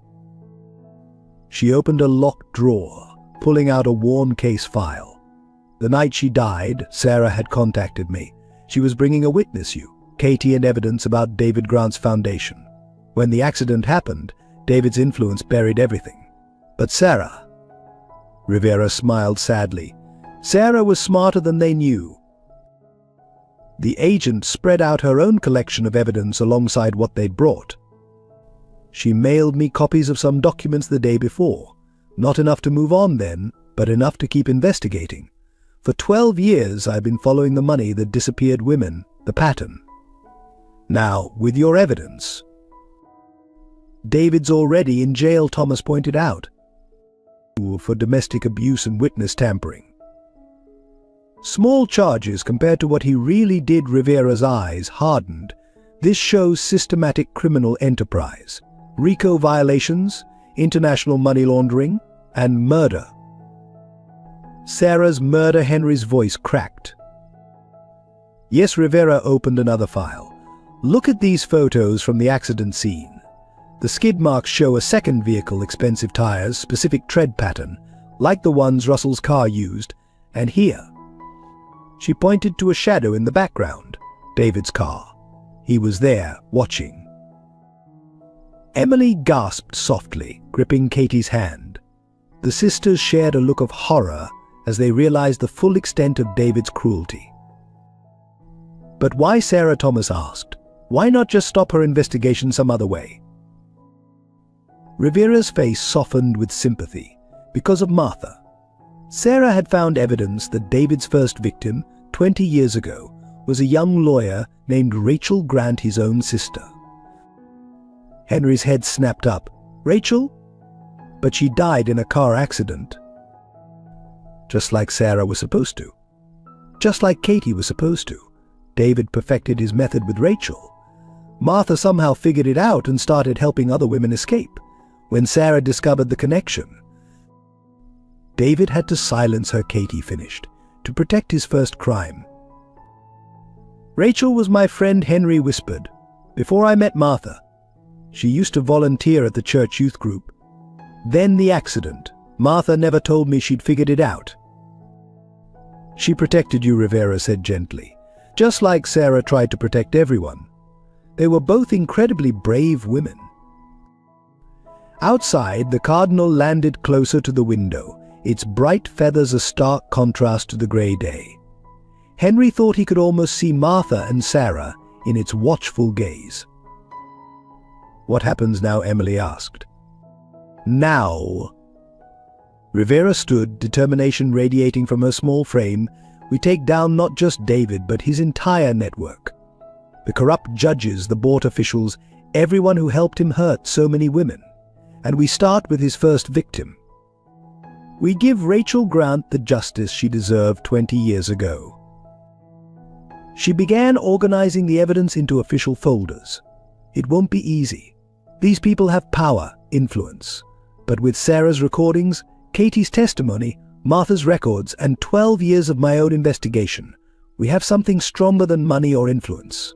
She opened a locked drawer, pulling out a worn case file. The night she died, Sarah had contacted me. She was bringing a witness, Katie, and evidence about David Grant's foundation. When the accident happened, David's influence buried everything. But Sarah... Rivera smiled sadly. Sarah was smarter than they knew. The agent spread out her own collection of evidence alongside what they'd brought. She mailed me copies of some documents the day before. Not enough to move on then, but enough to keep investigating. For 12 years I've been following the money that disappeared women, the pattern. Now, with your evidence. David's already in jail, Thomas pointed out, for domestic abuse and witness tampering. Small charges compared to what he really did. Rivera's eyes hardened. This shows systematic criminal enterprise, RICO violations, international money laundering, and murder. Sarah's murder, Henry's voice cracked. Yes, Rivera opened another file. Look at these photos from the accident scene. The skid marks show a second vehicle, expensive tires, specific tread pattern, like the ones Russell's car used, and here. She pointed to a shadow in the background, David's car. He was there, watching. Emily gasped softly, gripping Katie's hand. The sisters shared a look of horror as they realized the full extent of David's cruelty. But why, Sarah, Thomas asked. Why not just stop her investigation some other way? Rivera's face softened with sympathy. Because of Martha. Sarah had found evidence that David's first victim, 20 years ago, was a young lawyer named Rachel Grant, his own sister. Henry's head snapped up. Rachel? But she died in a car accident. Just like Sarah was supposed to. Just like Katie was supposed to. David perfected his method with Rachel. Martha somehow figured it out and started helping other women escape. When Sarah discovered the connection, David had to silence her, Katie finished, to protect his first crime. Rachel was my friend, Henry whispered, before I met Martha. She used to volunteer at the church youth group. Then the accident. Martha never told me she'd figured it out. She protected you, Rivera said gently, just like Sarah tried to protect everyone. They were both incredibly brave women. Outside, the cardinal landed closer to the window, its bright feathers a stark contrast to the grey day. Henry thought he could almost see Martha and Sarah in its watchful gaze. What happens now? Emily asked. Now. Rivera stood, determination radiating from her small frame. We take down not just David, but his entire network. The corrupt judges, the board officials, everyone who helped him hurt so many women. And we start with his first victim. We give Rachel Grant the justice she deserved 20 years ago. She began organizing the evidence into official folders. It won't be easy. These people have power, influence. But with Sarah's recordings, Katie's testimony, Martha's records, and 12 years of my own investigation, we have something stronger than money or influence.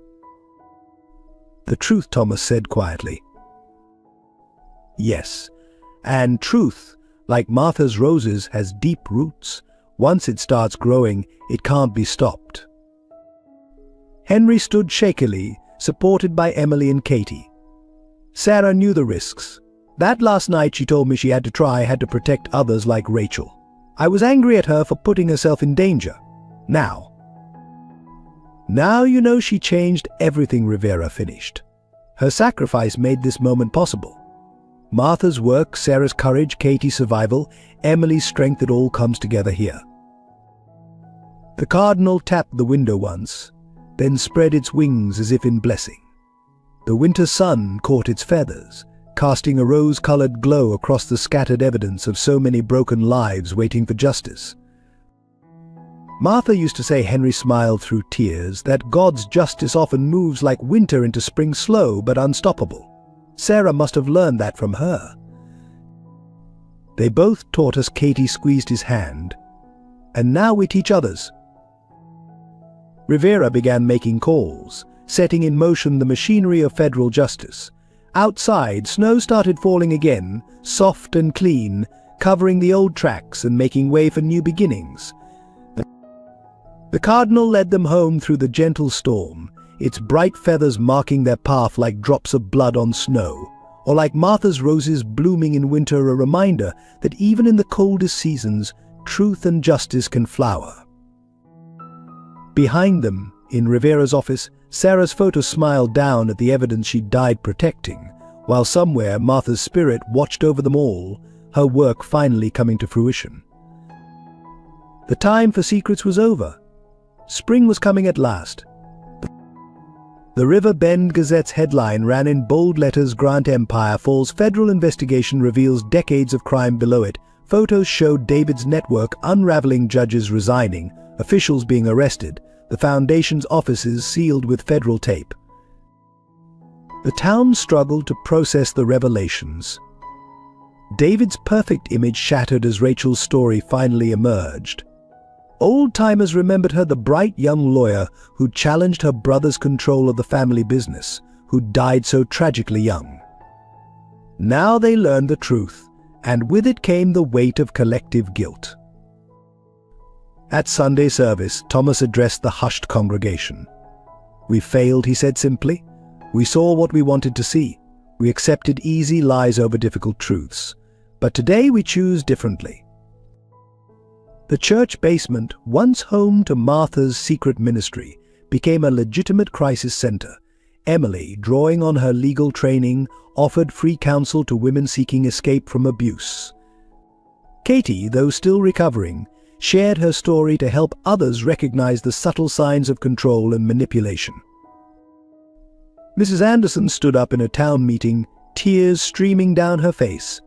The truth, Thomas said quietly. Yes, and truth, like Martha's roses, has deep roots. Once it starts growing, it can't be stopped. Henry stood shakily, supported by Emily and Katie. Sarah knew the risks. That last night she told me she had to protect others like Rachel. I was angry at her for putting herself in danger. Now you know she changed everything. Rivera finished. Her sacrifice made this moment possible. Martha's work, Sarah's courage, Katie's survival, Emily's strength, it all comes together here. The cardinal tapped the window once, then spread its wings as if in blessing. The winter sun caught its feathers, casting a rose-colored glow across the scattered evidence of so many broken lives waiting for justice. Martha used to say, Henry smiled through tears, that God's justice often moves like winter into spring, slow but unstoppable. Sarah must have learned that from her. They both taught us. Katie squeezed his hand. And now we teach others. Rivera began making calls, setting in motion the machinery of federal justice. Outside, snow started falling again, soft and clean, covering the old tracks and making way for new beginnings. The cardinal led them home through the gentle storm, its bright feathers marking their path like drops of blood on snow, or like Martha's roses blooming in winter, a reminder that even in the coldest seasons, truth and justice can flower. Behind them, in Rivera's office, Sarah's photo smiled down at the evidence she died protecting, while somewhere Martha's spirit watched over them all, her work finally coming to fruition. The time for secrets was over. Spring was coming at last. The River Bend Gazette's headline ran in bold letters, Grant Empire Falls, Federal Investigation Reveals Decades of Crime. Below it, photos showed David's network unraveling, judges resigning, officials being arrested, the foundation's offices sealed with federal tape. The town struggled to process the revelations. David's perfect image shattered as Rachel's story finally emerged. Old-timers remembered her, the bright young lawyer who challenged her brother's control of the family business, who died so tragically young. Now they learned the truth, and with it came the weight of collective guilt. At Sunday service, Thomas addressed the hushed congregation. We failed, he said simply. We saw what we wanted to see. We accepted easy lies over difficult truths. But today we choose differently. The church basement, once home to Martha's secret ministry, became a legitimate crisis center. Emily, drawing on her legal training, offered free counsel to women seeking escape from abuse. Katie, though still recovering, shared her story to help others recognize the subtle signs of control and manipulation. Mrs. Anderson stood up in a town meeting, tears streaming down her face.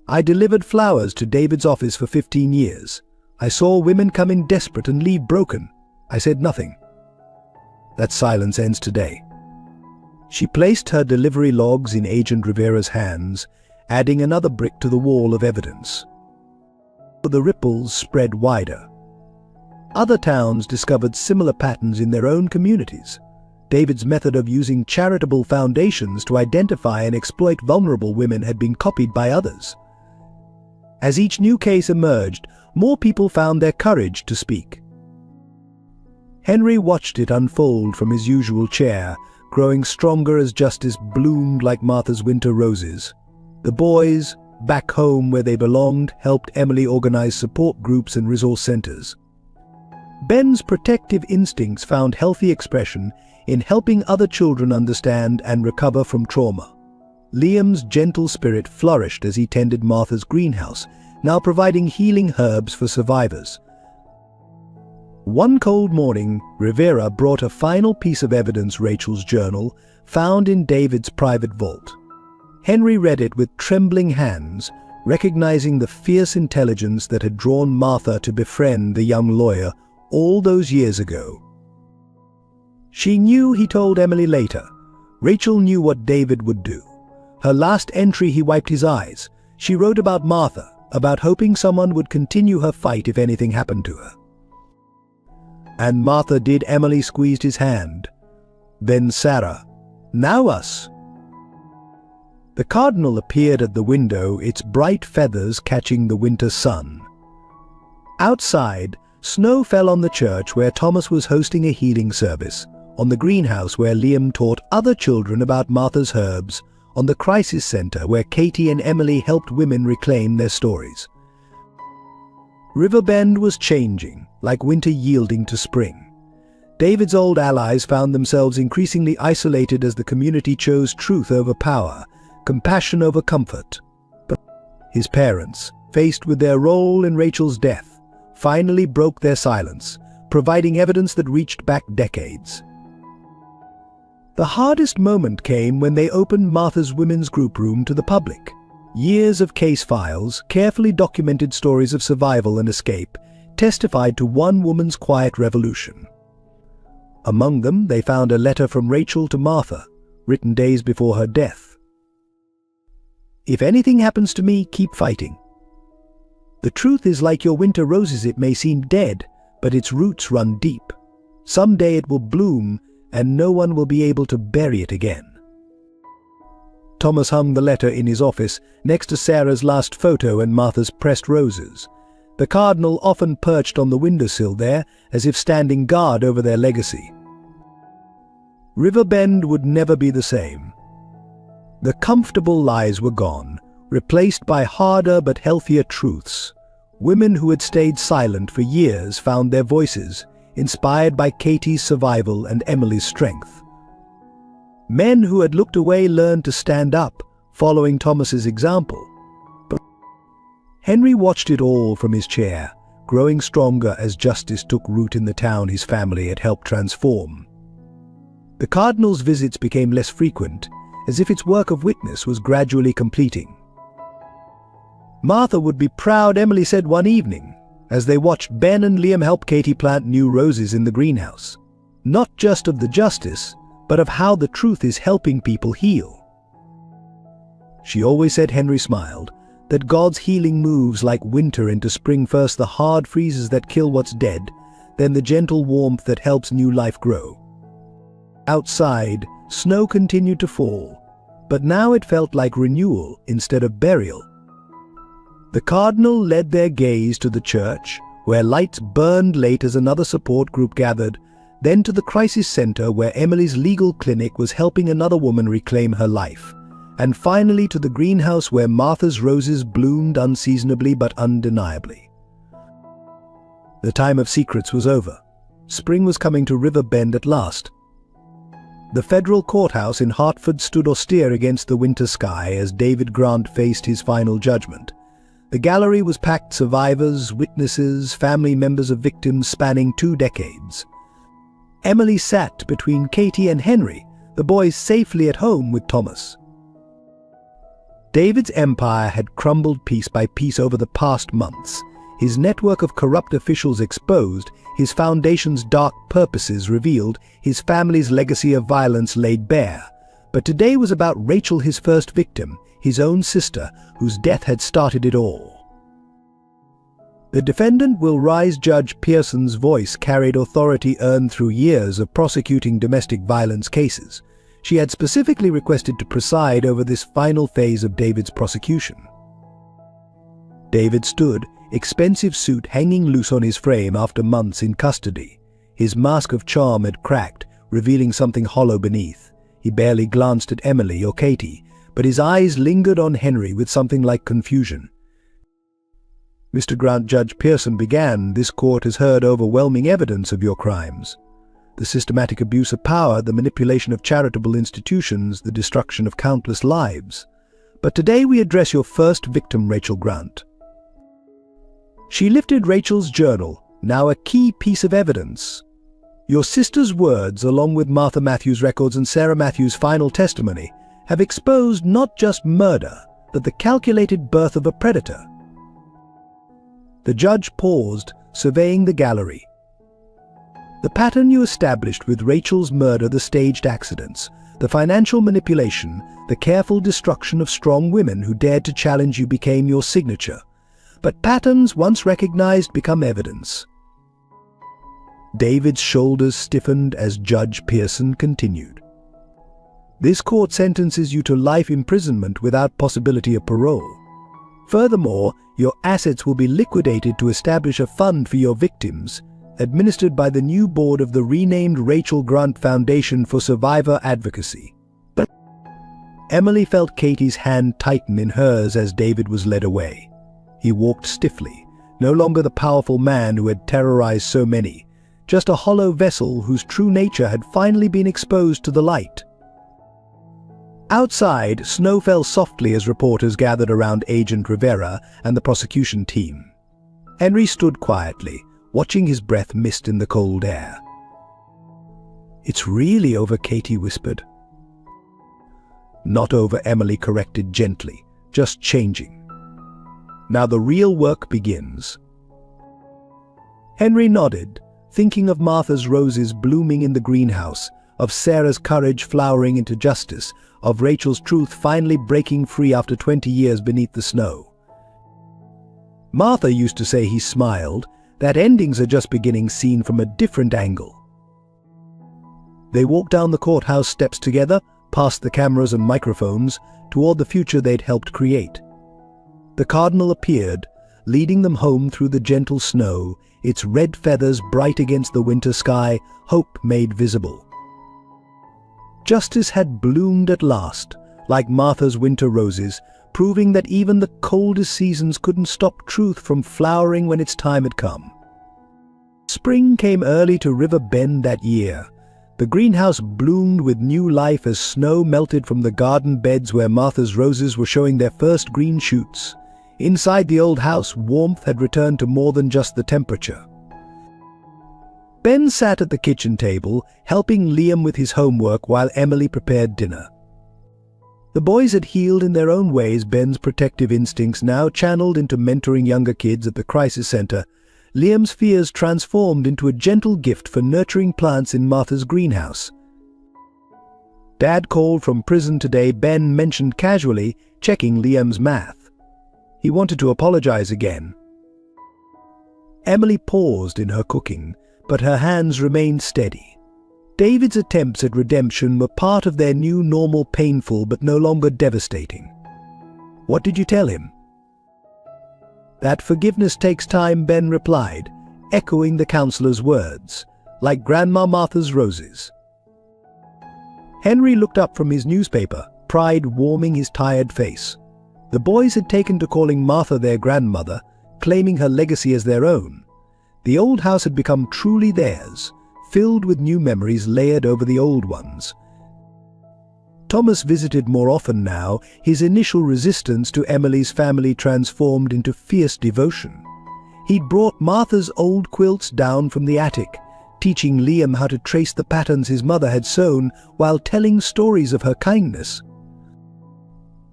I delivered flowers to David's office for 15 years. I saw women come in desperate and leave broken. I said nothing. That silence ends today. She placed her delivery logs in Agent Rivera's hands, adding another brick to the wall of evidence. The ripples spread wider. Other towns discovered similar patterns in their own communities. David's method of using charitable foundations to identify and exploit vulnerable women had been copied by others. As each new case emerged, more people found their courage to speak. Henry watched it unfold from his usual chair, growing stronger as justice bloomed like Martha's winter roses. The boys, back home where they belonged, helped Emily organize support groups and resource centers. Ben's protective instincts found healthy expression in helping other children understand and recover from trauma. Liam's gentle spirit flourished as he tended Martha's greenhouse, now providing healing herbs for survivors. One cold morning, Rivera brought a final piece of evidence, Rachel's journal, found in David's private vault. Henry read it with trembling hands, recognizing the fierce intelligence that had drawn Martha to befriend the young lawyer all those years ago. She knew, he told Emily later. Rachel knew what David would do. Her last entry, he wiped his eyes. She wrote about Martha, about hoping someone would continue her fight if anything happened to her. And Martha did. Emily squeezed his hand. Then Sarah. Now us. The cardinal appeared at the window, its bright feathers catching the winter sun. Outside, snow fell on the church where Thomas was hosting a healing service, on the greenhouse where Liam taught other children about Martha's herbs, on the crisis center where Katie and Emily helped women reclaim their stories. Riverbend was changing, like winter yielding to spring. David's old allies found themselves increasingly isolated as the community chose truth over power, compassion over comfort. But his parents, faced with their role in Rachel's death, finally broke their silence, providing evidence that reached back decades. The hardest moment came when they opened Martha's women's group room to the public. Years of case files, carefully documented stories of survival and escape, testified to one woman's quiet revolution. Among them, they found a letter from Rachel to Martha, written days before her death. "If anything happens to me, keep fighting. The truth is like your winter roses, it may seem dead, but its roots run deep. Someday it will bloom, and no one will be able to bury it again." Thomas hung the letter in his office, next to Sarah's last photo and Martha's pressed roses. The cardinal often perched on the windowsill there, as if standing guard over their legacy. Riverbend would never be the same. The comfortable lies were gone, replaced by harder but healthier truths. Women who had stayed silent for years found their voices, inspired by Katie's survival and Emily's strength. Men who had looked away learned to stand up, following Thomas's example. But Henry watched it all from his chair, growing stronger as justice took root in the town his family had helped transform. The cardinal's visits became less frequent, as if its work of witness was gradually completing. Martha would be proud, Emily said one evening, as they watched Ben and Liam help Katie plant new roses in the greenhouse. Not just of the justice, but of how the truth is helping people heal. She always said, Henry smiled, that God's healing moves like winter into spring, first the hard freezes that kill what's dead, then the gentle warmth that helps new life grow. Outside, snow continued to fall, but now it felt like renewal instead of burial. The cardinal led their gaze to the church, where lights burned late as another support group gathered, then to the crisis center where Emily's legal clinic was helping another woman reclaim her life, and finally to the greenhouse where Martha's roses bloomed unseasonably but undeniably. The time of secrets was over. Spring was coming to Riverbend at last. The federal courthouse in Hartford stood austere against the winter sky as David Grant faced his final judgment. The gallery was packed, survivors, witnesses, family members of victims spanning 2 decades. Emily sat between Katie and Henry, the boys safely at home with Thomas. David's empire had crumbled piece by piece over the past months, his network of corrupt officials exposed, his foundation's dark purposes revealed, his family's legacy of violence laid bare. But today was about Rachel, his first victim, his own sister, whose death had started it all. The defendant, Will Rise, Judge Pearson's voice carried authority earned through years of prosecuting domestic violence cases. She had specifically requested to preside over this final phase of David's prosecution. David stood, expensive suit hanging loose on his frame after months in custody. His mask of charm had cracked, revealing something hollow beneath. He barely glanced at Emily or Katie, but his eyes lingered on Henry with something like confusion. "Mr. Grant," Judge Pearson began, "this court has heard overwhelming evidence of your crimes. The systematic abuse of power, the manipulation of charitable institutions, the destruction of countless lives. But today we address your first victim, Rachel Grant." She lifted Rachel's journal, now a key piece of evidence. "Your sister's words, along with Martha Matthews' records and Sarah Matthews' final testimony, have exposed not just murder, but the calculated birth of a predator. The judge paused, surveying the gallery. The pattern you established with Rachel's murder, the staged accidents, the financial manipulation, the careful destruction of strong women who dared to challenge you became your signature. But patterns once recognized become evidence. David's shoulders stiffened as Judge Pearson continued. This court sentences you to life imprisonment without possibility of parole. Furthermore, your assets will be liquidated to establish a fund for your victims, administered by the new board of the renamed Rachel Grant Foundation for Survivor Advocacy. But Emily felt Katie's hand tighten in hers as David was led away. He walked stiffly, no longer the powerful man who had terrorized so many, just a hollow vessel whose true nature had finally been exposed to the light. Outside, snow fell softly as reporters gathered around Agent Rivera and the prosecution team. Henry stood quietly, watching his breath mist in the cold air. "It's really over," Katie whispered. "Not over," Emily corrected gently, "just changing. Now the real work begins." Henry nodded, thinking of Martha's roses blooming in the greenhouse, of Sarah's courage flowering into justice, of Rachel's truth finally breaking free after 20 years beneath the snow. Martha used to say, he smiled, that endings are just beginnings seen from a different angle. They walked down the courthouse steps together, past the cameras and microphones, toward the future they'd helped create. The cardinal appeared, leading them home through the gentle snow, its red feathers bright against the winter sky, hope made visible. Justice had bloomed at last, like Martha's winter roses, proving that even the coldest seasons couldn't stop truth from flowering when its time had come. Spring came early to River Bend that year. The greenhouse bloomed with new life as snow melted from the garden beds where Martha's roses were showing their first green shoots. Inside the old house, warmth had returned to more than just the temperature. Ben sat at the kitchen table, helping Liam with his homework while Emily prepared dinner. The boys had healed in their own ways, Ben's protective instincts now channeled into mentoring younger kids at the crisis center, Liam's fears transformed into a gentle gift for nurturing plants in Martha's greenhouse. Dad called from prison today, Ben mentioned casually, checking Liam's math. He wanted to apologize again. Emily paused in her cooking, but her hands remained steady. David's attempts at redemption were part of their new normal, painful but no longer devastating. "What did you tell him?" "That forgiveness takes time," Ben replied, echoing the counselor's words, "like Grandma Martha's roses." Henry looked up from his newspaper, pride warming his tired face. The boys had taken to calling Martha their grandmother, claiming her legacy as their own. The old house had become truly theirs, filled with new memories layered over the old ones. Thomas visited more often now, his initial resistance to Emily's family transformed into fierce devotion. He'd brought Martha's old quilts down from the attic, teaching Liam how to trace the patterns his mother had sewn while telling stories of her kindness.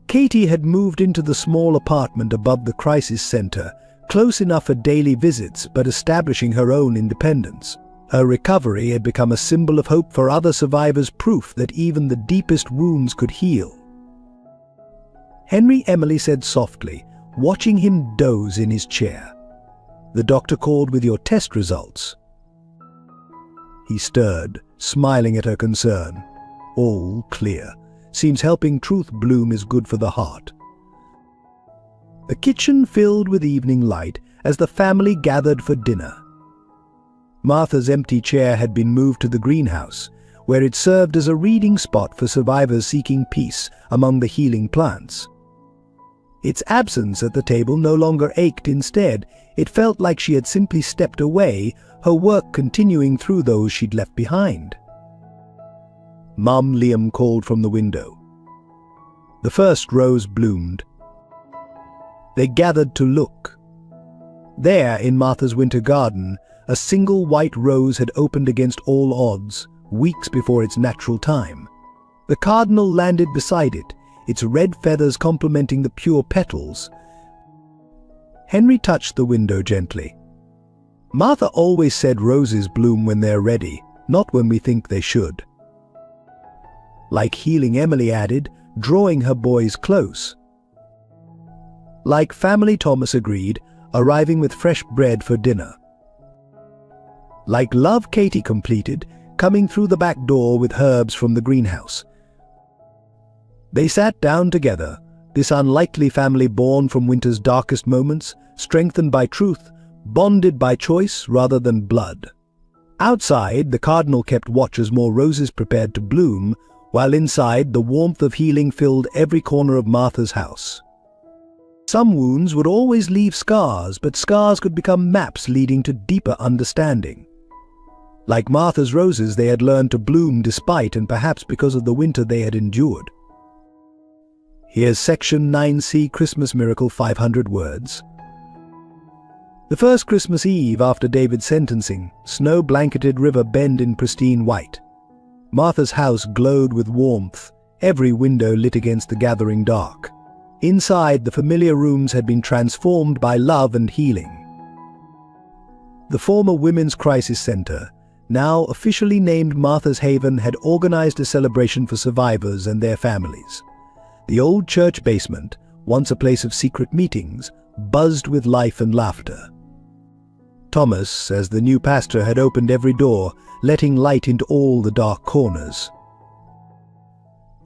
Katie had moved into the small apartment above the crisis center, close enough for daily visits but establishing her own independence. Her recovery had become a symbol of hope for other survivors, proof that even the deepest wounds could heal. "Henry," Emily said softly, watching him doze in his chair. "The doctor called with your test results." He stirred, smiling at her concern. "All clear. Seems helping truth bloom is good for the heart." The kitchen filled with evening light as the family gathered for dinner. Martha's empty chair had been moved to the greenhouse, where it served as a reading spot for survivors seeking peace among the healing plants. Its absence at the table no longer ached. Instead, it felt like she had simply stepped away, her work continuing through those she'd left behind. "Mom," Liam called from the window. The first rose bloomed. They gathered to look. There, in Martha's winter garden, a single white rose had opened against all odds, weeks before its natural time. The cardinal landed beside it, its red feathers complementing the pure petals. Henry touched the window gently. "Martha always said roses bloom when they're ready, not when we think they should." Like healing, Emily added, drawing her boys close. Like family, Thomas agreed, arriving with fresh bread for dinner. Like love, Katie completed, coming through the back door with herbs from the greenhouse. They sat down together, this unlikely family born from winter's darkest moments, strengthened by truth, bonded by choice rather than blood. Outside, the cardinal kept watch as more roses prepared to bloom, while inside, the warmth of healing filled every corner of Martha's house. Some wounds would always leave scars, but scars could become maps leading to deeper understanding. Like Martha's roses, they had learned to bloom despite and perhaps because of the winter they had endured. Here's Section 9C, Christmas Miracle, 500 words. The first Christmas Eve after David's sentencing, snow-blanketed River Bend in pristine white. Martha's house glowed with warmth, every window lit against the gathering dark. Inside, the familiar rooms had been transformed by love and healing. The former Women's Crisis Center, now officially named Martha's Haven, had organized a celebration for survivors and their families. The old church basement, once a place of secret meetings, buzzed with life and laughter. Thomas, as the new pastor, had opened every door, letting light into all the dark corners.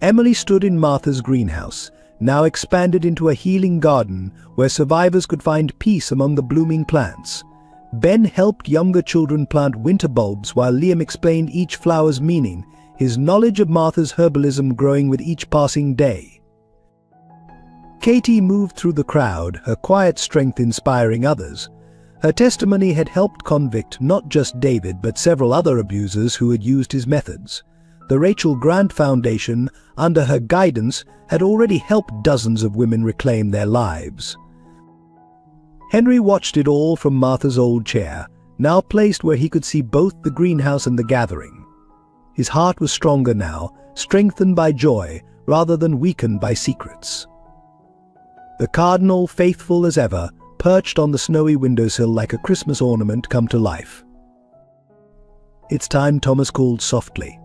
Emily stood in Martha's greenhouse, now expanded into a healing garden where survivors could find peace among the blooming plants. Ben helped younger children plant winter bulbs while Liam explained each flower's meaning, his knowledge of Martha's herbalism growing with each passing day. Katie moved through the crowd, her quiet strength inspiring others. Her testimony had helped convict not just David but several other abusers who had used his methods. The Rachel Grant Foundation, under her guidance, had already helped dozens of women reclaim their lives. Henry watched it all from Martha's old chair, now placed where he could see both the greenhouse and the gathering. His heart was stronger now, strengthened by joy rather than weakened by secrets. The cardinal, faithful as ever, perched on the snowy windowsill like a Christmas ornament come to life. "It's time," Thomas called softly.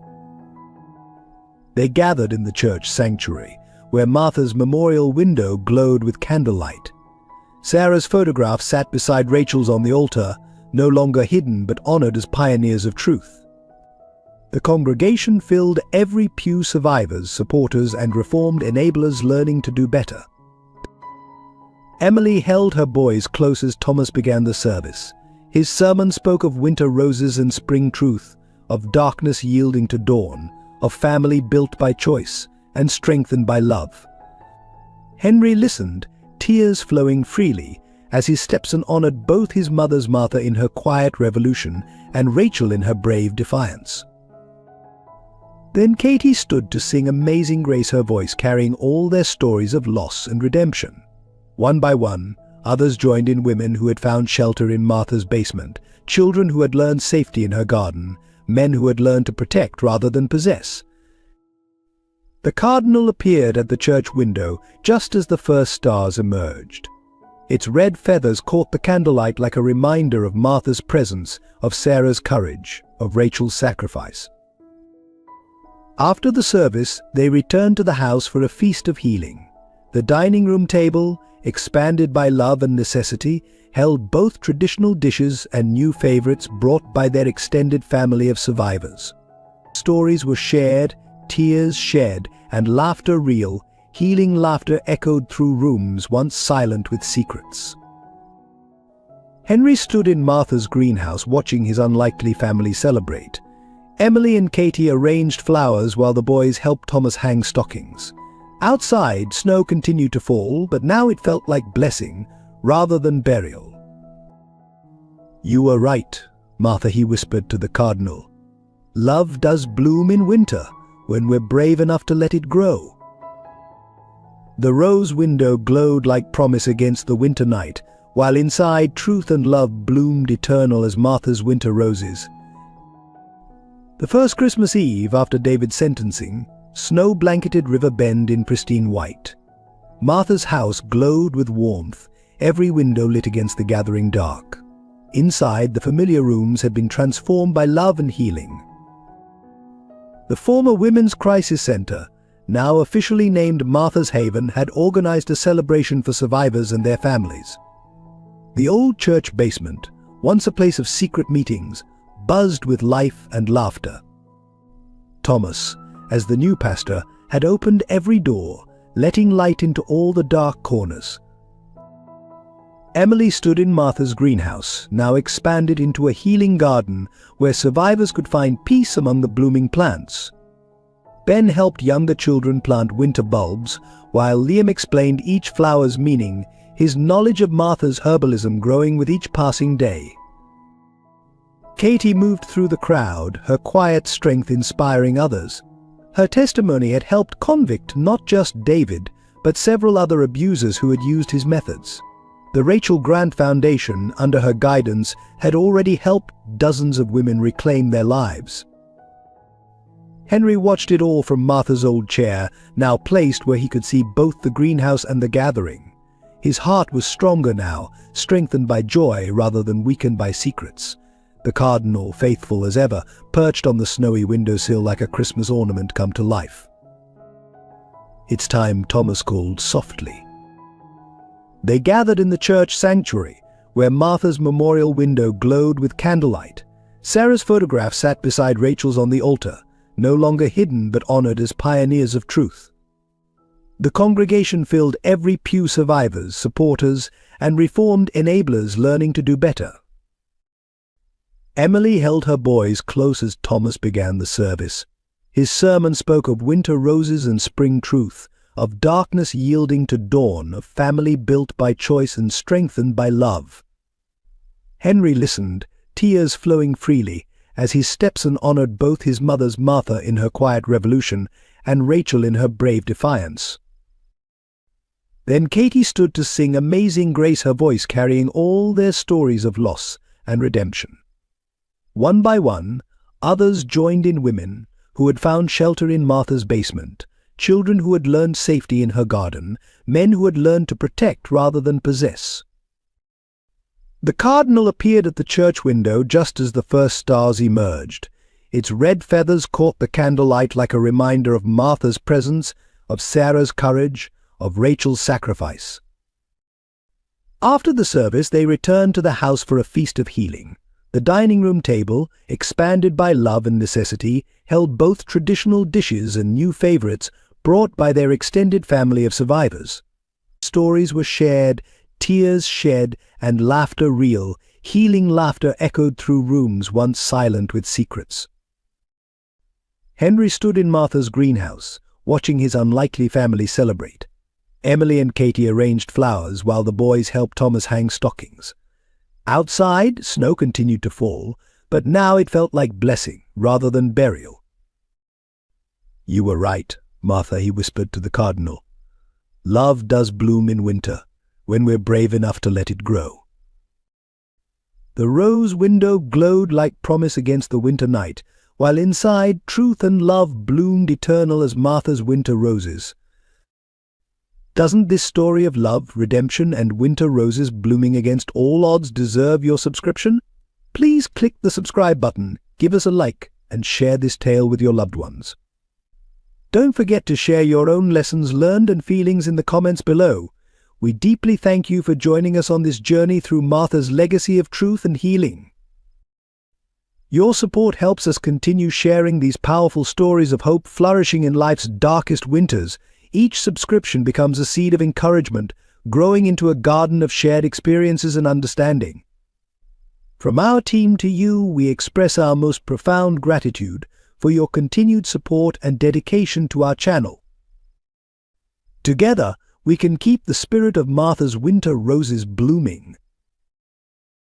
They gathered in the church sanctuary, where Martha's memorial window glowed with candlelight. Sarah's photograph sat beside Rachel's on the altar, no longer hidden but honored as pioneers of truth. The congregation filled every pew, survivors, supporters, and reformed enablers learning to do better. Emily held her boys close as Thomas began the service. His sermon spoke of winter roses and spring truth, of darkness yielding to dawn, of family built by choice and strengthened by love. Henry listened, tears flowing freely, as his stepson honored both his mother's Martha in her quiet revolution and Rachel in her brave defiance. Then Katie stood to sing Amazing Grace, her voice carrying all their stories of loss and redemption. One by one, others joined in, women who had found shelter in Martha's basement, children who had learned safety in her garden, men who had learned to protect rather than possess. The cardinal appeared at the church window just as the first stars emerged. Its red feathers caught the candlelight like a reminder of Martha's presence, of Sarah's courage, of Rachel's sacrifice. After the service, they returned to the house for a feast of healing. The dining room table, expanded by love and necessity, held both traditional dishes and new favorites brought by their extended family of survivors. Stories were shared, tears shed, and laughter real, healing laughter echoed through rooms once silent with secrets. Henry stood in Martha's greenhouse watching his unlikely family celebrate. Emily and Katie arranged flowers while the boys helped Thomas hang stockings. Outside, snow continued to fall, but now it felt like blessing rather than burial. "You were right, Martha," he whispered to the cardinal. "Love does bloom in winter, when we're brave enough to let it grow." The rose window glowed like promise against the winter night, while inside truth and love bloomed eternal as Martha's winter roses. The first Christmas Eve after David's sentencing, snow-blanketed River Bend in pristine white. Martha's house glowed with warmth, every window lit against the gathering dark. Inside, the familiar rooms had been transformed by love and healing. The former Women's Crisis Center, now officially named Martha's Haven, had organized a celebration for survivors and their families. The old church basement, once a place of secret meetings, buzzed with life and laughter. Thomas, as the new pastor, had opened every door, letting light into all the dark corners. Emily stood in Martha's greenhouse, now expanded into a healing garden where survivors could find peace among the blooming plants. Ben helped younger children plant winter bulbs, while Liam explained each flower's meaning, his knowledge of Martha's herbalism growing with each passing day. Katie moved through the crowd, her quiet strength inspiring others. Her testimony had helped convict not just David, but several other abusers who had used his methods. The Rachel Grant Foundation, under her guidance, had already helped dozens of women reclaim their lives. Henry watched it all from Martha's old chair, now placed where he could see both the greenhouse and the gathering. His heart was stronger now, strengthened by joy rather than weakened by secrets. The cardinal, faithful as ever, perched on the snowy windowsill like a Christmas ornament come to life. "It's time," Thomas called softly. They gathered in the church sanctuary, where Martha's memorial window glowed with candlelight. Sarah's photograph sat beside Rachel's on the altar, no longer hidden but honored as pioneers of truth. The congregation filled every pew, survivors, supporters, and reformed enablers learning to do better. Emily held her boys close as Thomas began the service. His sermon spoke of winter roses and spring truth, of darkness yielding to dawn, of family built by choice and strengthened by love. Henry listened, tears flowing freely, as his stepson honored both his mother's Martha in her quiet revolution and Rachel in her brave defiance. Then Katie stood to sing Amazing Grace, her voice carrying all their stories of loss and redemption. One by one, others joined in, women who had found shelter in Martha's basement, children who had learned safety in her garden, men who had learned to protect rather than possess. The cardinal appeared at the church window just as the first stars emerged. Its red feathers caught the candlelight like a reminder of Martha's presence, of Sarah's courage, of Rachel's sacrifice. After the service, they returned to the house for a feast of healing. The dining room table, expanded by love and necessity, held both traditional dishes and new favorites brought by their extended family of survivors. Stories were shared, tears shed, and laughter real. Healing laughter echoed through rooms once silent with secrets. Henry stood in Martha's greenhouse, watching his unlikely family celebrate. Emily and Katie arranged flowers while the boys helped Thomas hang stockings. Outside, snow continued to fall, but now it felt like blessing rather than burial. "You were right, Martha," he whispered to the cardinal. "Love does bloom in winter, when we're brave enough to let it grow." The rose window glowed like promise against the winter night, while inside truth and love bloomed eternal as Martha's winter roses. Doesn't this story of love, redemption, and winter roses blooming against all odds deserve your subscription? Please click the subscribe button, give us a like, and share this tale with your loved ones. Don't forget to share your own lessons learned and feelings in the comments below. We deeply thank you for joining us on this journey through Martha's legacy of truth and healing. Your support helps us continue sharing these powerful stories of hope flourishing in life's darkest winters. Each subscription becomes a seed of encouragement, growing into a garden of shared experiences and understanding. From our team to you, we express our most profound gratitude for your continued support and dedication to our channel. Together, we can keep the spirit of Martha's winter roses blooming,